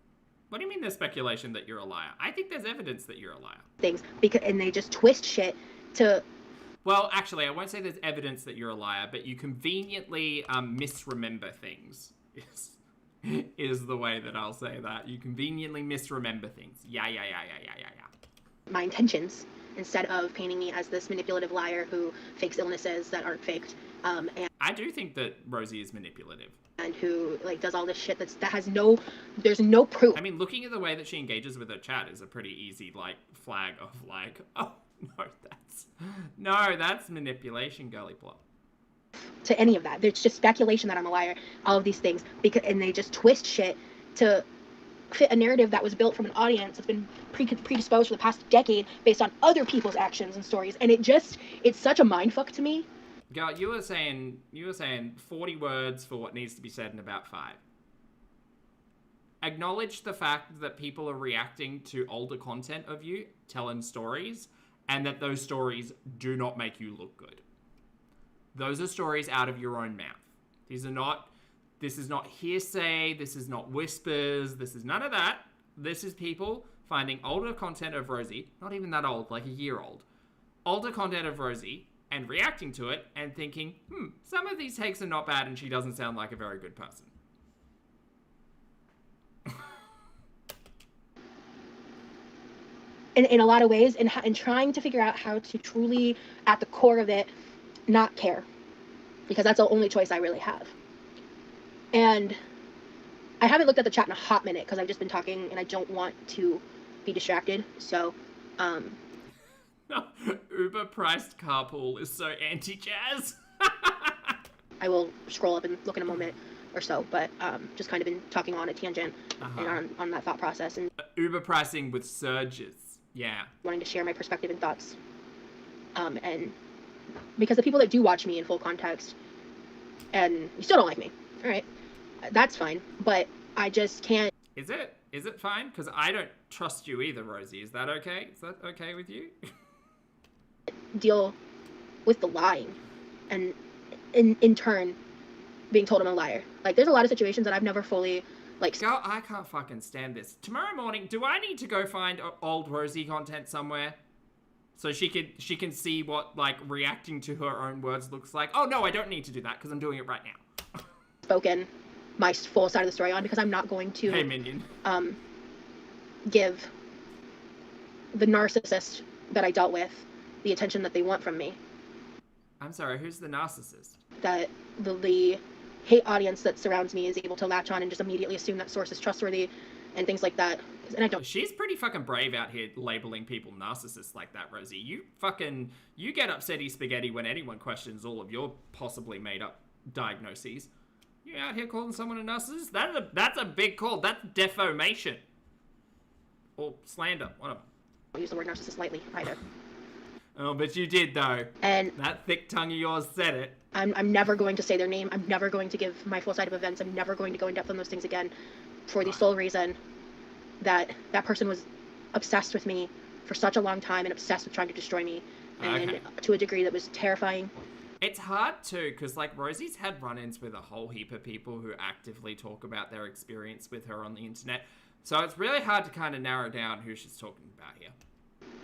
What do you mean there's speculation that you're a liar? I think there's evidence that you're a liar. Things and they just twist shit to. Well, actually, I won't say there's evidence that you're a liar, but you conveniently misremember things. Is the way that I'll say that. You conveniently misremember things. Yeah. My intentions, instead of painting me as this manipulative liar who fakes illnesses that aren't faked, and I do think that Rosie is manipulative. And who like does all this shit there's no proof. I mean, looking at the way that she engages with her chat is a pretty easy flag of oh no, that's manipulation, girly plot. To any of that. There's just speculation that I'm a liar, all of these things, and they just twist shit to fit a narrative that was built from an audience that's been predisposed for the past decade based on other people's actions and stories, and it's such a mindfuck to me. Girl, you were saying 40 words for what needs to be said in about 5. Acknowledge the fact that people are reacting to older content of you, telling stories, and that those stories do not make you look good. Those are stories out of your own mouth. This is not hearsay, this is not whispers, this is none of that. This is people finding older content of Rosie, not even that old, like a year old, older content of Rosie, and reacting to it and thinking, some of these takes are not bad and she doesn't sound like a very good person. In a lot of ways, and trying to figure out how to truly, at the core of it, not care. Because that's the only choice I really have. And I haven't looked at the chat in a hot minute because I've just been talking and I don't want to be distracted. So, Uber-priced carpool is so anti-jazz. I will scroll up and look in a moment or so, but just kind of been talking on a tangent and on that thought process. And Uber pricing with surges. Yeah. Wanting to share my perspective and thoughts. And because the people that do watch me in full context, and you still don't like me, all right, that's fine. But I just can't. Is it fine? Because I don't trust you either, Rosie. Is that okay? Is that okay with you? Deal with the lying, and in turn, being told I'm a liar. Like, there's a lot of situations that I've never fully, like... Girl, I can't fucking stand this. Tomorrow morning, do I need to go find old Rosie content somewhere? So she can see what, like, reacting to her own words looks like? Oh, no, I don't need to do that, because I'm doing it right now. Spoken my full side of the story on, because I'm not going to... Hey, minion. Give the narcissist that I dealt with the attention that they want from me. I'm sorry, who's the narcissist? That the hate audience that surrounds me is able to latch on and just immediately assume that source is trustworthy and things like that. And I don't. She's pretty fucking brave out here labeling people narcissists like that, Rosie. You get upsetty spaghetti when anyone questions all of your possibly made up diagnoses. You out here calling someone a narcissist? That's a big call. That's defamation. Or slander, one of them. I don't use the word narcissist lightly either. Oh, but you did, though. And that thick tongue of yours said it. I'm never going to say their name. I'm never going to give my full side of events. I'm never going to go in depth on those things again for the sole reason that that person was obsessed with me for such a long time and obsessed with trying to destroy me. And to a degree that was terrifying. It's hard, too, because, like, Rosie's had run-ins with a whole heap of people who actively talk about their experience with her on the internet. So it's really hard to kind of narrow down who she's talking about here.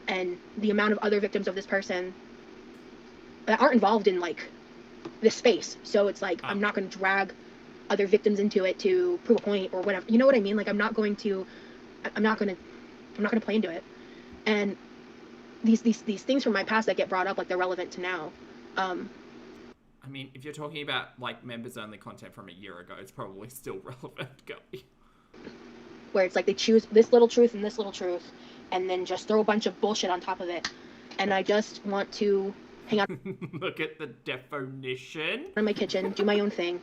And the amount of other victims of this person that aren't involved in, like, this space. So it's like, I'm not going to drag other victims into it to prove a point or whatever. You know what I mean? Like, I'm not going to play into it. And these things from my past that get brought up, like, they're relevant to now. I mean, if you're talking about, like, members-only content from a year ago, it's probably still relevant, girl. Where it's like they choose this little truth and this little truth, and then just throw a bunch of bullshit on top of it. And I just want to hang out. Look at the definition. In my kitchen, do my own thing,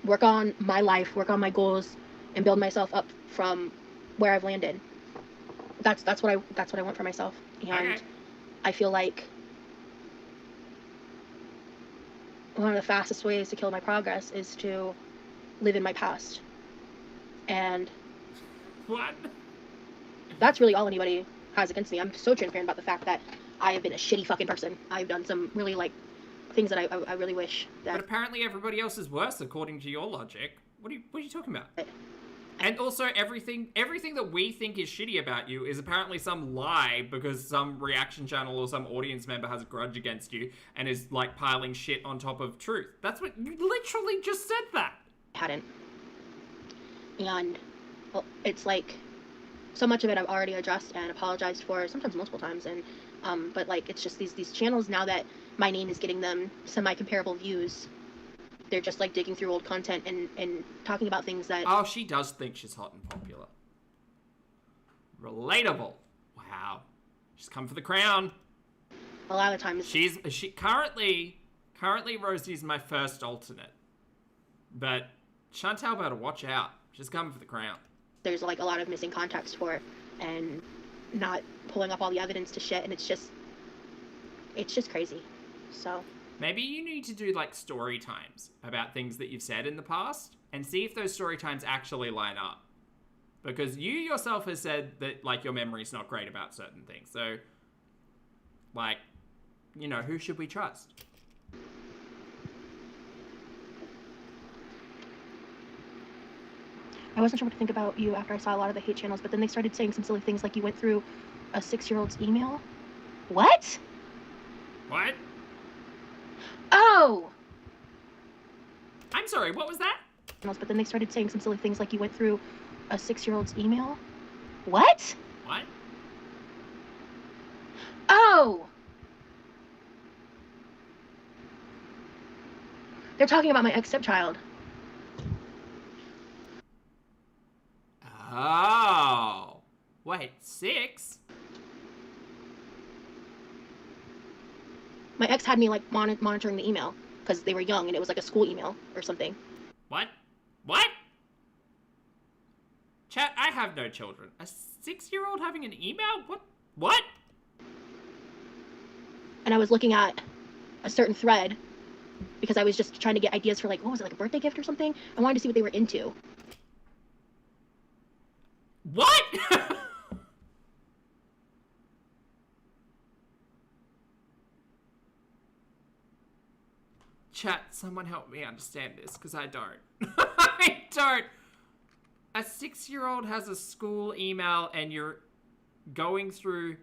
work on my life, work on my goals, and build myself up from where I've landed. That's what I want for myself. And I feel like one of the fastest ways to kill my progress is to live in my past. And what? That's really all anybody has against me. I'm so transparent about the fact that I have been a shitty fucking person. I've done some really, like, things that I really wish that... But apparently everybody else is worse, according to your logic. What are you talking about? And also, everything that we think is shitty about you is apparently some lie because some reaction channel or some audience member has a grudge against you and is, like, piling shit on top of truth. That's what... You literally just said that! I hadn't. And, well, it's like, so much of it I've already addressed and apologized for, sometimes multiple times, and, but, like, it's just these channels, now that my name is getting them semi-comparable views, they're just, like, digging through old content and talking about things that... Oh, she does think she's hot and popular. Relatable. Wow. She's come for the crown. A lot of times... She currently Rosie's my first alternate. But Chantal better watch out. She's coming for the crown. There's, like, a lot of missing context for it, and not pulling up all the evidence to shit, and it's just crazy. So... Maybe you need to do, like, story times about things that you've said in the past, and see if those story times actually line up. Because you yourself has said that, like, your memory's not great about certain things, so Like, you know, who should we trust? I wasn't sure what to think about you after I saw a lot of the hate channels, but then they started saying some silly things like you went through a 6-year-old's email. What? What? Oh! I'm sorry, what was that? But then they started saying some silly things like you went through a 6-year-old's email. What? What? Oh! They're talking about my ex-stepchild. Oh. Wait, 6? My ex had me, like, monitoring the email because they were young and it was like a school email or something. What? What? Chat, I have no children. A 6-year-old having an email? What? What? And I was looking at a certain thread because I was just trying to get ideas for, like, what was it, like a birthday gift or something? I wanted to see what they were into. What? Chat, someone help me understand this, because I don't. I don't. A 6-year-old has a school email and you're going through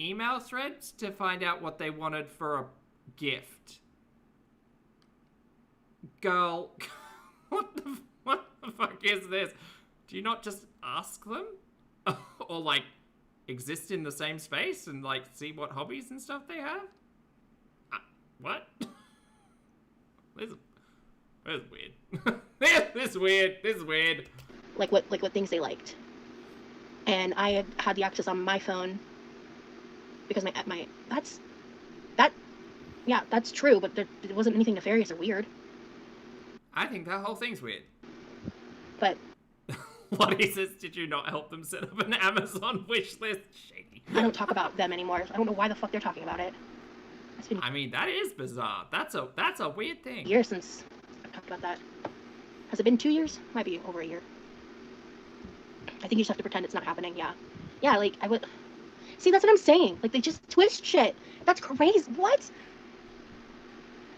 email threads to find out what they wanted for a gift. Girl, what the fuck is this? Do you not just ask them? Or, like, exist in the same space and, like, see what hobbies and stuff they have? What? This is weird. This is weird. This is weird. Like what things they liked. And I had the access on my phone because that's true, but there wasn't anything nefarious or weird. I think that whole thing's weird. But What is this? Did you not help them set up an Amazon wish list? Shady. I don't talk about them anymore. I don't know why the fuck they're talking about it. It's been I mean, that is bizarre. That's a weird thing. years since I've talked about that. Has it been 2 years? Might be over a year. I think you just have to pretend it's not happening. Yeah. Yeah, like, I would... See, that's what I'm saying. Like, they just twist shit. That's crazy. What?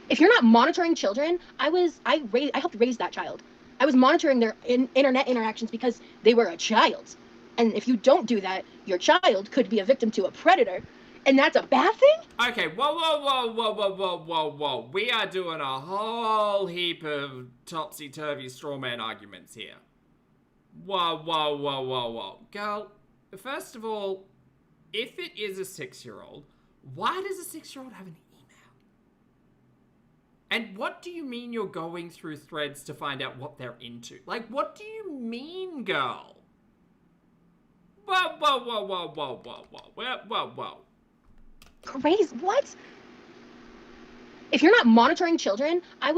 If you're not monitoring children, I helped raise that child. I was monitoring their internet interactions because they were a child. And if you don't do that, your child could be a victim to a predator. And that's a bad thing? Okay, whoa. We are doing a whole heap of topsy-turvy straw man arguments here. Whoa. Girl, first of all, if it is a 6-year-old, why does a 6-year-old have an email? And what do you mean you're going through threads to find out what they're into? Like, what do you mean, girl? Whoa. Crazy. What? If you're not monitoring children, I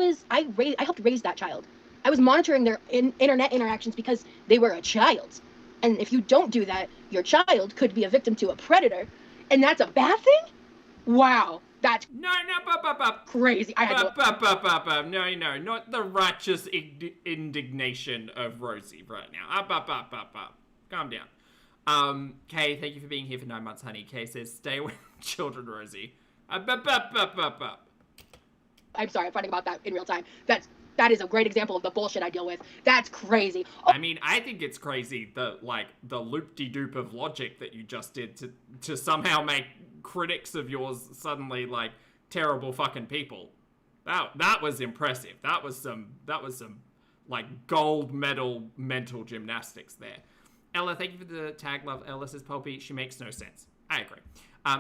helped raise that child. I was monitoring their internet interactions because they were a child. And if you don't do that, your child could be a victim to a predator. And that's a bad thing? Wow. That's No, crazy. I had to... No, not the righteous indignation of Rosie right now. Calm down. Kay, thank you for being here for 9 months, honey. Kay says, stay away from children, Rosie. I'm sorry, I'm fighting about that in real time. That is a great example of the bullshit I deal with. That's crazy. Oh. I mean, I think it's crazy the loop-de-doop of logic that you just did to somehow make critics of yours suddenly like terrible fucking people. That was impressive. That was some like gold medal mental gymnastics there. Ella, thank you for the tag, love. Ella says, Pulpy, she makes no sense. I agree.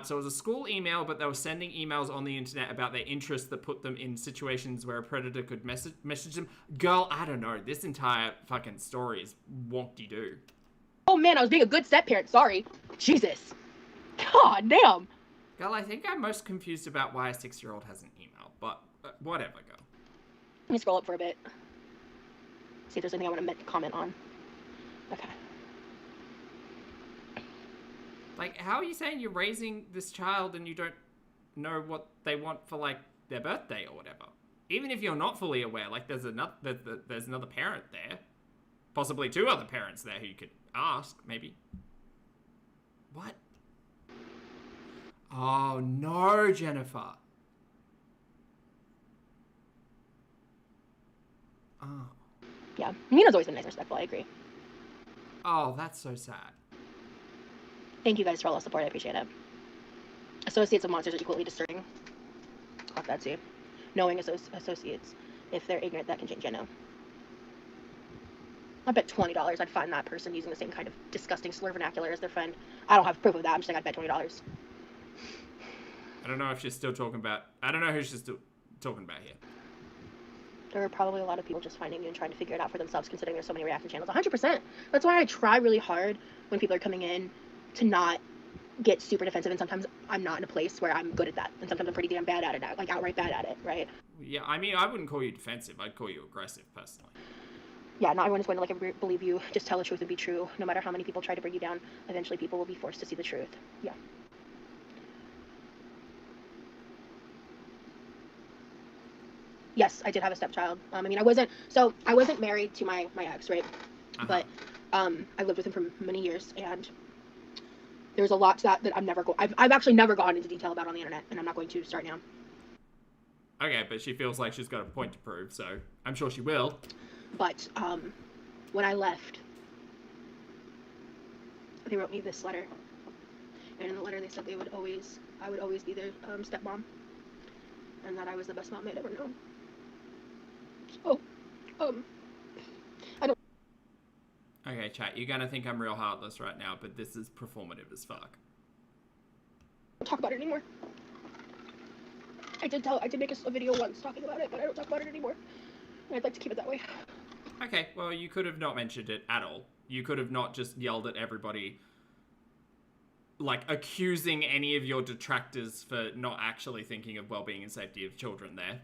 So it was a school email, but they were sending emails on the internet about their interests that put them in situations where a predator could message them. Girl, I don't know. This entire fucking story is wonk-de-doo. Oh man, I was being a good step-parent. Sorry. Jesus. God damn. Girl, I think I'm most confused about why a 6-year-old has an email, but whatever, girl. Let me scroll up for a bit. See if there's anything I want to comment on. Okay. Like, how are you saying you're raising this child and you don't know what they want for, like, their birthday or whatever? Even if you're not fully aware, like, there's another parent there. Possibly 2 other parents there who you could ask, maybe. What? Oh, no, Jennifer. Oh. Yeah, Nina's always been nice and respectful, I agree. Oh, that's so sad. Thank you guys for all the support, I appreciate it. Associates of monsters are equally disturbing. Fuck that too. Knowing associates, if they're ignorant, that can change, I know. I bet $20 I'd find that person using the same kind of disgusting slur vernacular as their friend. I don't have proof of that, I'm just saying I'd bet $20. I don't know if she's still talking about... I don't know who she's still talking about here. There are probably a lot of people just finding you and trying to figure it out for themselves, considering there's so many reaction channels. 100%. That's why I try really hard when people are coming in to not get super defensive, and sometimes I'm not in a place where I'm good at that, and sometimes I'm pretty damn bad at it, like outright bad at it, right? Yeah, I mean, I wouldn't call you defensive. I'd call you aggressive, personally. Yeah, not everyone is going to believe you. Just tell the truth and be true. No matter how many people try to bring you down, eventually people will be forced to see the truth. Yeah. Yes, I did have a stepchild. I mean, I wasn't married to my ex, right? But I lived with him for many years, and there's a lot to that I've actually never gone into detail about on the internet, and I'm not going to start now. Okay, but she feels like she's got a point to prove, so I'm sure she will. But when I left, they wrote me this letter, and in the letter they said I would always be their stepmom, and that I was the best mom they'd ever known. So, I don't. Okay, chat, you're gonna think I'm real heartless right now, but this is performative as fuck. Don't talk about it anymore. I did make a video once talking about it, but I don't talk about it anymore. And I'd like to keep it that way. Okay, well, you could have not mentioned it at all. You could have not just yelled at everybody, like, accusing any of your detractors for not actually thinking of well-being and safety of children there,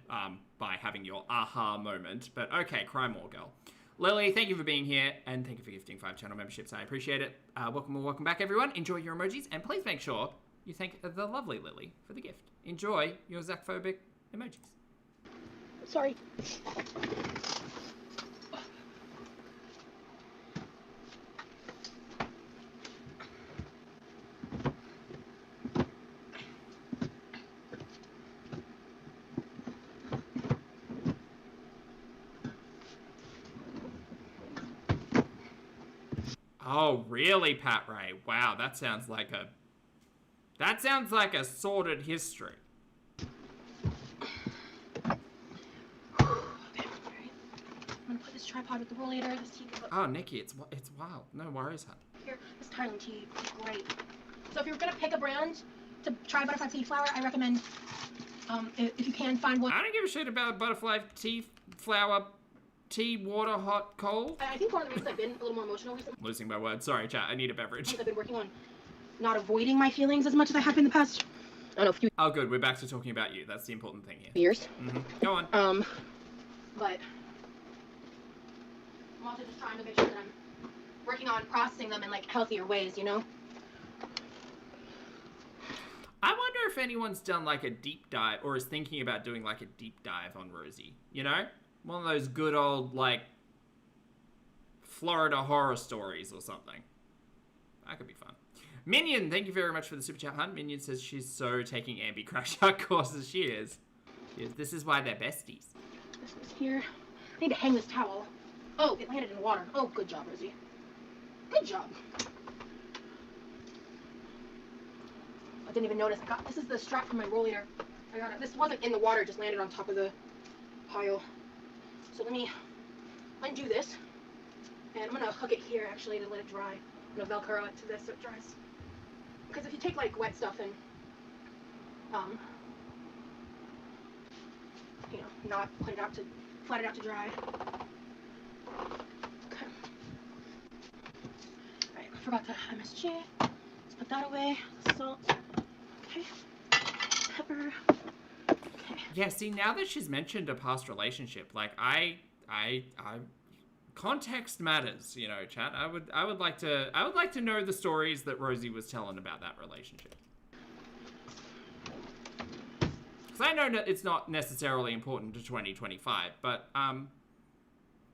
by having your aha moment. But okay, cry more, girl. Lily, thank you for being here, and thank you for gifting 5 channel memberships. I appreciate it. Welcome back, everyone. Enjoy your emojis, and please make sure you thank the lovely Lily for the gift. Enjoy your Zachphobic emojis. Sorry. Oh, really, Pat Ray? Wow, that sounds like a sordid history. I'm gonna put this tripod with the rollator. This tea. Oh, Nikki, it's wild. No worries, hun. Here, this Thailand tea is great. So if you're gonna pick a brand to try butterfly tea flower, I recommend, if you can find one. I don't give a shit about butterfly tea flower. Tea, water, hot, cold. I think one of the reasons I've been a little more emotional recently. Losing my words. Sorry, chat. I need a beverage. I've been working on not avoiding my feelings as much as I have been in the past. I don't know, few Oh, good. We're back to talking about you. That's the important thing here. years. Go on. But I'm also just trying to make sure that I'm working on processing them in like healthier ways, you know? I wonder if anyone's done like a deep dive or is thinking about doing like a deep dive on Rosie. You know? One of those good old, like, Florida horror stories or something. That could be fun. Minion, thank you very much for the super chat, hun. Minion says she's so taking Ambi crash out courses. She is. This is why they're besties. This is here. I need to hang this towel. Oh, it landed in the water. Oh, good job, Rosie. Good job. I didn't even notice. This is the strap from my rollator. I got it. This wasn't in the water, it just landed on top of the pile. So let me undo this, and I'm gonna hook it here actually to let it dry. I'm gonna Velcro it to this so it dries. Because if you take like wet stuff and, you know, not flat it out to dry. Okay. Alright, I forgot the MSG. Let's put that away. Salt. Okay. Pepper. Okay. Yeah, see, now that she's mentioned a past relationship, like, I context matters, you know, chat. I would like to know the stories that Rosie was telling about that relationship. Because I know that it's not necessarily important to 2025, but,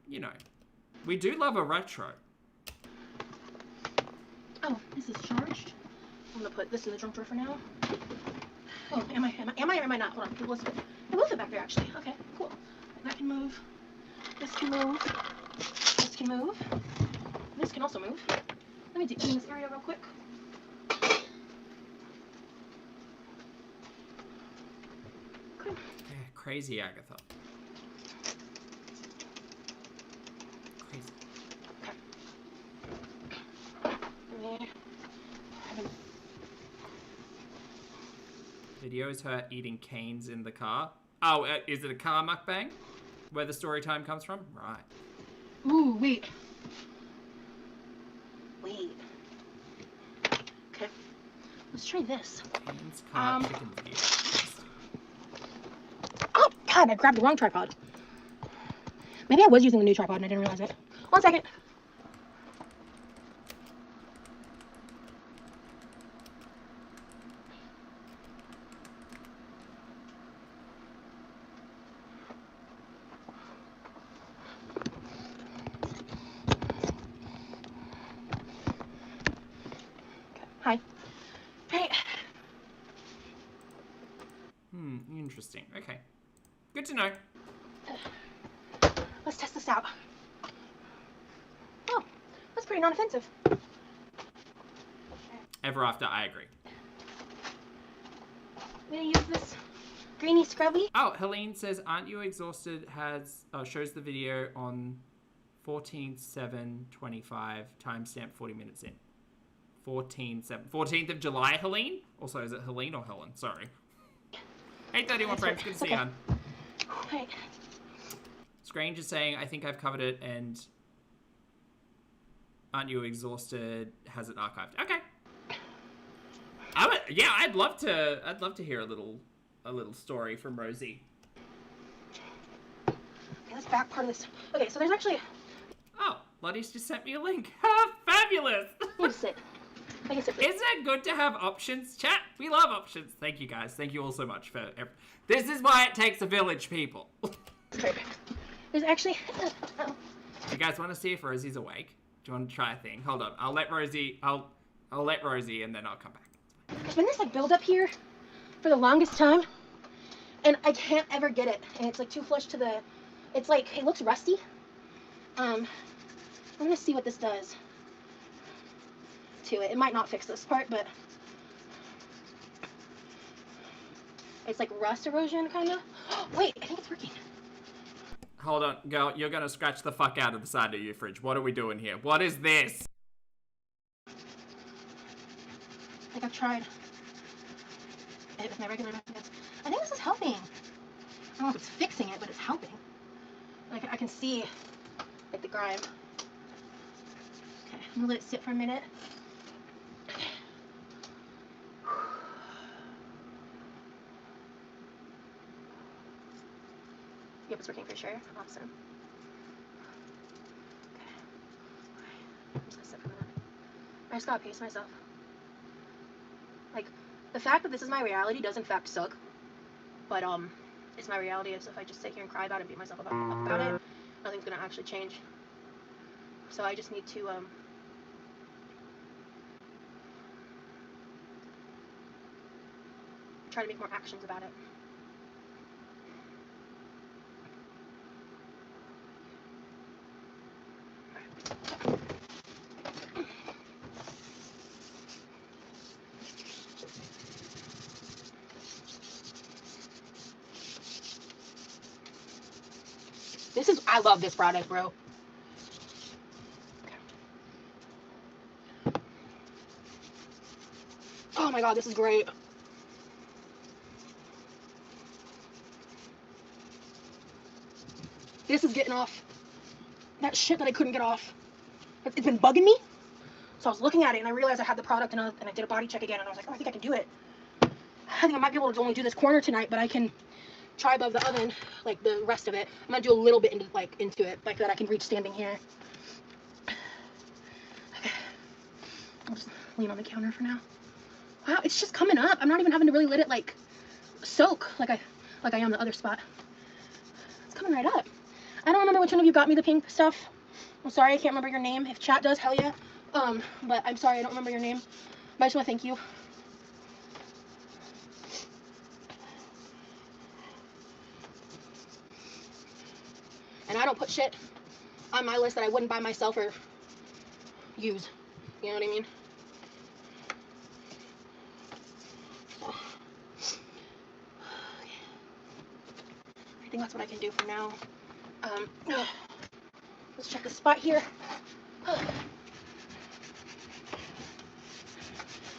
you know, we do love a retro. Oh, this is charged. I'm gonna put this in the junk drawer for now. Oh, am I or am I not? Hold on, let's fit. They both fit back there actually. Okay, cool. That can move. This can move. This can move. This can also move. Let me clean this area real quick. Okay. Yeah, crazy Agatha. Crazy. Okay. Videos her eating canes in the car. Oh, is it a car mukbang? Where the story time comes from? Right. Ooh, wait. Wait. Okay. Let's try this. Canes car chicken video. Oh, God, I grabbed the wrong tripod. Maybe I was using the new tripod and I didn't realize it. 1 second. Hi. Hey. Interesting. Okay. Good to know. Let's test this out. Oh, that's pretty non-offensive. Ever after, I agree. I'm gonna use this greeny scrubby. Oh, Helene says, "Aren't you exhausted?" Shows the video on 14/7/25, timestamp 40 minutes in. 14th of July, Helene? Also, is it Helene or Helen? Sorry. 8:31 frames, good to see you, hon. Right. Strange is saying, "I think I've covered it," and "Aren't you exhausted?" has it archived. Okay. I'd love to hear a little story from Rosie. Okay, this back part of this. Okay, so there's actually. Oh, Lottie's just sent me a link. Ha, fabulous! You just sit. I can sit. Isn't it good to have options, chat? We love options. Thank you, guys. Thank you all so much for. This is why it takes a village, people. There's actually. Do you guys want to see if Rosie's awake? Do you want to try a thing? Hold on. I'll let Rosie, and then I'll come back. There's been this like build up here for the longest time, and I can't ever get it. And it's like too flush to the. It's like it looks rusty. I'm gonna see what this does to it. It might not fix this part, but it's like rust erosion kind of. Wait, I think it's working. Hold on, girl. You're gonna scratch the fuck out of the side of your fridge. What are we doing here? What is this? Like I've tried it with my regular methods. I think this is helping. I don't know if it's fixing it, but it's helping. Like I can see like the grime. Okay, I'm gonna let it sit for a minute. Yep, it's working for sure. Awesome. Okay. I'm just gonna sit for a minute. I just gotta pace myself. Like, the fact that this is my reality does in fact suck. But it's my reality. Is if I just sit here and cry about it and beat myself up about it, nothing's gonna actually change. So I just need to try to make more actions about it. I love this product, bro. Oh my god, this is great. This is getting off that shit that I couldn't get off. It's been bugging me. So I was looking at it and I realized I had the product and I did a body check again and I was like, oh, I think I can do it. I think I might be able to only do this corner tonight, but I can try above the oven, like the rest of it. I'm gonna do a little bit into it, like that I can reach standing here. Okay. I'll just lean on the counter for now. Wow, it's just coming up. I'm not even having to really let it like soak like I am the other spot. It's coming right up. I don't remember which one of you got me the pink stuff. I'm sorry, I can't remember your name. If chat does, hell yeah. But I'm sorry, I don't remember your name. But I just want to thank you. And I don't put shit on my list that I wouldn't buy myself or use. You know what I mean? So, okay. I think that's what I can do for now. Let's check the spot here.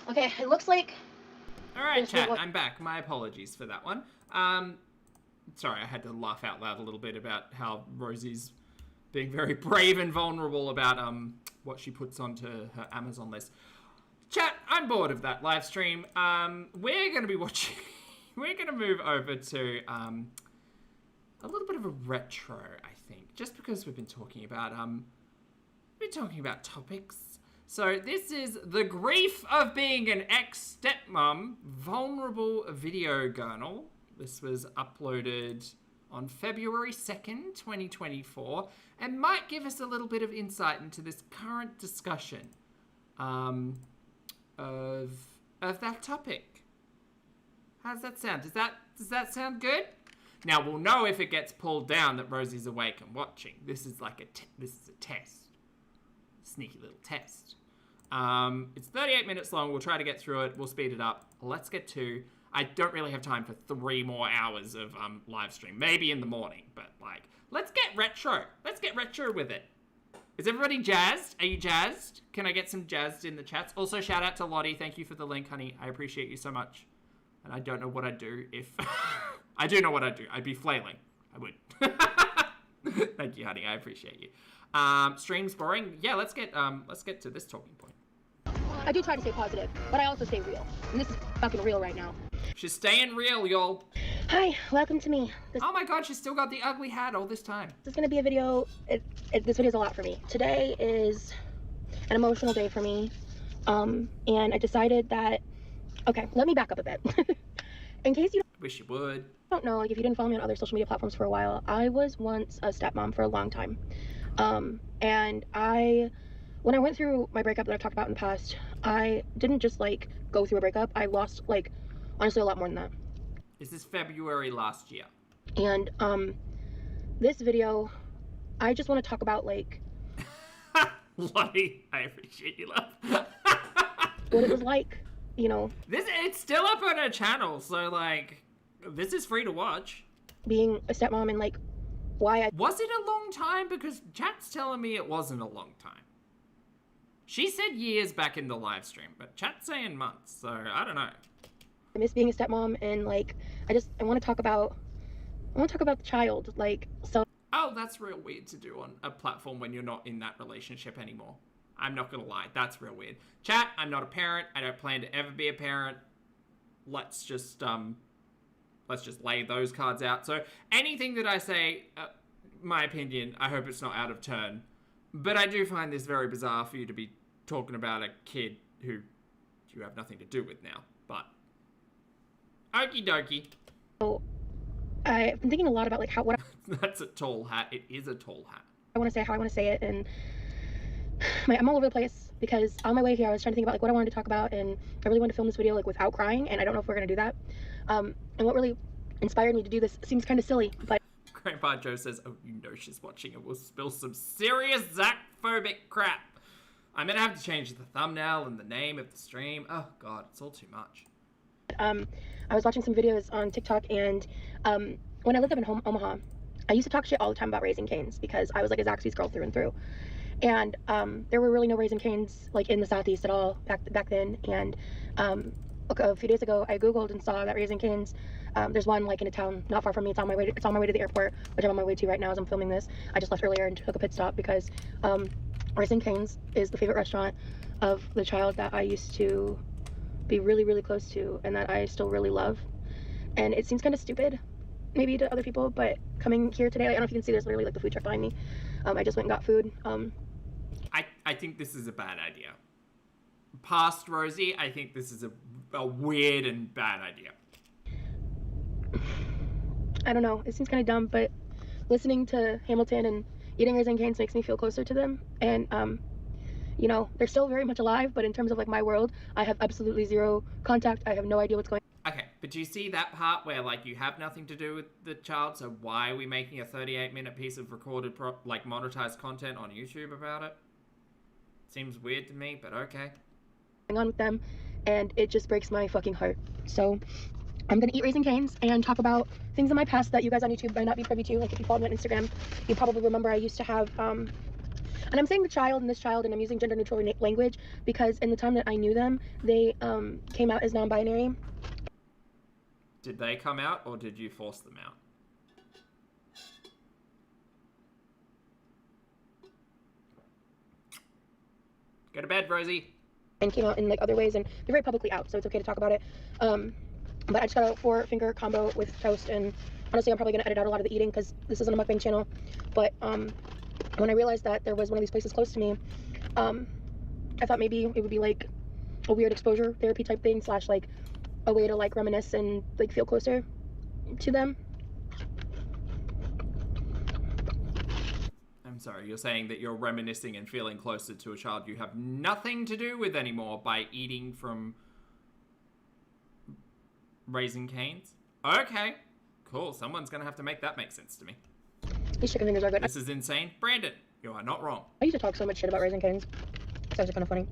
Okay, it looks like... Alright, chat, I'm back. My apologies for that one. Sorry, I had to laugh out loud a little bit about how Rosie's being very brave and vulnerable about what she puts onto her Amazon list. Chat, I'm bored of that live stream. We're going to be watching... we're going to move over to a little bit of a retro, I think. Just because we've been talking about topics. So this is The Grief of Being an Ex-Stepmom, Vulnerable Video Journal. This was uploaded on February 2nd, 2024, and might give us a little bit of insight into this current discussion of that topic. How's that sound? Does that sound good? Now we'll know if it gets pulled down that Rosie's awake and watching. This is like this is a test, sneaky little test. It's 38 minutes long. We'll try to get through it. We'll speed it up. Let's get to... I don't really have time for 3 more hours of live stream. Maybe in the morning, but like, let's get retro. Let's get retro with it. Is everybody jazzed? Are you jazzed? Can I get some jazzed in the chats? Also, shout out to Lottie. Thank you for the link, honey. I appreciate you so much. And I don't know what I'd do if... I do know what I'd do. I'd be flailing. I would. Thank you, honey. I appreciate you. Stream's boring. Yeah, let's get to this talking point. I do try to stay positive, but I also stay real. And this is fucking real right now. She's staying real, y'all. Hi, welcome to me. Oh my god, she's still got the ugly hat all this time. This is gonna be a video. This video is a lot for me. Today is an emotional day for me. And I decided that... Okay, let me back up a bit. In case you wish you would. Don't know, like if you didn't follow me on other social media platforms for a while, I was once a stepmom for a long time. And when I went through my breakup that I've talked about in the past, I didn't just like go through a breakup. I lost like honestly a lot more than that. This is February last year. And this video, I just want to talk about like Lottie, I appreciate you, love. what it was like, you know. It's still up on her channel, so like this is free to watch. Being a stepmom and like why I... Was it a long time? Because chat's telling me it wasn't a long time. She said years back in the live stream, but chat's saying months, so I don't know. I miss being a stepmom, and like I want to talk about the child, like, so. Oh, that's real weird to do on a platform when you're not in that relationship anymore. I'm not gonna lie, that's real weird. Chat, I'm not a parent. I don't plan to ever be a parent. Let's just lay those cards out. So anything that I say, my opinion, I hope it's not out of turn. But I do find this very bizarre for you to be talking about a kid who you have nothing to do with now. But okie dokie. So I've been thinking a lot about like what That's a tall hat. It is a tall hat. I want to say, how I want to say it, and I'm all over the place because on my way here I was trying to think about like what I wanted to talk about, and I really wanted to film this video like without crying, and I don't know if we're gonna do that. And what really inspired me to do this seems kind of silly, but Grandpa Joe says, oh, you know she's watching and we'll spill some serious Zach-phobic crap. I'm gonna have to change the thumbnail and the name of the stream. Oh god, it's all too much. I was watching some videos on TikTok, and when I lived up in Omaha, I used to talk shit all the time about Raising Cane's because I was like a Zaxby's girl through and through. And there were really no Raising Cane's like in the Southeast at all back then. And a few days ago, I Googled and saw that Raising Cane's, there's one like in a town not far from me. It's on my way to the airport, which I'm on my way to right now as I'm filming this. I just left earlier and took a pit stop because Raising Cane's is the favorite restaurant of the child that I used to be really, really close to and that I still really love. And it seems kind of stupid maybe to other people, but coming here today, I don't know if you can see, there's literally like the food truck behind me. I just went and got food. I think this is a bad idea. Past Rosie, I think this is a weird and bad idea. I don't know, it seems kind of dumb, but listening to Hamilton and eating Raising Cane's makes me feel closer to them. And you know, they're still very much alive, but in terms of like my world, I have absolutely zero contact. I have no idea what's going on. Okay, but do you see that part where, like, you have nothing to do with the child, so why are we making a 38-minute piece of recorded, monetized content on YouTube about it? Seems weird to me, but okay. On with them, and it just breaks my fucking heart. So I'm gonna eat Raising Cane's and talk about things in my past that you guys on YouTube might not be privy to. Like if you follow me on Instagram, you probably remember I used to have and I'm saying the child and this child, and I'm using gender neutral language because in the time that I knew them, they came out as non-binary. Did they come out, or did you force them out? Go to bed, Rosie. And came out in like other ways, and they're very publicly out, so it's okay to talk about it. But I just got a 4-finger combo with toast, and honestly I'm probably gonna edit out a lot of the eating because this isn't a mukbang channel. But when I realized that there was one of these places close to me, I thought maybe it would be like a weird exposure therapy type thing, slash like a way to like reminisce and like feel closer to them. I'm sorry, you're saying that you're reminiscing and feeling closer to a child you have nothing to do with anymore by eating from Raising Cane's? Okay, cool. Someone's gonna have to make that make sense to me. These chicken fingers are good. This is insane. Brandon, you are not wrong. I used to talk so much shit about Raising Cane's. It's actually kind of funny.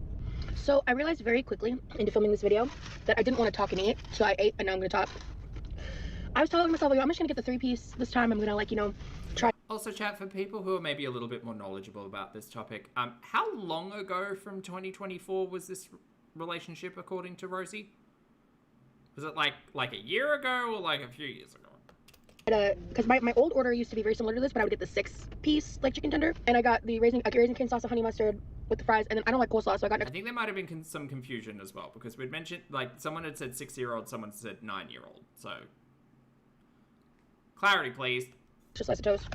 So I realized very quickly into filming this video that I didn't want to talk and eat, so I ate and now I'm gonna talk. I was telling myself, like, I'm just gonna get the 3-piece this time. I'm gonna, like, you know, try. Also, chat, for people who are maybe a little bit more knowledgeable about this topic, how long ago from 2024 was this relationship, according to Rosie? Was it like a year ago or like a few years ago? Because my old order used to be very similar to this, but I would get the 6-piece like chicken tender, and I got the Raising Cane sauce and honey mustard with the fries, and then I don't like coleslaw, so I got. I think there might have been some confusion as well, because we'd mentioned, like, someone had said 6-year-old, someone said 9-year-old, so clarity, please. Just slice of toast,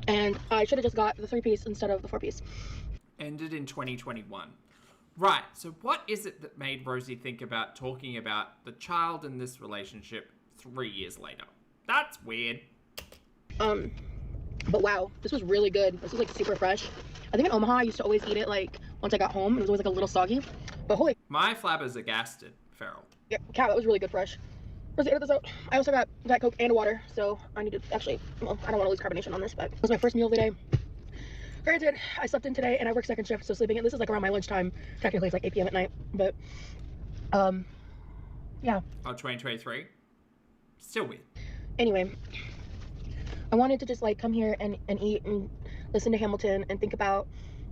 and I should have just got the 3-piece instead of the 4-piece. Ended in 2021. Right, so what is it that made Rosie think about talking about the child in this relationship 3 years later? That's weird. But wow, this was really good. This was like super fresh. I think in Omaha I used to always eat it like once I got home. It was always like a little soggy. But holy. My flabbers are gasted, feral. Yeah, cow, that was really good fresh. Let's edit this out. I also got Diet Coke and water, so I need to actually, well, I don't want to lose carbonation on this, but it was my first meal of the day. Granted, I slept in today and I work second shift, so sleeping in, this is like around my lunchtime. Technically it's like 8 p.m. at night, but yeah. Oh, 2023? Still weird. Anyway, I wanted to just like come here and eat and listen to Hamilton and think about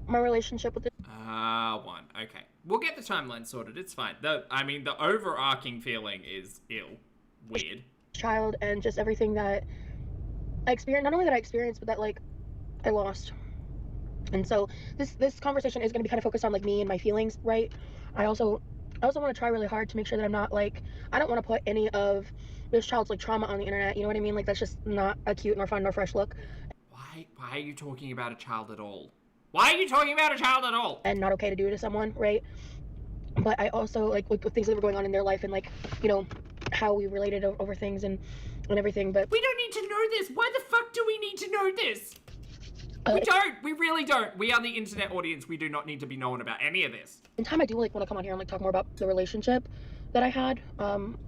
my relationship with it. One. Okay. We'll get the timeline sorted. It's fine. The overarching feeling is weird. Child and just everything that I experienced, not only that I experienced, but that like I lost. And so this conversation is going to be kind of focused on like me and my feelings, right? I also want to try really hard to make sure that I'm not like, I don't want to put any of this child's like trauma on the internet, you know what I mean? Like that's just not a cute nor fun nor fresh look. Why are you talking about a child at all? Why are you talking about a child at all? And not okay to do to someone, right? But I also like with things that were going on in their life and like, you know, how we related over things and everything. But we don't need to know this. Why the fuck do we need to know this? We don't. We really don't. We are the internet audience. We do not need to be known about any of this. In time, I do like want to come on here and like talk more about the relationship that I had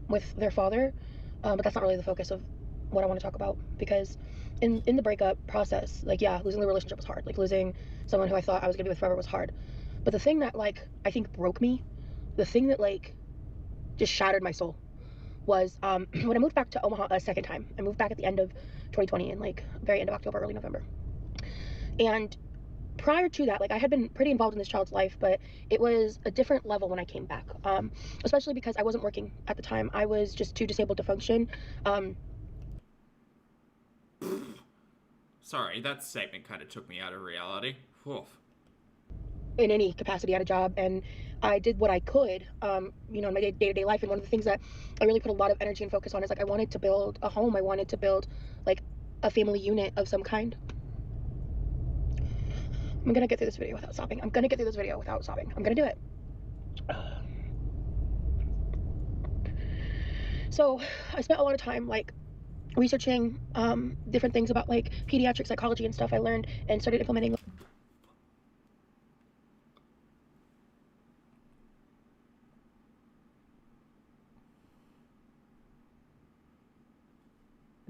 with their father, but that's not really the focus of what I want to talk about, because in the breakup process, like, yeah, losing the relationship was hard. Like losing someone who I thought I was gonna be with forever was hard. But the thing that like I think broke me, the thing that like just shattered my soul, was when I moved back to Omaha a second time. I moved back at the end of 2020, in like very end of October, early November. And prior to that, like I had been pretty involved in this child's life, but it was a different level when I came back, especially because I wasn't working at the time. I was just too disabled to function. Sorry, that statement kind of took me out of reality. Oof. In any capacity at a job, and I did what I could, you know, in my day-to-day life. And one of the things that I really put a lot of energy and focus on is like I wanted to build a home. I wanted to build like a family unit of some kind. I'm gonna get through this video without sobbing. I'm gonna get through this video without sobbing. I'm gonna do it. So I spent a lot of time like researching different things about like pediatric psychology and stuff I learned and started implementing.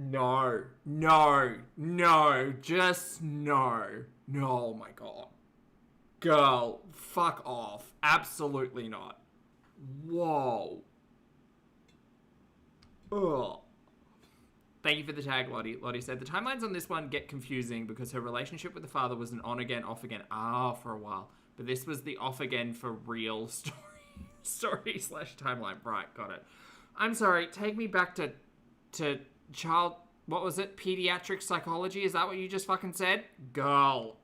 No, no, no, just no. No, oh my god. Girl, fuck off. Absolutely not. Whoa. Ugh. Thank you for the tag, Lottie. Lottie said, the timelines on this one get confusing because her relationship with the father was an on-again, off-again, for a while. But this was the off-again for real story/timeline. Right, got it. I'm sorry, take me back to child, what was it? Pediatric psychology? Is that what you just fucking said? Girl.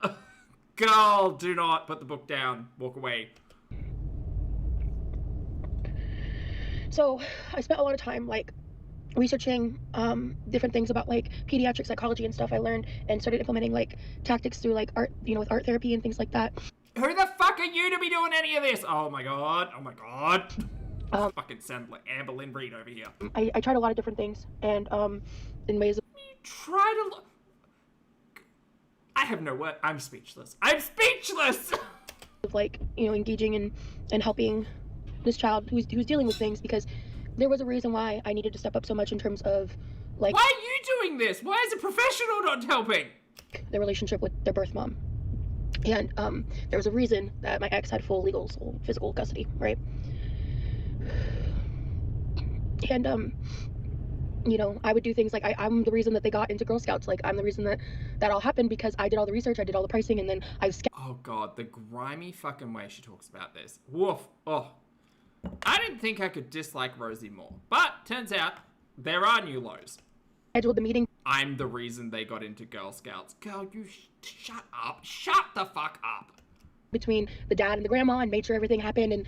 Girl, do not put the book down. Walk away. So I spent a lot of time like researching different things about like pediatric psychology and stuff I learned, and started implementing like tactics through like art, with art therapy and things like that. Who the fuck are you to be doing any of this? Oh my god. Oh my god. Fucking sound like Amber Lynn Reed over here. I tried a lot of different things, and in ways of... You tried a lot. I have no word. I'm speechless. I'm speechless! Of like, engaging and helping this child who's dealing with things, because there was a reason why I needed to step up so much in terms of like... Why are you doing this? Why is a professional not helping? Their relationship with their birth mom. And there was a reason that my ex had full legal, physical custody, right? And I would do things like I'm the reason that they got into Girl Scouts. Like, I'm the reason that all happened, because I did all the research, I did all the pricing, and then Oh god, the grimy fucking way she talks about this. Woof. Oh. I didn't think I could dislike Rosie more, but turns out there are new lows. scheduled the meeting. I'm the reason they got into Girl Scouts. Girl, you shut up. Shut the fuck up. Between the dad and the grandma, and made sure everything happened, and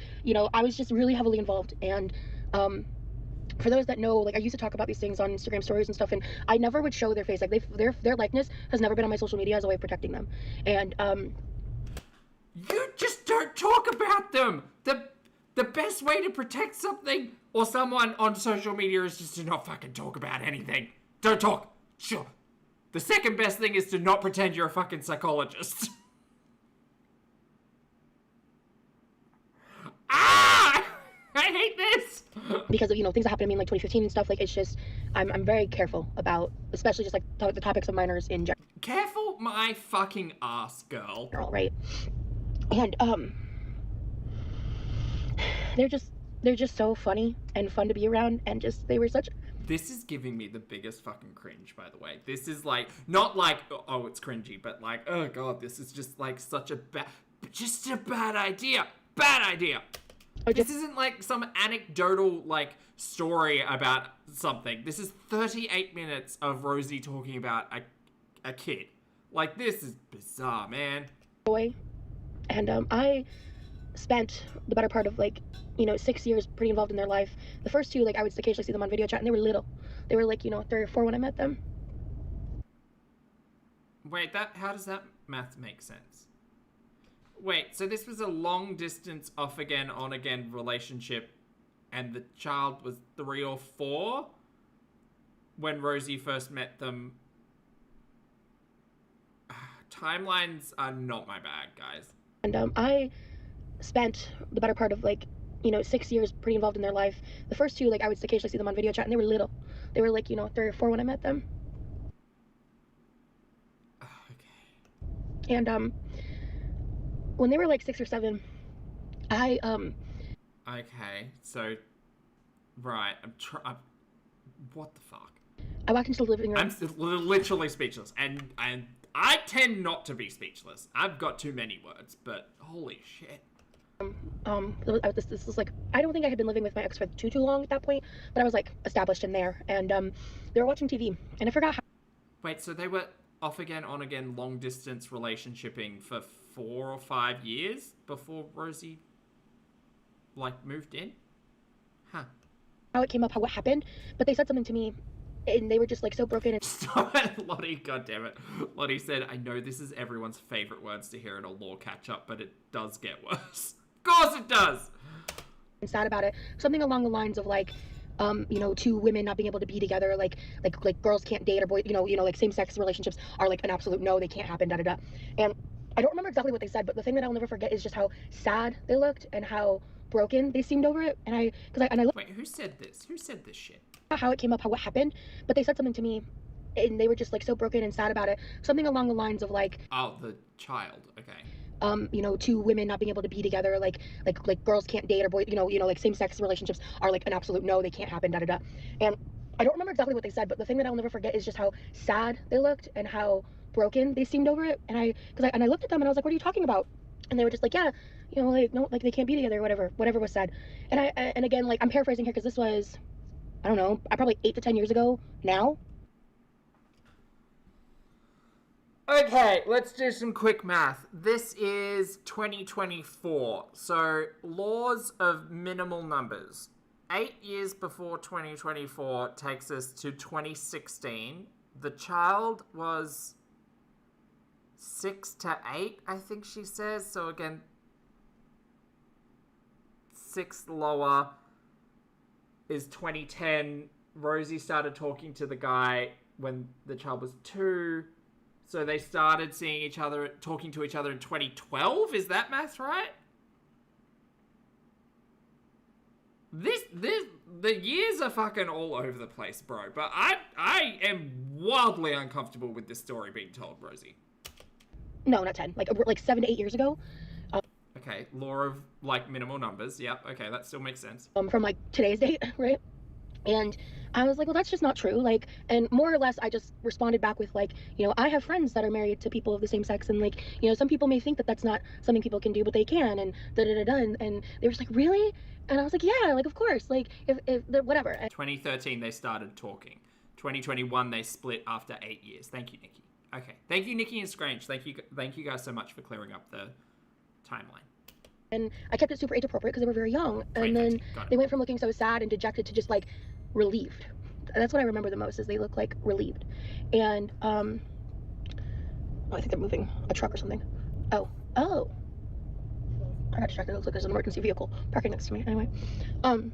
I was just really heavily involved. And for those that know, like, I used to talk about these things on Instagram stories and stuff, and I never would show their face. Like, their likeness has never been on my social media as a way of protecting them. And you just don't talk about them. The best way to protect something or someone on social media is just to not fucking talk about anything. Don't talk. Sure. The second best thing is to not pretend you're a fucking psychologist. Ah! I hate this! because of things that happened to me in like 2015 and stuff, like, it's just I'm very careful about, especially just like the topics of minors in Careful my fucking ass, girl. general, right? And they're just so funny and fun to be around, and just they were such... This is giving me the biggest fucking cringe, by the way. This is like, not like, oh, it's cringy, but like, oh god, this is just like such a bad idea. Bad idea. This isn't like some anecdotal like story about something. This is 38 minutes of Rosie talking about a kid. Like, this is bizarre, man. Boy. And I spent the better part of like 6 years pretty involved in their life. The first two, like, I would occasionally see them on video chat, and they were little. They were like 3 or 4 when I met them. Wait, how does that math make sense? Wait, so this was a long distance off again, on again relationship, and the child was 3 or 4 when Rosie first met them. Timelines are not my bag, guys. And I spent the better part of like 6 years pretty involved in their life. The first two, like, I would occasionally see them on video chat, and they were little. They were like 3 or 4 when I met them. Okay. And when they were like 6 or 7, I Okay, so right, what the fuck? I walked into the living room. I'm literally speechless, and I tend not to be speechless. I've got too many words, but holy shit. This was like, I don't think I had been living with my ex for too long at that point, but I was like established in there, and they were watching TV, and I forgot how... Wait, so they were off again, on again, long distance relationshiping for 4 or 5 years before Rosie, like, moved in? Huh. How it came up, how it happened, but they said something to me, and they were just like so broken. And... Stop it, Lottie, goddammit. Lottie said, I know this is everyone's favorite words to hear in a law catch-up, but it does get worse. Of course it does! And sad about it. Something along the lines of like, 2 women not being able to be together, like girls can't date, or boys, like same-sex relationships are like an absolute no, they can't happen, da-da-da. And I don't remember exactly what they said, but the thing that I'll never forget is just how sad they looked, and how broken they seemed over it, and I looked Wait, who said this? Who said this shit? at how it came up, what happened, but they said something to me, and they were just like so broken and sad about it. Something along the lines of like, Oh, the child. Okay. you know, two women not being able to be together, like girls can't date, or boys, like same-sex relationships are like an absolute no, they can't happen, da da da. And I don't remember exactly what they said, but the thing that I'll never forget is just how sad they looked and how broken they seemed over it. And I looked at them and I was like, what are you talking about? And they were just like, yeah, like, no, like they can't be together, whatever was said. And again, like, I'm paraphrasing here because this was, I don't know, probably 8 to 10 years ago now. Okay, let's do some quick math. This is 2024, so laws of minimal numbers. 8 years before 2024 takes us to 2016. The child was 6 to 8, I think she says. So again, 6 lower is 2010. Rosie started talking to the guy when the child was 2. So they started seeing each other, talking to each other in 2012. Is that math right? The years are fucking all over the place, bro. But I am wildly uncomfortable with this story being told, Rosie. No, not 10. Like 7 to 8 years ago. Okay, law of like minimal numbers. Yep. Okay, that still makes sense. From like today's date, right? And I was like, well, that's just not true. Like, and more or less, I just responded back with like, I have friends that are married to people of the same sex, and like, some people may think that that's not something people can do, but they can, and da da da da. And they were just like, really? And I was like, yeah, like of course, like if whatever. 2013 they started talking. 2021 they split after 8 years. Thank you, Nikki. Okay, thank you, Nikki and Scrange. Thank you guys so much for clearing up the timeline. And I kept it super age appropriate because they were very young. And then they went from looking so sad and dejected to just like relieved. That's what I remember the most, is they look like relieved. And I think they're moving a truck or something. Oh. I got distracted. It looks like there's an emergency vehicle parking next to me. Anyway. And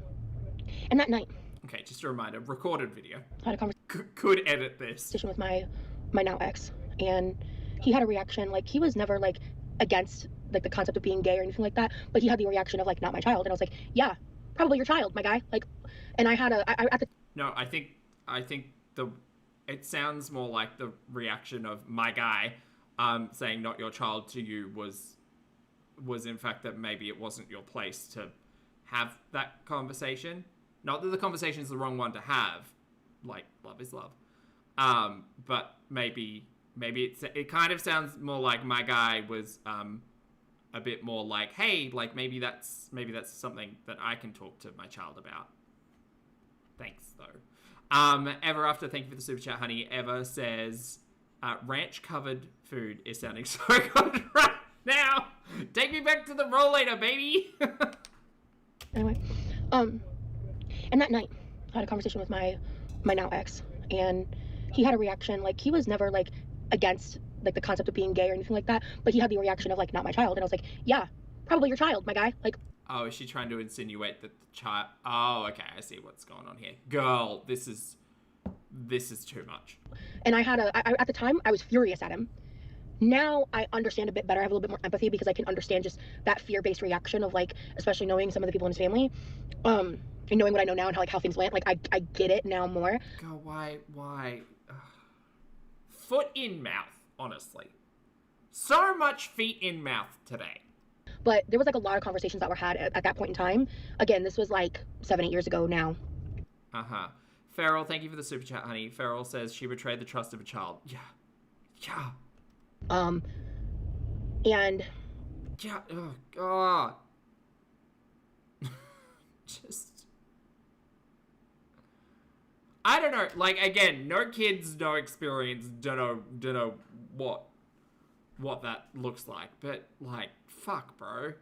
that night. Okay, just a reminder, recorded video. I had a conversation. Could edit this. With my now ex, and he had a reaction like he was never like against like the concept of being gay or anything like that, but he had the reaction of like, not my child. And I was like, yeah, probably your child, my guy. Like, and I had at the No, I think it sounds more like the reaction of my guy saying not your child to you was in fact that maybe it wasn't your place to have that conversation. Not that the conversation is the wrong one to have, like love is love, but maybe it kind of sounds more like my guy was a bit more like, hey, like maybe that's something that I can talk to my child about. Thanks though. Ever After, thank you for the super chat, honey. Ever says ranch covered food is sounding so good right now. Take me back to the rollator, baby. Anyway, and that night I had a conversation with my now ex, and he had a reaction like he was never like against like the concept of being gay or anything like that, but he had the reaction of like, not my child. And I was like, yeah, probably your child, my guy. Like, oh, is she trying to insinuate that the child? Oh, okay, I see what's going on here. Girl, this is too much. And I had at the time I was furious at him. Now I understand a bit better. I have a little bit more empathy because I can understand just that fear-based reaction of like, especially knowing some of the people in his family, and knowing what I know now and how things went. Like I get it now more. God, why? Ugh. Foot in mouth, honestly. So much feet in mouth today. But there was like a lot of conversations that were had at that point in time. Again, this was like 7-8 years ago now. Farrell, thank you for the super chat, honey. Farrell says she betrayed the trust of a child. Yeah. And yeah. Oh God. Just. I don't know. Like again, no kids, no experience. Don't know what that looks like. But like, fuck, bro.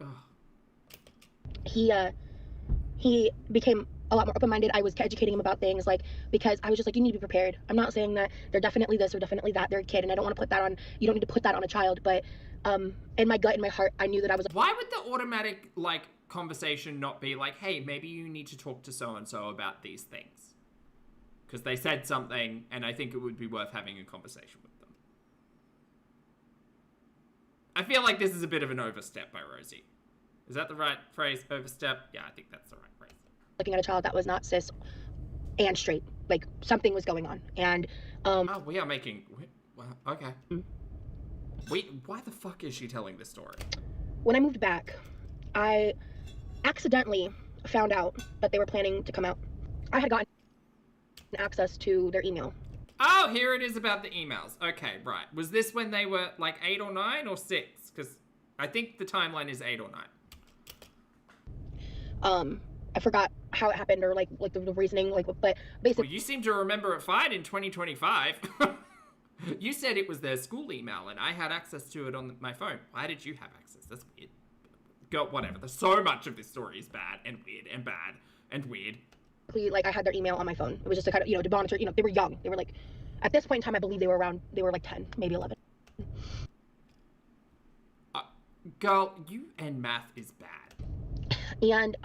Ugh. He became a lot more open-minded. I was educating him about things, like, because I was just like, you need to be prepared. I'm not saying that they're definitely this or definitely that. They're a kid, and I don't want to put that on. You don't need to put that on a child. But in my gut, in my heart, I knew that I was. Why would the automatic like conversation not be like, hey, maybe you need to talk to so and so about these things? Because they said something, and I think it would be worth having a conversation with them. I feel like this is a bit of an overstep by Rosie. Is that the right phrase? Overstep? Yeah, I think that's the right phrase. Looking at a child that was not cis and straight. Like, something was going on. And, Oh, we are making... Well, okay. Why the fuck is she telling this story? When I moved back, I accidentally found out that they were planning to come out. I had gotten access to their email. Oh, here it is about the emails. Okay, right. Was this when they were like 8 or 9 or 6? Because I think the timeline is 8 or 9. I forgot how it happened or like the reasoning, like, but basically. Well, you seem to remember it fine in 2025. You said it was their school email and I had access to it on my phone. Why did you have access? That's weird. Go, whatever. There's so much of this story is bad and weird and bad and weird. Like, I had their email on my phone. It was just to kind of, to monitor, they were young. They were like, at this point in time, I believe they were like 10, maybe 11. Girl, you and math is bad. And,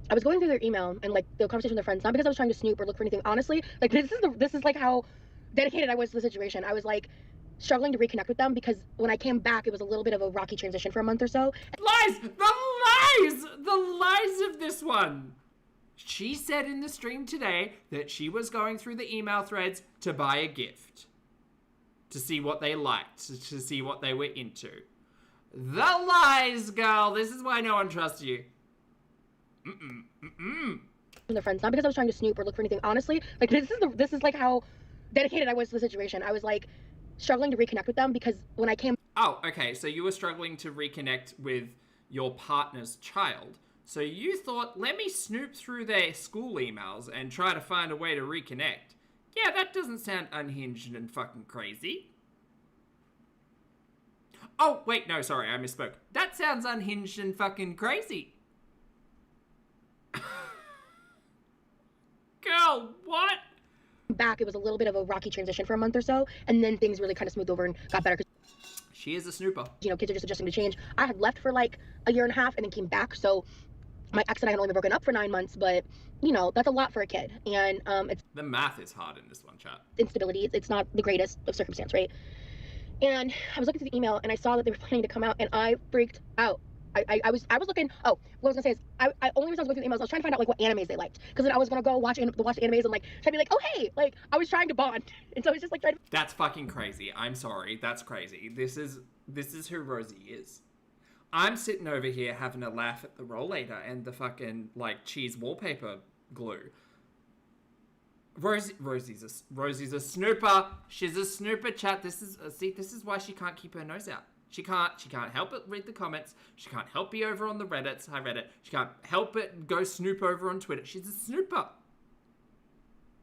I was going through their email and like the conversation with their friends, not because I was trying to snoop or look for anything. Honestly, like this is like how dedicated I was to the situation. I was like struggling to reconnect with them because when I came back, it was a little bit of a rocky transition for a month or so. Lies! The lies of this one! She said in the stream today that she was going through the email threads to buy a gift. To see what they liked, to see what they were into. The lies, girl! This is why no one trusts you. Their friends, not because I was trying to snoop or look for anything. Honestly, like this is like how dedicated I was to the situation. I was like struggling to reconnect with them because when I came. Oh, okay. So you were struggling to reconnect with your partner's child. So you thought, let me snoop through their school emails and try to find a way to reconnect. Yeah, that doesn't sound unhinged and fucking crazy. Oh, wait, no, sorry, I misspoke. That sounds unhinged and fucking crazy. Girl, what? Back, it was a little bit of a rocky transition for a month or so, and then things really kind of smoothed over and got better. She is a snooper. Kids are just adjusting to change. I had left for like a year and a half and then came back, so my ex and I had only been broken up for 9 months, but that's a lot for a kid. And it's the math is hard in this one, chat. Instability. It's not the greatest of circumstance, right? And I was looking through the email and I saw that they were planning to come out, and I freaked out. I was looking. Oh, what I was gonna say is, I only reason I was going through the emails, I was trying to find out like what animes they liked, because then I was gonna go watch the animes and like try to be like, oh hey, like I was trying to bond, and so I was just like trying to. That's fucking crazy. I'm sorry. That's crazy. This is who Rosie is. I'm sitting over here having a laugh at the rollator and the fucking like cheese wallpaper glue. Rosie's a snooper. She's a snooper, chat. This is why she can't keep her nose out. She can't help but read the comments. She can't help be over on the Reddits. Hi Reddit. She can't help but go snoop over on Twitter. She's a snooper.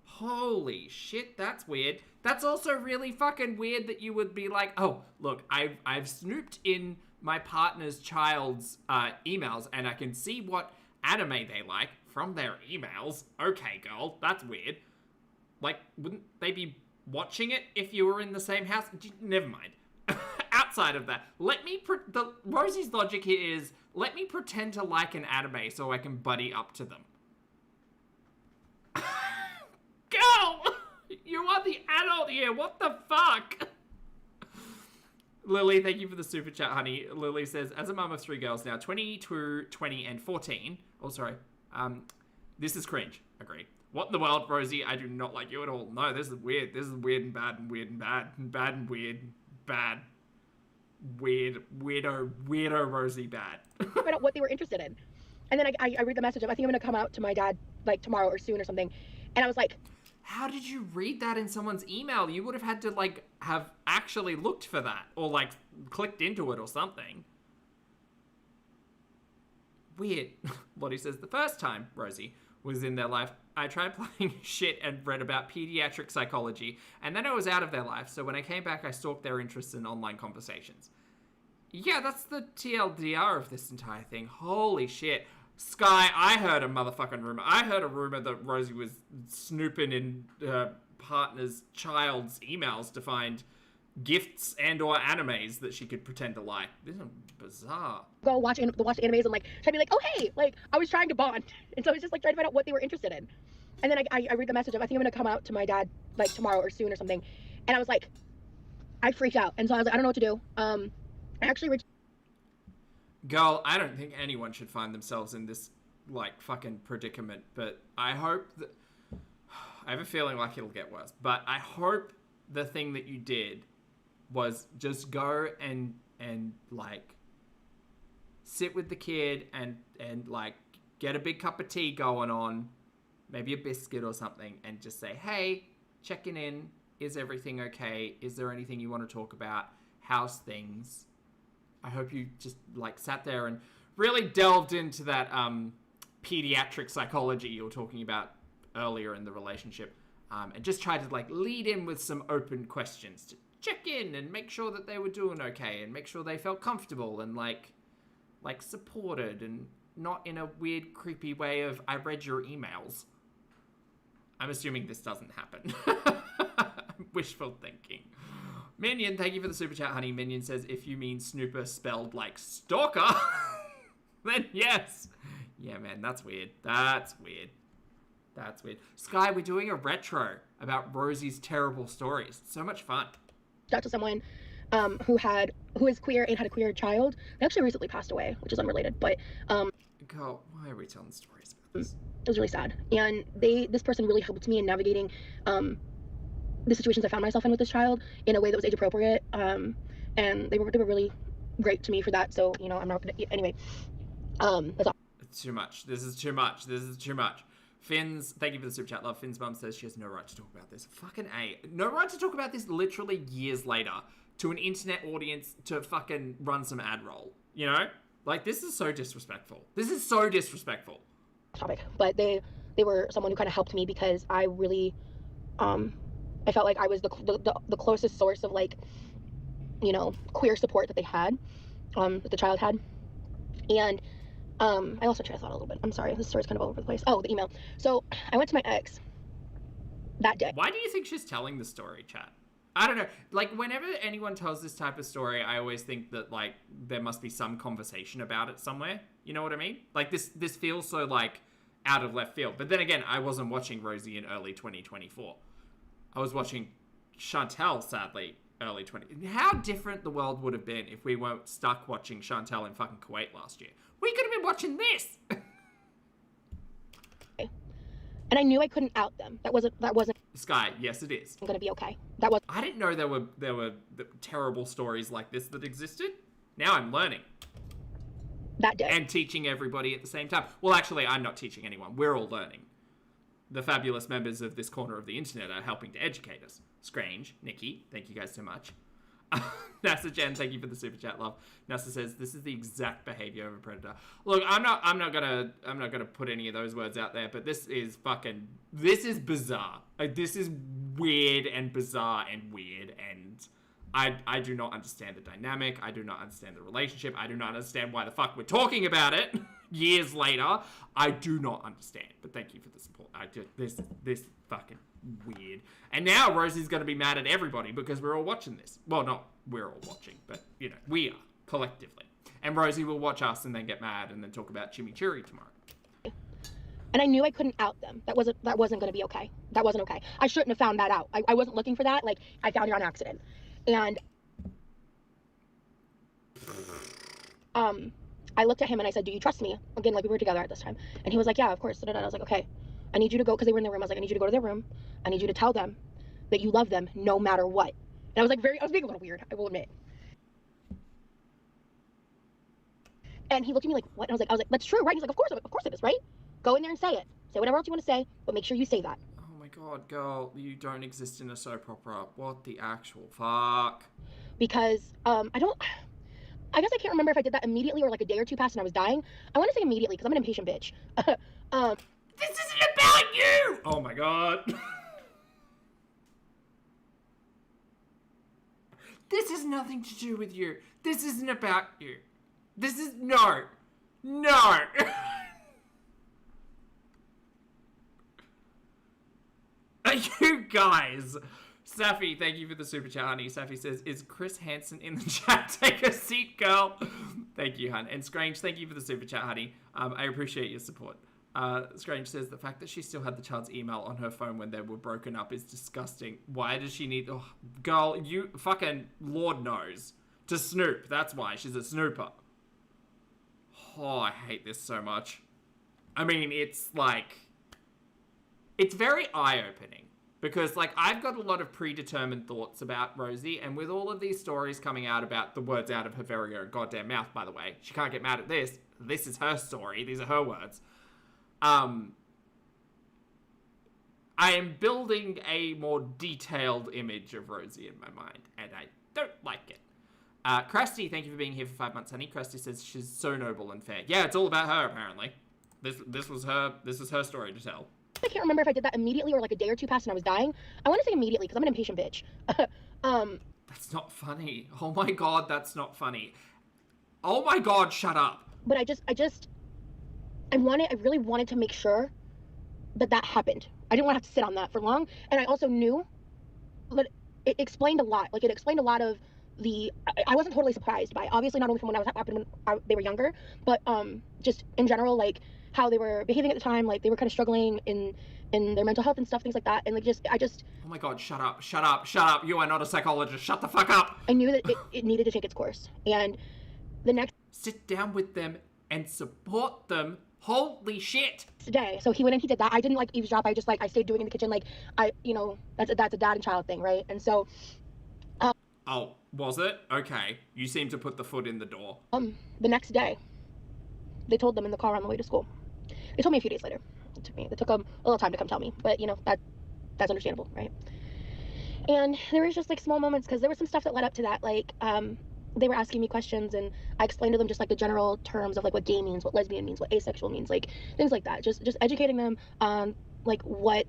Holy shit, that's weird. That's also really fucking weird that you would be like, oh, look, I've snooped in my partner's child's emails and I can see what anime they like from their emails. Okay, girl, that's weird. Like, wouldn't they be watching it if you were in the same house? Never mind. Outside of that, Rosie's logic here is, let me pretend to like an anime so I can buddy up to them. Girl! You are the adult here, what the fuck? Lily, thank you for the super chat, honey. Lily says, as a mum of 3 girls now, 22, 20, and 14. Oh, sorry. This is cringe. Agreed. What in the world, Rosie? I do not like you at all. No, this is weird. This is weird and bad and weird and bad and bad and weird. Bad. Weird. Weirdo Rosie bad. Find out what they were interested in. And then I read the message of, I think I'm going to come out to my dad like tomorrow or soon or something. And I was like, how did you read that in someone's email? You would have had to like have actually looked for that or like clicked into it or something. Weird. Lottie says, the first time Rosie was in their life, I tried playing shit and read about pediatric psychology, and then I was out of their life, so when I came back, I stalked their interests in online conversations. Yeah, that's the TLDR of this entire thing. Holy shit. Sky, I heard a motherfucking rumor. I heard a rumor that Rosie was snooping in her partner's child's emails to find gifts and or animes that she could pretend to like. This is bizarre. Go watch the animes and like try to be like, oh hey, like I was trying to bond, and so I was just like trying to find out what they were interested in. And then I read the message of, I think I'm gonna come out to my dad like tomorrow or soon or something, and I was like, I freaked out, and so I was like, I don't know what to do. I actually reached. Girl, I don't think anyone should find themselves in this, like, fucking predicament, but I hope that... I have a feeling like it'll get worse, but I hope the thing that you did was just go and like, sit with the kid and like, get a big cup of tea going on, maybe a biscuit or something, and just say, hey, checking in, is everything okay? Is there anything you want to talk about? How's things? I hope you just, like, sat there and really delved into that pediatric psychology you were talking about earlier in the relationship, and just tried to, like, lead in with some open questions to check in and make sure that they were doing okay and make sure they felt comfortable and, like supported, and not in a weird, creepy way of, I read your emails. I'm assuming this doesn't happen. Wishful thinking. Minion, thank you for the super chat, honey. Minion says, if you mean snooper spelled like stalker, then yes. Yeah, man, that's weird. That's weird. That's weird. Sky, we're doing a retro about Rosie's terrible stories. So much fun. Out to someone who is queer and had a queer child. They actually recently passed away, which is unrelated, but Girl, why are we telling stories about this? it was really sad. And this person really helped me in navigating the situations I found myself in with this child in a way that was age appropriate. And they were really great to me for that. So, you know, I'm not gonna, anyway. That's all. It's too much. This is too much. This is too much. Finn's, thank you for the super chat, love. Finn's mum says she has no right to talk about this. Fucking A. No right to talk about this literally years later to an internet audience to fucking run some ad roll. You know? Like, this is so disrespectful. This is so disrespectful. Topic. But they were someone who kind of helped me because I really, I felt like I was the closest source of, like, you know, queer support that they had, that the child had. And I also tried to thought a little bit. I'm sorry, this story's kind of all over the place. Oh, the email. So I went to my ex that day. Why do you think she's telling the story, chat? I don't know. Like, whenever anyone tells this type of story, I always think that, like, there must be some conversation about it somewhere. You know what I mean? Like, this feels so, like, out of left field. But then again, I wasn't watching Rosie in early 2024. I was watching Chantel, sadly, early 20... How different the world would have been if we weren't stuck watching Chantel in fucking Kuwait last year. We could have been watching this! And I knew I couldn't out them. That wasn't Sky, yes it is. gonna be okay. That was I didn't know there were terrible stories like this that existed. Now I'm learning. that day. And teaching everybody at the same time. Well, actually, I'm not teaching anyone. We're all learning. The fabulous members of this corner of the internet are helping to educate us. Scrange, Nikki, thank you guys so much. NASA Jen, thank you for the super chat, love. NASA says this is the exact behavior of a predator. Look, I'm not gonna put any of those words out there, but this is bizarre. Like, this is weird and bizarre and weird, and I do not understand the dynamic. I do not understand the relationship. I do not understand why the fuck we're talking about it years later. I do not understand. But thank you for the support. This fucking weird. And now Rosie's going to be mad at everybody because we're all watching this. Well, not we're all watching, but, you know, we are, collectively. And Rosie will watch us and then get mad and then talk about chimichurri tomorrow. And I knew I couldn't out them. That wasn't going to be okay. That wasn't okay. I shouldn't have found that out. I wasn't looking for that. Like, I found it on accident. And I looked at him and I said, do you trust me? Again, like, we were together at this time. And he was like, yeah, of course. And I was like, okay, I need you to go, because they were in their room. I was like, I need you to go to their room. I need you to tell them that you love them no matter what. And I was like, I was being a little weird, I will admit. And he looked at me like, what? And I was like, that's true, right? He's like, of course it is, right? Go in there and say it. Say whatever else you want to say, but make sure you say that. Oh my god, girl, you don't exist in a soap opera. What the actual fuck? Because, I guess I can't remember if I did that immediately or like a day or two passed and I was dying. I want to say immediately because I'm an impatient bitch. This isn't about you! Oh my god. This has nothing to do with you. This isn't about you. This is... No. You guys. Safi, thank you for the super chat, honey. Safi says, is Chris Hansen in the chat? Take a seat, girl. Thank you, hun. And Scrange, thank you for the super chat, honey. I appreciate your support. Scrange says, the fact that she still had the child's email on her phone when they were broken up is disgusting. Why does she need... Oh, girl, you fucking... Lord knows. To snoop. That's why. She's a snooper. Oh, I hate this so much. I mean, it's like... It's very eye-opening. Because, like, I've got a lot of predetermined thoughts about Rosie, and with all of these stories coming out about the words out of her very own goddamn mouth, by the way, she can't get mad at this. This is her story. These are her words. I am building a more detailed image of Rosie in my mind, and I don't like it. Krusty, thank you for being here for 5 months, honey. Krusty says she's so noble and fair. Yeah, it's all about her, apparently. This was her story to tell. I can't remember if I did that immediately or like a day or two passed and I was dying. I want to say immediately because I'm an impatient bitch. That's not funny. Oh my god, that's not funny. Oh my god, shut up. But I really wanted to make sure that happened. I didn't want to have to sit on that for long. And I also knew that it explained a lot. Like, it explained a lot of I wasn't totally surprised by it. Obviously, not only from when I was happening when they were younger, but just in general, like, how they were behaving at the time, like they were kind of struggling in their mental health and stuff, things like that. And like oh my god, shut up. You are not a psychologist. Shut the fuck up. I knew that it needed to take its course. And the next... Sit down with them and support them. Holy shit. Day. So he went and he did that. I didn't like eavesdrop. I just like, I stayed doing in the kitchen. Like that's a dad and child thing, right? And so... oh, was it? Okay. You seem to put the foot in the door. The next day, they told them in the car on the way to school. They told me a few days later. It took them a little time to come tell me, but that's understandable, right? And there was just like small moments because there was some stuff that led up to that. Like they were asking me questions and I explained to them just like the general terms of like what gay means, what lesbian means, what asexual means, like things like that. Just educating them on like what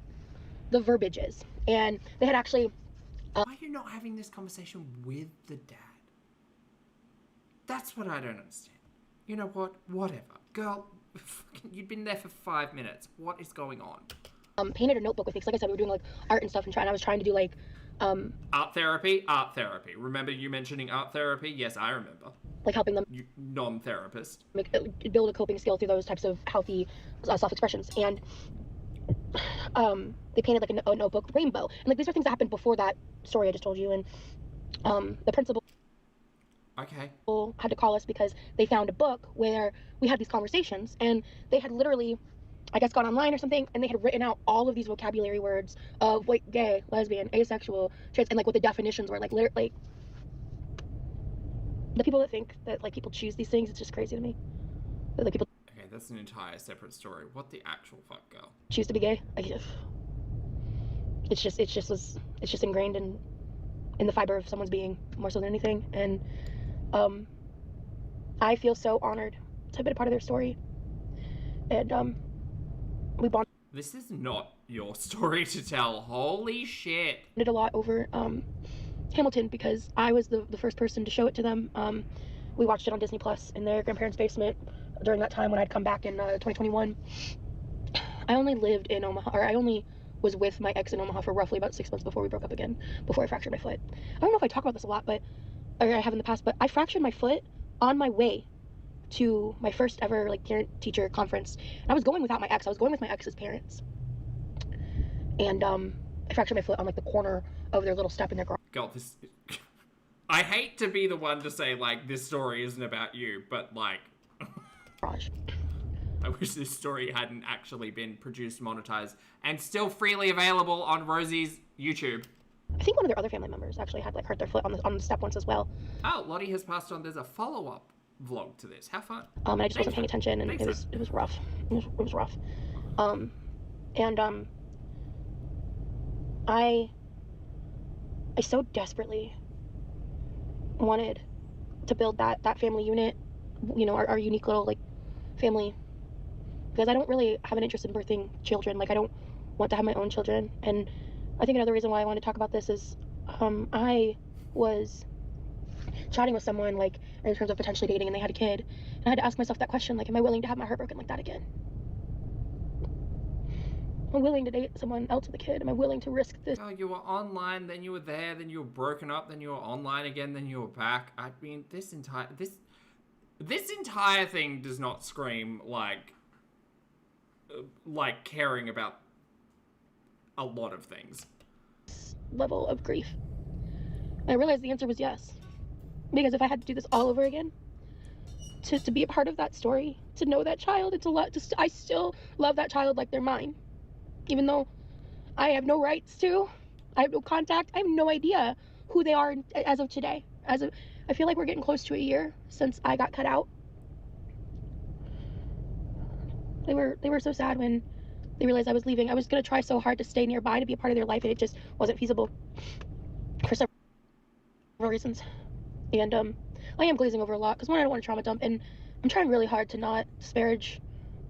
the verbiage is. And they had actually... Why are you not having this conversation with the dad? That's what I don't understand. You know what? Whatever. Girl, you'd been there for 5 minutes. What is going on? Painted a notebook with me. 'Cause like I said, we were doing like art and stuff and I was trying to do like... Art therapy? Art therapy. Remember you mentioning art therapy? Yes, I remember. Like helping them... You non-therapist. Build a coping skill through those types of healthy self-expressions. And they painted like a notebook rainbow. And like these are things that happened before that story I just told you. And the principal... Okay. Had to call us because they found a book where we had these conversations and they had literally, I guess, gone online or something and they had written out all of these vocabulary words of like gay, lesbian, asexual, trans, and like what the definitions were. Like the people that think that like people choose these things, it's just crazy to me. That, like, people... Okay, that's an entire separate story. What the actual fuck, girl? Choose to be gay. It's just ingrained in the fiber of someone's being more so than anything. And I feel so honored to have been a part of their story. And we bonded. This is not your story to tell. Holy shit. Did a lot over Hamilton because I was the first person to show it to them. We watched it on Disney Plus in their grandparents' basement during that time when I'd come back in 2021. I only lived in Omaha, or I only was with my ex in Omaha for roughly about 6 months before we broke up again, before I fractured my foot. I don't know if I talk about this a lot, or I have in the past, but I fractured my foot on my way to my first ever like parent-teacher conference. And I was going without my ex. I was going with my ex's parents. And I fractured my foot on like the corner of their little step in their garage. God, this... I hate to be the one to say, like, this story isn't about you, but, like... I wish this story hadn't actually been produced, monetized, and still freely available on Rosie's YouTube. I think one of their other family members actually had, like, hurt their foot on the step once as well. Oh, Lottie has passed on. There's a follow-up vlog to this. How fun. And I just wasn't paying attention, and it was rough. It was rough. I so desperately wanted to build that family unit, you know, our unique little like family, because I don't really have an interest in birthing children. Like, I don't want to have my own children. And I think another reason why I want to talk about this is I was chatting with someone, like, in terms of potentially dating, and they had a kid, and I had to ask myself that question, like, am I willing to have my heart broken like that again? Am I willing to date someone else with a kid? Am I willing to risk this? Oh, you were online, then you were there, then you were broken up, then you were online again, then you were back. I mean, this entire thing does not scream like caring about a lot of things. Level of grief. I realized the answer was yes. Because if I had to do this all over again, to be a part of that story, to know that child, and I still love that child like they're mine. Even though I have no rights to, I have no contact, I have no idea who they are as of today. I feel like we're getting close to a year since I got cut out. They were so sad when they realized I was leaving. I was gonna try so hard to stay nearby to be a part of their life, and it just wasn't feasible for several reasons. And I am glazing over a lot because one, I don't want to trauma dump, and I'm trying really hard to not disparage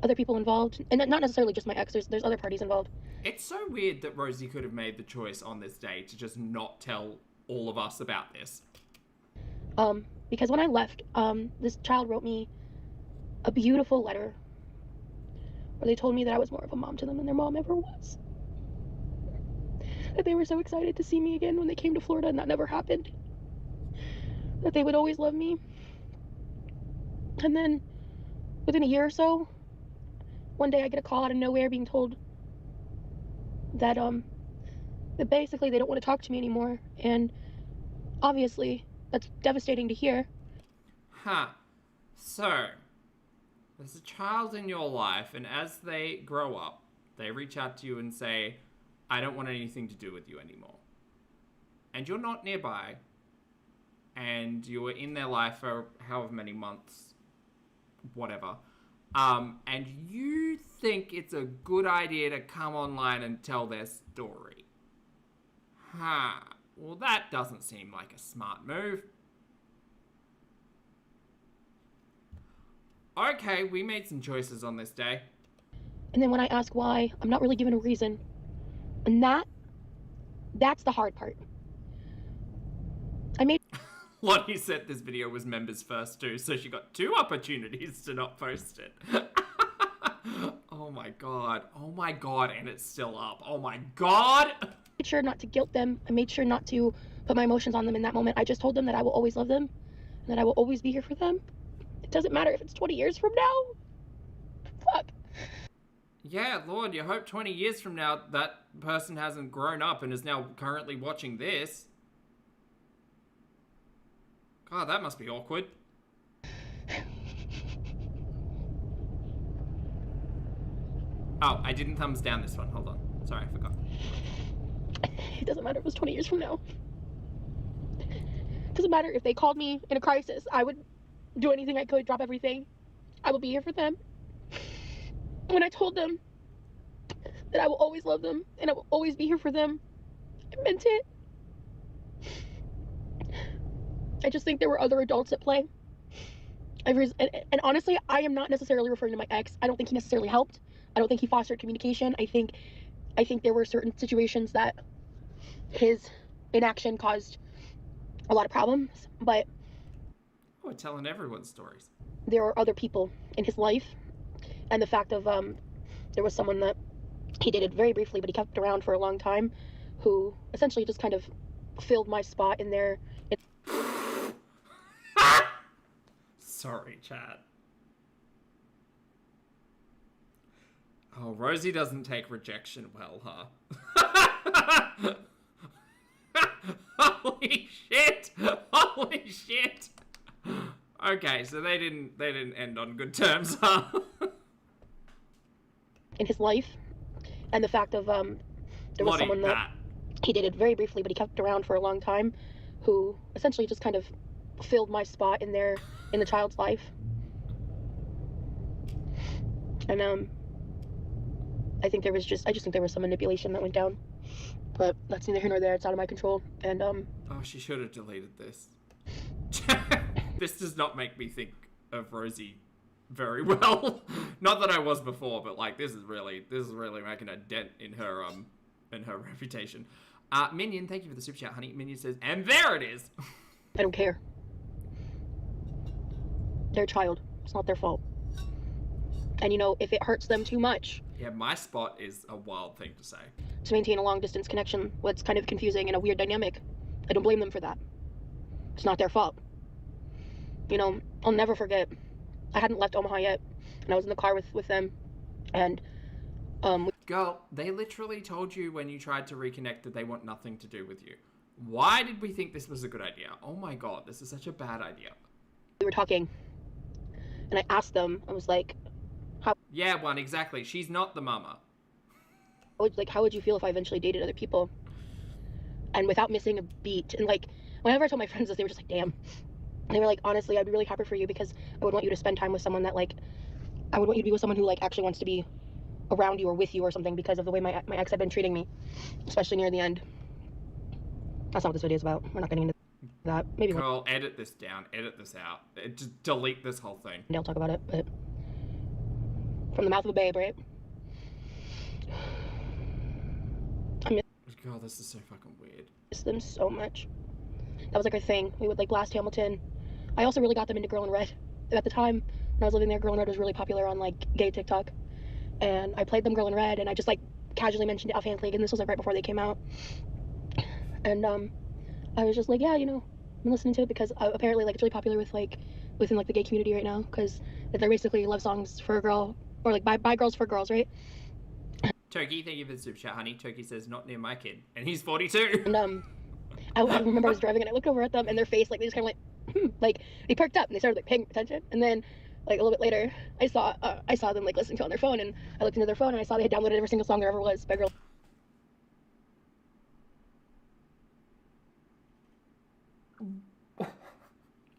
other people involved, and not necessarily just my ex. There's other parties involved. It's so weird that Rosie could have made the choice on this day to just not tell all of us about this. Because when I left, this child wrote me a beautiful letter where they told me that I was more of a mom to them than their mom ever was. That they were so excited to see me again when they came to Florida, and that never happened. That they would always love me. And then, within a year or so, one day I get a call out of nowhere being told that, that basically they don't want to talk to me anymore. And obviously, that's devastating to hear. Huh. So, there's a child in your life, and as they grow up, they reach out to you and say, I don't want anything to do with you anymore. And you're not nearby, and you were in their life for however many months, whatever. And you think it's a good idea to come online and tell their story. Huh. Well, that doesn't seem like a smart move. Okay, we made some choices on this day. And then when I ask why, I'm not really given a reason. And that's the hard part. I made... Lottie said this video was members first too, so she got 2 opportunities to not post it. Oh my god. Oh my god, and it's still up. Oh my god! I made sure not to guilt them. I made sure not to put my emotions on them in that moment. I just told them that I will always love them, and that I will always be here for them. It doesn't matter if it's 20 years from now. Fuck. Yeah, Lord, you hope 20 years from now that person hasn't grown up and is now currently watching this. God, that must be awkward. Oh, I didn't thumbs down this one. Hold on. Sorry, I forgot. It doesn't matter if it was 20 years from now. It doesn't matter if they called me in a crisis. I would do anything I could, drop everything. I will be here for them. When I told them that I will always love them and I will always be here for them, I meant it. I just think there were other adults at play. And honestly, I am not necessarily referring to my ex. I don't think he necessarily helped. I don't think he fostered communication. I think there were certain situations that his inaction caused a lot of problems, but we're telling everyone's stories. There were other people in his life, and the fact of there was someone that he dated very briefly, but he kept around for a long time, who essentially just kind of filled my spot in there. Sorry, chat. Oh, Rosie doesn't take rejection well, huh? Holy shit! Holy shit! Okay, so they didn't end on good terms, huh? In his life, and the fact of there was someone that he dated very briefly, but he kept around for a long time, who essentially just kind of filled my spot in the child's life. And I just think there was some manipulation that went down, but that's neither here nor there. It's out of my control. And oh, she should have deleted this. This does not make me think of Rosie very well. Not that I was before, but like this is really making a dent in her reputation. Minion, thank you for the super chat, honey. Minion says, and there it is. I don't care. They're a child. It's not their fault. And if it hurts them too much. Yeah, my spot is a wild thing to say. To maintain a long distance connection, what's kind of confusing and a weird dynamic. I don't blame them for that. It's not their fault. I'll never forget. I hadn't left Omaha yet, and I was in the car with them, and Girl, they literally told you when you tried to reconnect that they want nothing to do with you. Why did we think this was a good idea? Oh my god, this is such a bad idea. We were talking, and I asked them, I was like, Yeah, exactly. She's not the mama. how would you feel if I eventually dated other people? And without missing a beat, and like, whenever I told my friends this, they were just like, damn. They were like, honestly, I'd be really happy for you because I would want you to spend time with someone that, like, I would want you to be with someone who, like, actually wants to be around you or with you or something because of the way my ex had been treating me, especially near the end. That's not what this video is about. We're not getting into that. Maybe Girl, edit this down. Edit this out. Just delete this whole thing. I'll talk about it, but from the mouth of a babe, right? God, this is so fucking weird. Miss them so much. That was like our thing. We would like blast Hamilton. I also really got them into Girl in Red. At the time when I was living there, Girl in Red was really popular on like gay TikTok, and I played them Girl in Red, and I just like casually mentioned it offhandedly, and this was like right before they came out. And I was just like, yeah, you know, I'm listening to it because apparently like it's really popular with like within like the gay community right now because they're basically love songs for a girl or like by girls for girls, right? Turkey, thank you for the super chat, honey. Turkey says not near my kid, and he's 42. And I remember I was driving and I looked over at them and their face like they just kind of like like they perked up and they started like paying attention, and then like a little bit later I saw them like listening to it on their phone, and I looked into their phone and I saw they had downloaded every single song there ever was by girls.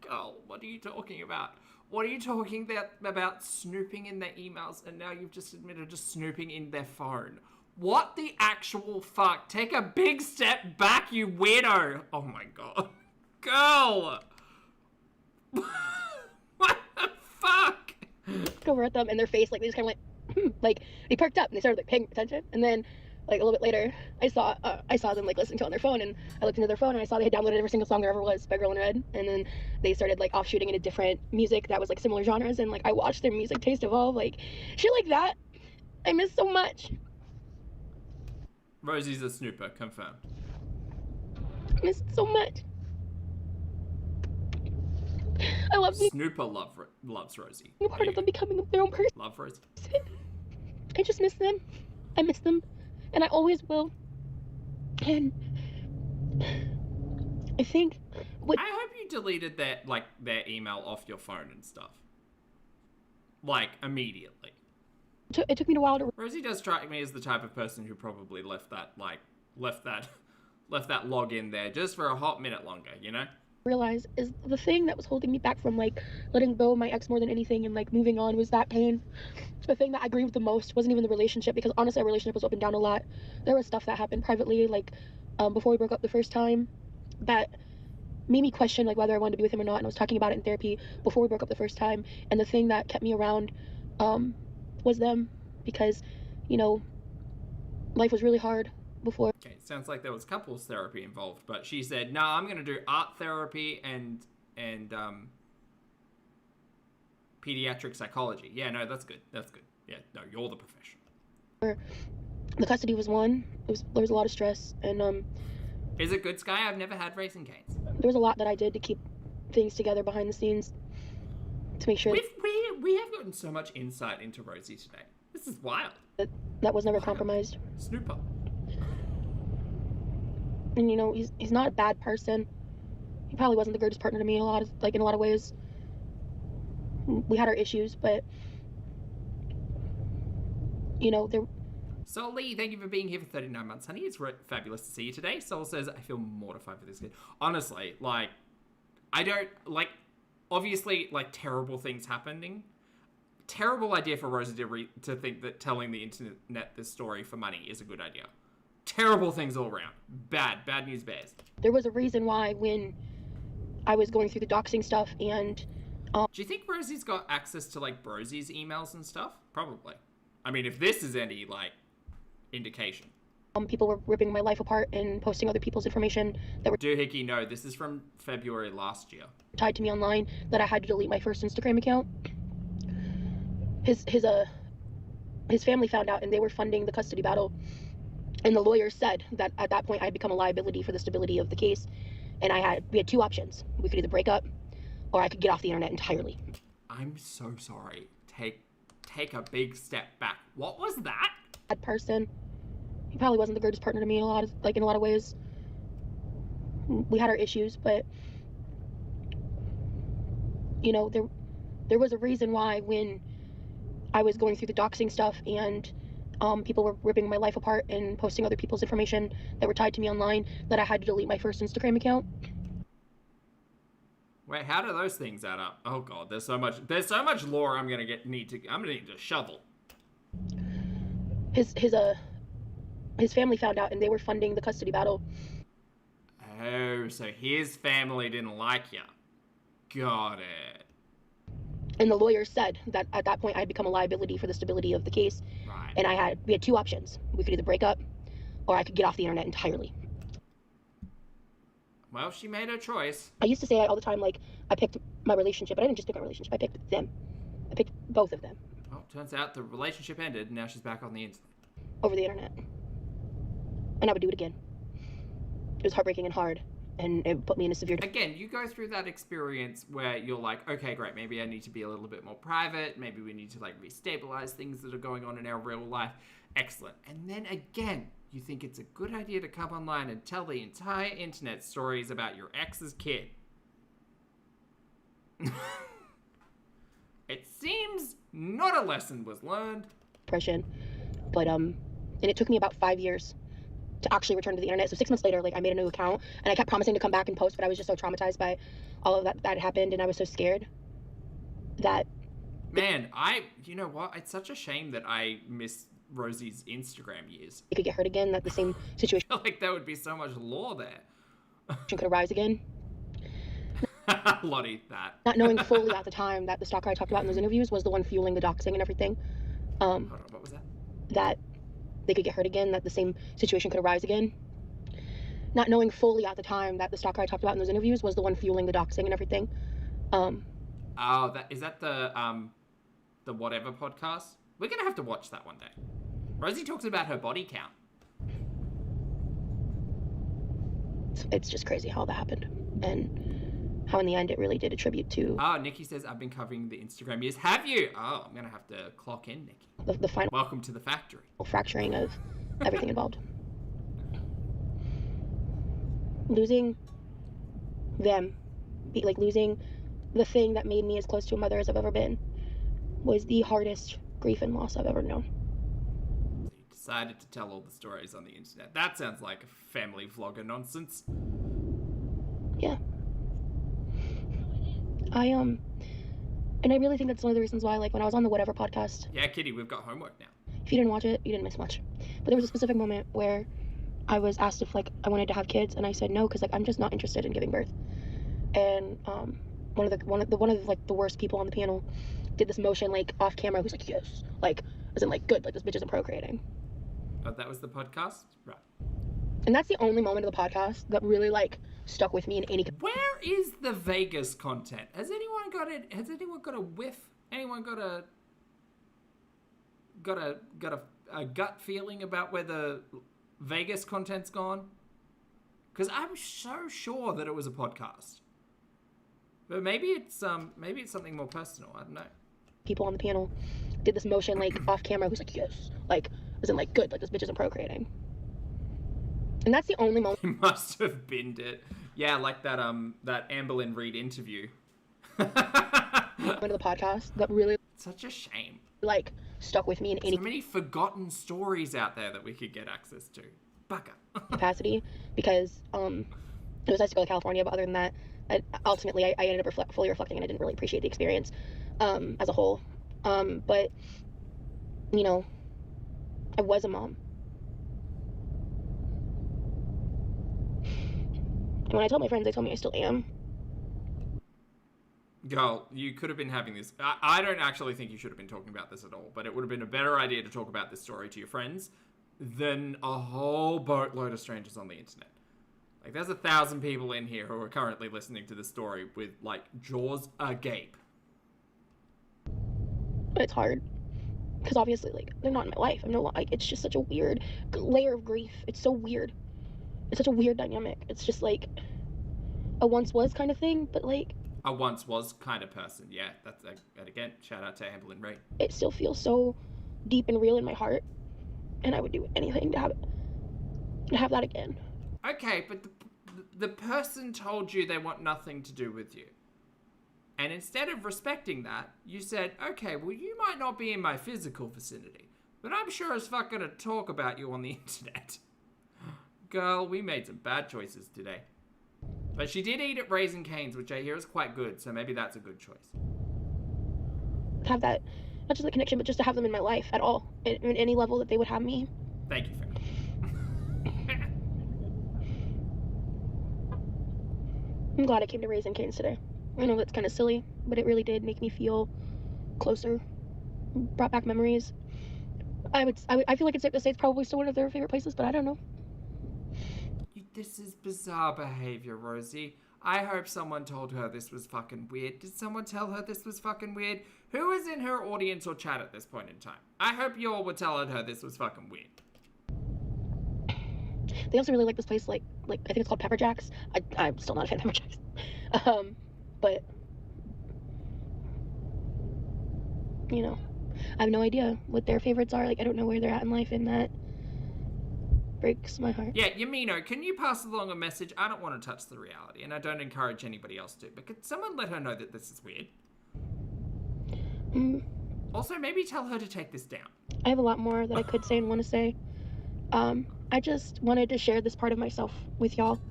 Girl, what are you talking about? What are you talking about snooping in their emails, and now you've just admitted to snooping in their phone? What the actual fuck? Take a big step back, you weirdo! Oh my god. Girl! What the fuck? Looked over at them and their face like they just kind of like they perked up and they started like paying attention, and then like a little bit later I saw them like listening to it on their phone, and I looked into their phone and I saw they had downloaded every single song there ever was by Girl in Red, and then they started like offshooting into different music that was like similar genres, and like I watched their music taste evolve, like shit like that. I miss so much. Rosie's a snooper, confirmed. I miss so much. I love being Snooper loves Rosie. a part of them becoming their own person. Love Rosie. I just miss them. I miss them, and I always will. And I think I hope you deleted their email off your phone and stuff. Like, immediately. it took me a while to Rosie does strike me as the type of person who probably left that log in there just for a hot minute longer, you know? realize is the thing that was holding me back from like letting go of my ex more than anything and like moving on was that pain. The thing that I grieved the most wasn't even the relationship, because honestly our relationship was up and down a lot. There was stuff that happened privately, like before we broke up the first time, that made me question like whether I wanted to be with him or not, and I was talking about it in therapy before we broke up the first time. And the thing that kept me around was them, because you know life was really hard before. Okay, sounds like there was couples therapy involved, but she said, "No, I'm gonna do art therapy and pediatric psychology." Yeah, no, that's good. That's good. Yeah, no, you're the professional. The custody was one. There was a lot of stress, and Is it good, Sky? I've never had Raising Cane's. there was a lot that I did to keep things together behind the scenes to make sure We have gotten so much insight into Rosie today. This is wild. that was never compromised. Snooper. And you know he's not a bad person. He probably wasn't the greatest partner to me in a lot of ways. We had our issues, but you know there. Soul Lee, thank you for being here for 39 months, honey. It's fabulous to see you today. Soul says, I feel mortified for this kid. Honestly, like, I don't, like, obviously, like, terrible things happening. Terrible idea for Rosie to think that telling the internet this story for money is a good idea. Terrible things all around. Bad news bears. There was a reason why when I was going through the doxing stuff and do you think Rosie's got access to, like, Brosie's emails and stuff? Probably. I mean, if this is any, like, indication. People were ripping my life apart and posting other people's information that were Doohickey, no, this is from February last year. tied to me online, that I had to delete my first Instagram account. His family found out and they were funding the custody battle. And the lawyers said that at that point I had become a liability for the stability of the case, and we had two options. We could either break up or I could get off the internet entirely. I'm so sorry. Take a big step back. What was that? Bad person. He probably wasn't the greatest partner to me in a lot of ways. we had our issues, but you know, there was a reason why when I was going through the doxing stuff and people were ripping my life apart and posting other people's information that were tied to me online, that I had to delete my first Instagram account. Wait, how do those things add up? Oh god, there's so much lore I'm gonna need to shovel. His family found out and they were funding the custody battle. Oh, so his family didn't like you. Got it. And the lawyer said that at that point I'd become a liability for the stability of the case. Right. And we had two options. We could either break up or I could get off the internet entirely. Well, she made her choice. I used to say all the time, like, I picked my relationship, but I didn't just pick my relationship, I picked them. I picked both of them. Well, turns out the relationship ended and now she's back on the internet. Over the internet. And I would do it again. It was heartbreaking and hard. And it put me in a severe... Again, you go through that experience where you're like, okay, great, maybe I need to be a little bit more private. Maybe we need to, like, restabilize things that are going on in our real life. Excellent. And then again, you think it's a good idea to come online and tell the entire internet stories about your ex's kid. It seems not a lesson was learned. Depression. But, and it took me about 5 years to actually return to the internet. So 6 months later, like, I made a new account and I kept promising to come back and post, but I was just so traumatized by all of that happened, and I was so scared that... Man, you know what? It's such a shame that I miss Rosie's Instagram years. You could get hurt again, that the same situation... I feel like there would be so much lore there. could arise again. Lottie, that. Not knowing fully at the time that the stalker I talked about in those interviews was the one fueling the doxing and everything. Hold on, what was that? That they could get hurt again, that the same situation could arise again. Not knowing fully at the time that the stalker I talked about in those interviews was the one fueling the doxing and everything. Is that the whatever podcast? We're gonna have to watch that one day. Rosie talks about her body count. It's just crazy how that happened, and how in the end it really did attribute to... Oh, Nikki says, I've been covering the Instagram years. Have you? Oh, I'm gonna have to clock in, Nikki. The final... Welcome to the factory. Fracturing of everything involved. Losing them, like losing the thing that made me as close to a mother as I've ever been, was the hardest grief and loss I've ever known. So you decided to tell all the stories on the internet. That sounds like a family vlogger nonsense. Yeah. And I really think that's one of the reasons why, like, when I was on the Whatever podcast... Yeah, Kitty, we've got homework now. If you didn't watch it, you didn't miss much. But there was a specific moment where I was asked if, like, I wanted to have kids, and I said no, because, like, I'm just not interested in giving birth. And, one of the worst people on the panel did this motion, like, off camera, who's like, yes, like, as in, like, good, like, this bitch isn't procreating. Oh, that was the podcast? Right. And that's the only moment of the podcast that really, like, stuck with me in any... Where is the Vegas content? Has anyone got it? Has anyone got a whiff? Anyone got a gut feeling about where the Vegas content's gone? Because I'm so sure that it was a podcast. But maybe it's something more personal. I don't know. People on the panel did this motion, like, off camera, who's like, yes, like, as in, like, good, like, this bitch isn't procreating. And that's the only moment... He must have binned it. Yeah, like that Amberlynn Reid interview. Of the podcast that really... Such a shame. Like, stuck with me in any... So many forgotten stories out there that we could get access to. Bugger. capacity, because it was nice to go to California, but other than that, ultimately I ended up fully reflecting, and I didn't really appreciate the experience as a whole. But, you know, I was a mom. And when I told my friends, they told me I still am. Girl, you could have been having this... I don't actually think you should have been talking about this at all, but it would have been a better idea to talk about this story to your friends than a whole boatload of strangers on the internet. Like, there's 1,000 people in here who are currently listening to this story with, like, jaws agape. It's hard. Because obviously, like, they're not in my life. I'm no, like, it's just such a weird layer of grief. It's so weird. It's such a weird dynamic. It's just, like, a once was kind of thing, but, like... A once was kind of person, yeah. And again, shout out to Amberlynn Reid. It still feels so deep and real in my heart. And I would do anything to have that again. Okay, but the person told you they want nothing to do with you. And instead of respecting that, you said, okay, well, you might not be in my physical vicinity, but I'm sure as fuck gonna talk about you on the internet. Girl, we made some bad choices today. But she did eat at Raising Cane's, which I hear is quite good, so maybe that's a good choice. Have that, not just the connection, but just to have them in my life at all, in any level that they would have me. Thank you, Fran. I'm glad I came to Raising Cane's today. I know that's kind of silly, but it really did make me feel closer, brought back memories. I feel like it's safe to say it's probably still one of their favorite places, but I don't know. This is bizarre behavior, Rosie. I hope someone told her this was fucking weird. Did someone tell her this was fucking weird? Who is in her audience or chat at this point in time? I hope you all were telling her this was fucking weird. They also really like this place, like I think it's called Pepper Jack's. I'm still not a fan of Pepper Jack's. But you know, I have no idea what their favorites are. Like, I don't know where they're at in life, and that breaks my heart. Yeah, Yamino, can you pass along a message? I don't want to touch the reality, and I don't encourage anybody else to, but could someone let her know that this is weird? Also, maybe tell her to take this down. I have a lot more that I could say and want to say. I just wanted to share this part of myself with y'all.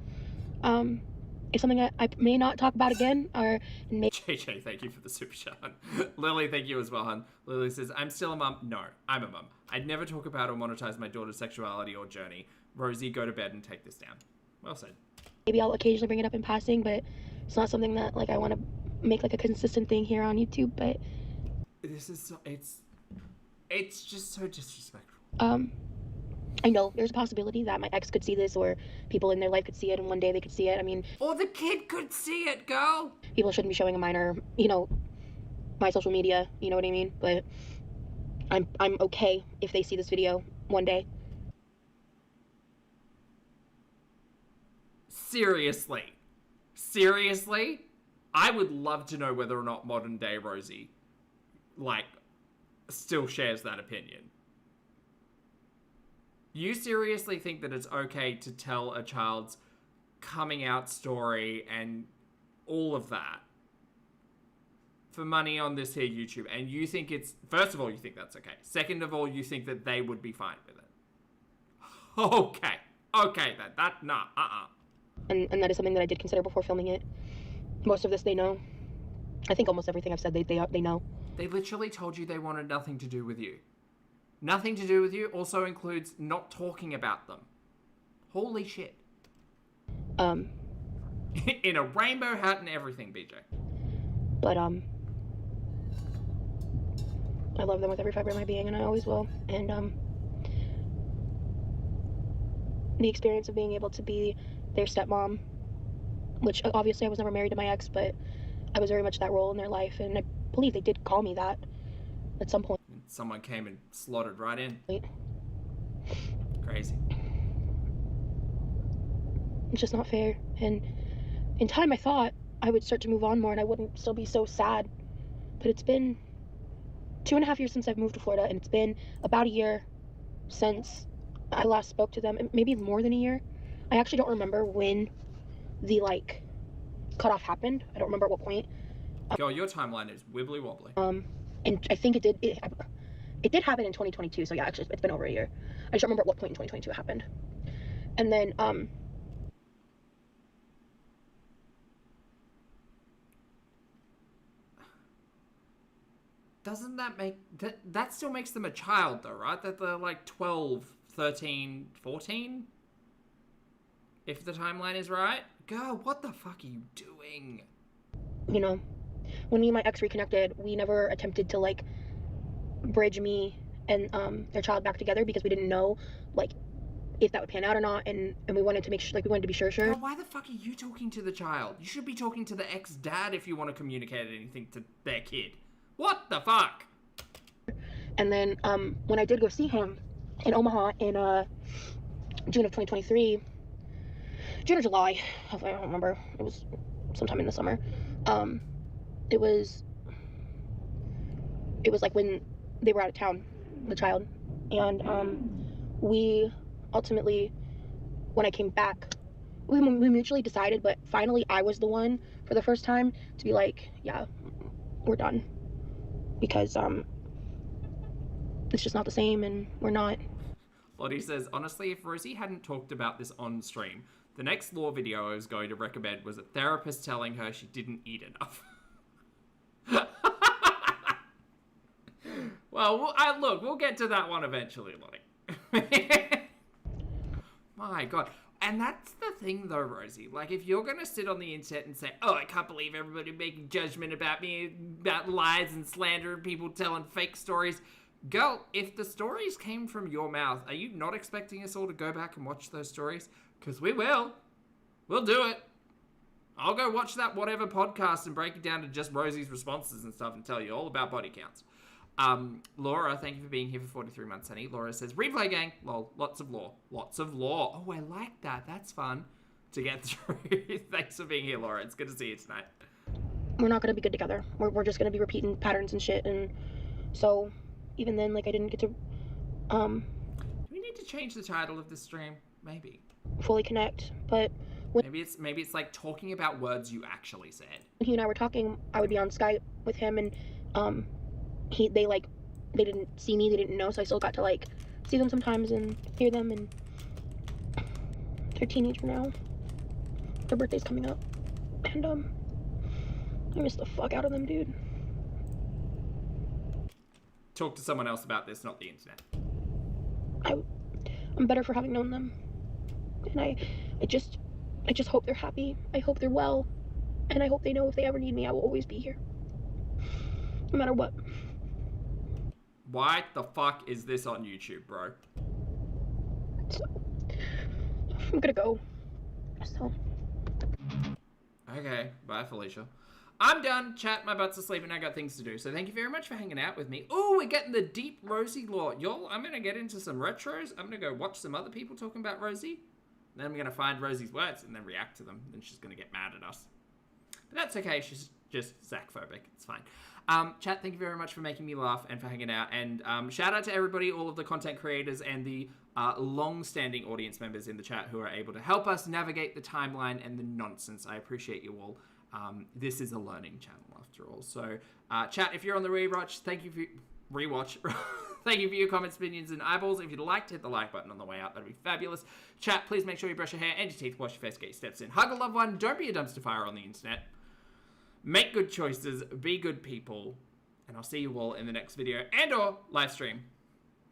It's something I may not talk about again, or may... JJ, thank you for the super chat. Lily, thank you as well, hun. Lily says, I'm still a mum. No, I'm a mum. I'd never talk about or monetize my daughter's sexuality or journey. Rosie, go to bed and take this down. Well said. Maybe I'll occasionally bring it up in passing, but it's not something that, like, I want to make, like, a consistent thing here on YouTube, but... This is so... It's just so disrespectful. I know there's a possibility that my ex could see this, or people in their life could see it, and one day they could see it. I mean... Or the kid could see it, girl! People shouldn't be showing a minor, you know, my social media, you know what I mean? But I'm okay if they see this video one day. Seriously? Seriously? I would love to know whether or not modern day Rosie, like, still shares that opinion. You seriously think that it's okay to tell a child's coming out story and all of that for money on this here YouTube, and you think it's... First of all, you think that's okay. Second of all, you think that they would be fine with it. Okay. Okay, then. Nah. And that is something that I did consider before filming it. Most of this they know. I think almost everything I've said they know. They literally told you they wanted nothing to do with you. Nothing to do with you also includes not talking about them. Holy shit. In a rainbow hat and everything, BJ. But, I love them with every fiber of my being, and I always will. And, the experience of being able to be their stepmom, which obviously I was never married to my ex, but I was very much that role in their life, and I believe they did call me that at some point. Someone came and slotted right in. Crazy. It's just not fair. And in time I thought I would start to move on more and I wouldn't still be so sad. But it's been 2.5 years since I've moved to Florida, and it's been about a year since I last spoke to them. Maybe more than a year. I actually don't remember when the, like, cutoff happened. I don't remember at what point. Girl, your timeline is wibbly wobbly. And I think it did happen in 2022, so yeah, actually, it's been over a year. I just don't remember at what point in 2022 it happened. And then, Doesn't that make... That still makes them a child, though, right? That they're, like, 12, 13, 14? If the timeline is right? Girl, what the fuck are you doing? You know, when me and my ex reconnected, we never attempted to, like, bridge me and their child back together because we didn't know, like, if that would pan out or not, and we wanted to make sure, like, we wanted to be sure. Girl, why the fuck are you talking to the child? You should be talking to the ex-dad if you want to communicate anything to their kid. What the fuck? And then, when I did go see him in Omaha in, June of 2023, June or July, I don't remember, it was sometime in the summer, it was like when they were out of town, the child, and, we ultimately, when I came back, we mutually decided, but finally I was the one for the first time to be like, yeah, we're done, because it's just not the same, and we're not. Lottie says, honestly, if Rosie hadn't talked about this on stream, the next law video I was going to recommend was a therapist telling her she didn't eat enough. Well, look, we'll get to that one eventually, Lottie. My God. And that's the thing, though, Rosie. Like, if you're going to sit on the internet and say, oh, I can't believe everybody making judgment about me, about lies and slander and people telling fake stories. Girl, if the stories came from your mouth, are you not expecting us all to go back and watch those stories? Because we will. We'll do it. I'll go watch that whatever podcast and break it down to just Rosie's responses and stuff and tell you all about body counts. Laura, thank you for being here for 43 months, honey. Laura says, replay gang. Lol, lots of law. Lots of law. Oh, I like that. That's fun to get through. Thanks for being here, Laura. It's good to see you tonight. We're not going to be good together. We're just going to be repeating patterns and shit, and so even then, like, I didn't get to Do we need to change the title of this stream? Maybe. fully connect, but maybe it's like talking about words you actually said. when he and I were talking, I would be on Skype with him, and they didn't see me, they didn't know, so I still got to, like, see them sometimes and hear them, and they're teenager now. Their birthday's coming up, and I miss the fuck out of them, dude. Talk to someone else about this, not the internet. I'm better for having known them, and I just hope they're happy. I hope they're well, and I hope they know if they ever need me, I will always be here, no matter what. Why the fuck is this on YouTube, bro? So, I'm gonna go. So. Okay, bye, Felicia. I'm done. Chat, my butt's asleep and I got things to do. So thank you very much for hanging out with me. Oh, we're getting the deep Rosie lore. Y'all, I'm going to get into some retros. I'm going to go watch some other people talking about Rosie. Then I'm going to find Rosie's words and then react to them. Then she's going to get mad at us. But that's okay. She's just Zach-phobic. It's fine. Chat, thank you very much for making me laugh and for hanging out. And shout out to everybody, all of the content creators and the long-standing audience members in the chat who are able to help us navigate the timeline and the nonsense. I appreciate you all. This is a learning channel after all. So, chat, if you're on the rewatch, thank you for thank you for your comments, opinions, and eyeballs. If you'd like to hit the like button on the way out, that'd be fabulous. Chat, please make sure you brush your hair and your teeth, wash your face, get your steps in. Hug a loved one. Don't be a dumpster fire on the internet. Make good choices. Be good people. And I'll see you all in the next video and or live stream.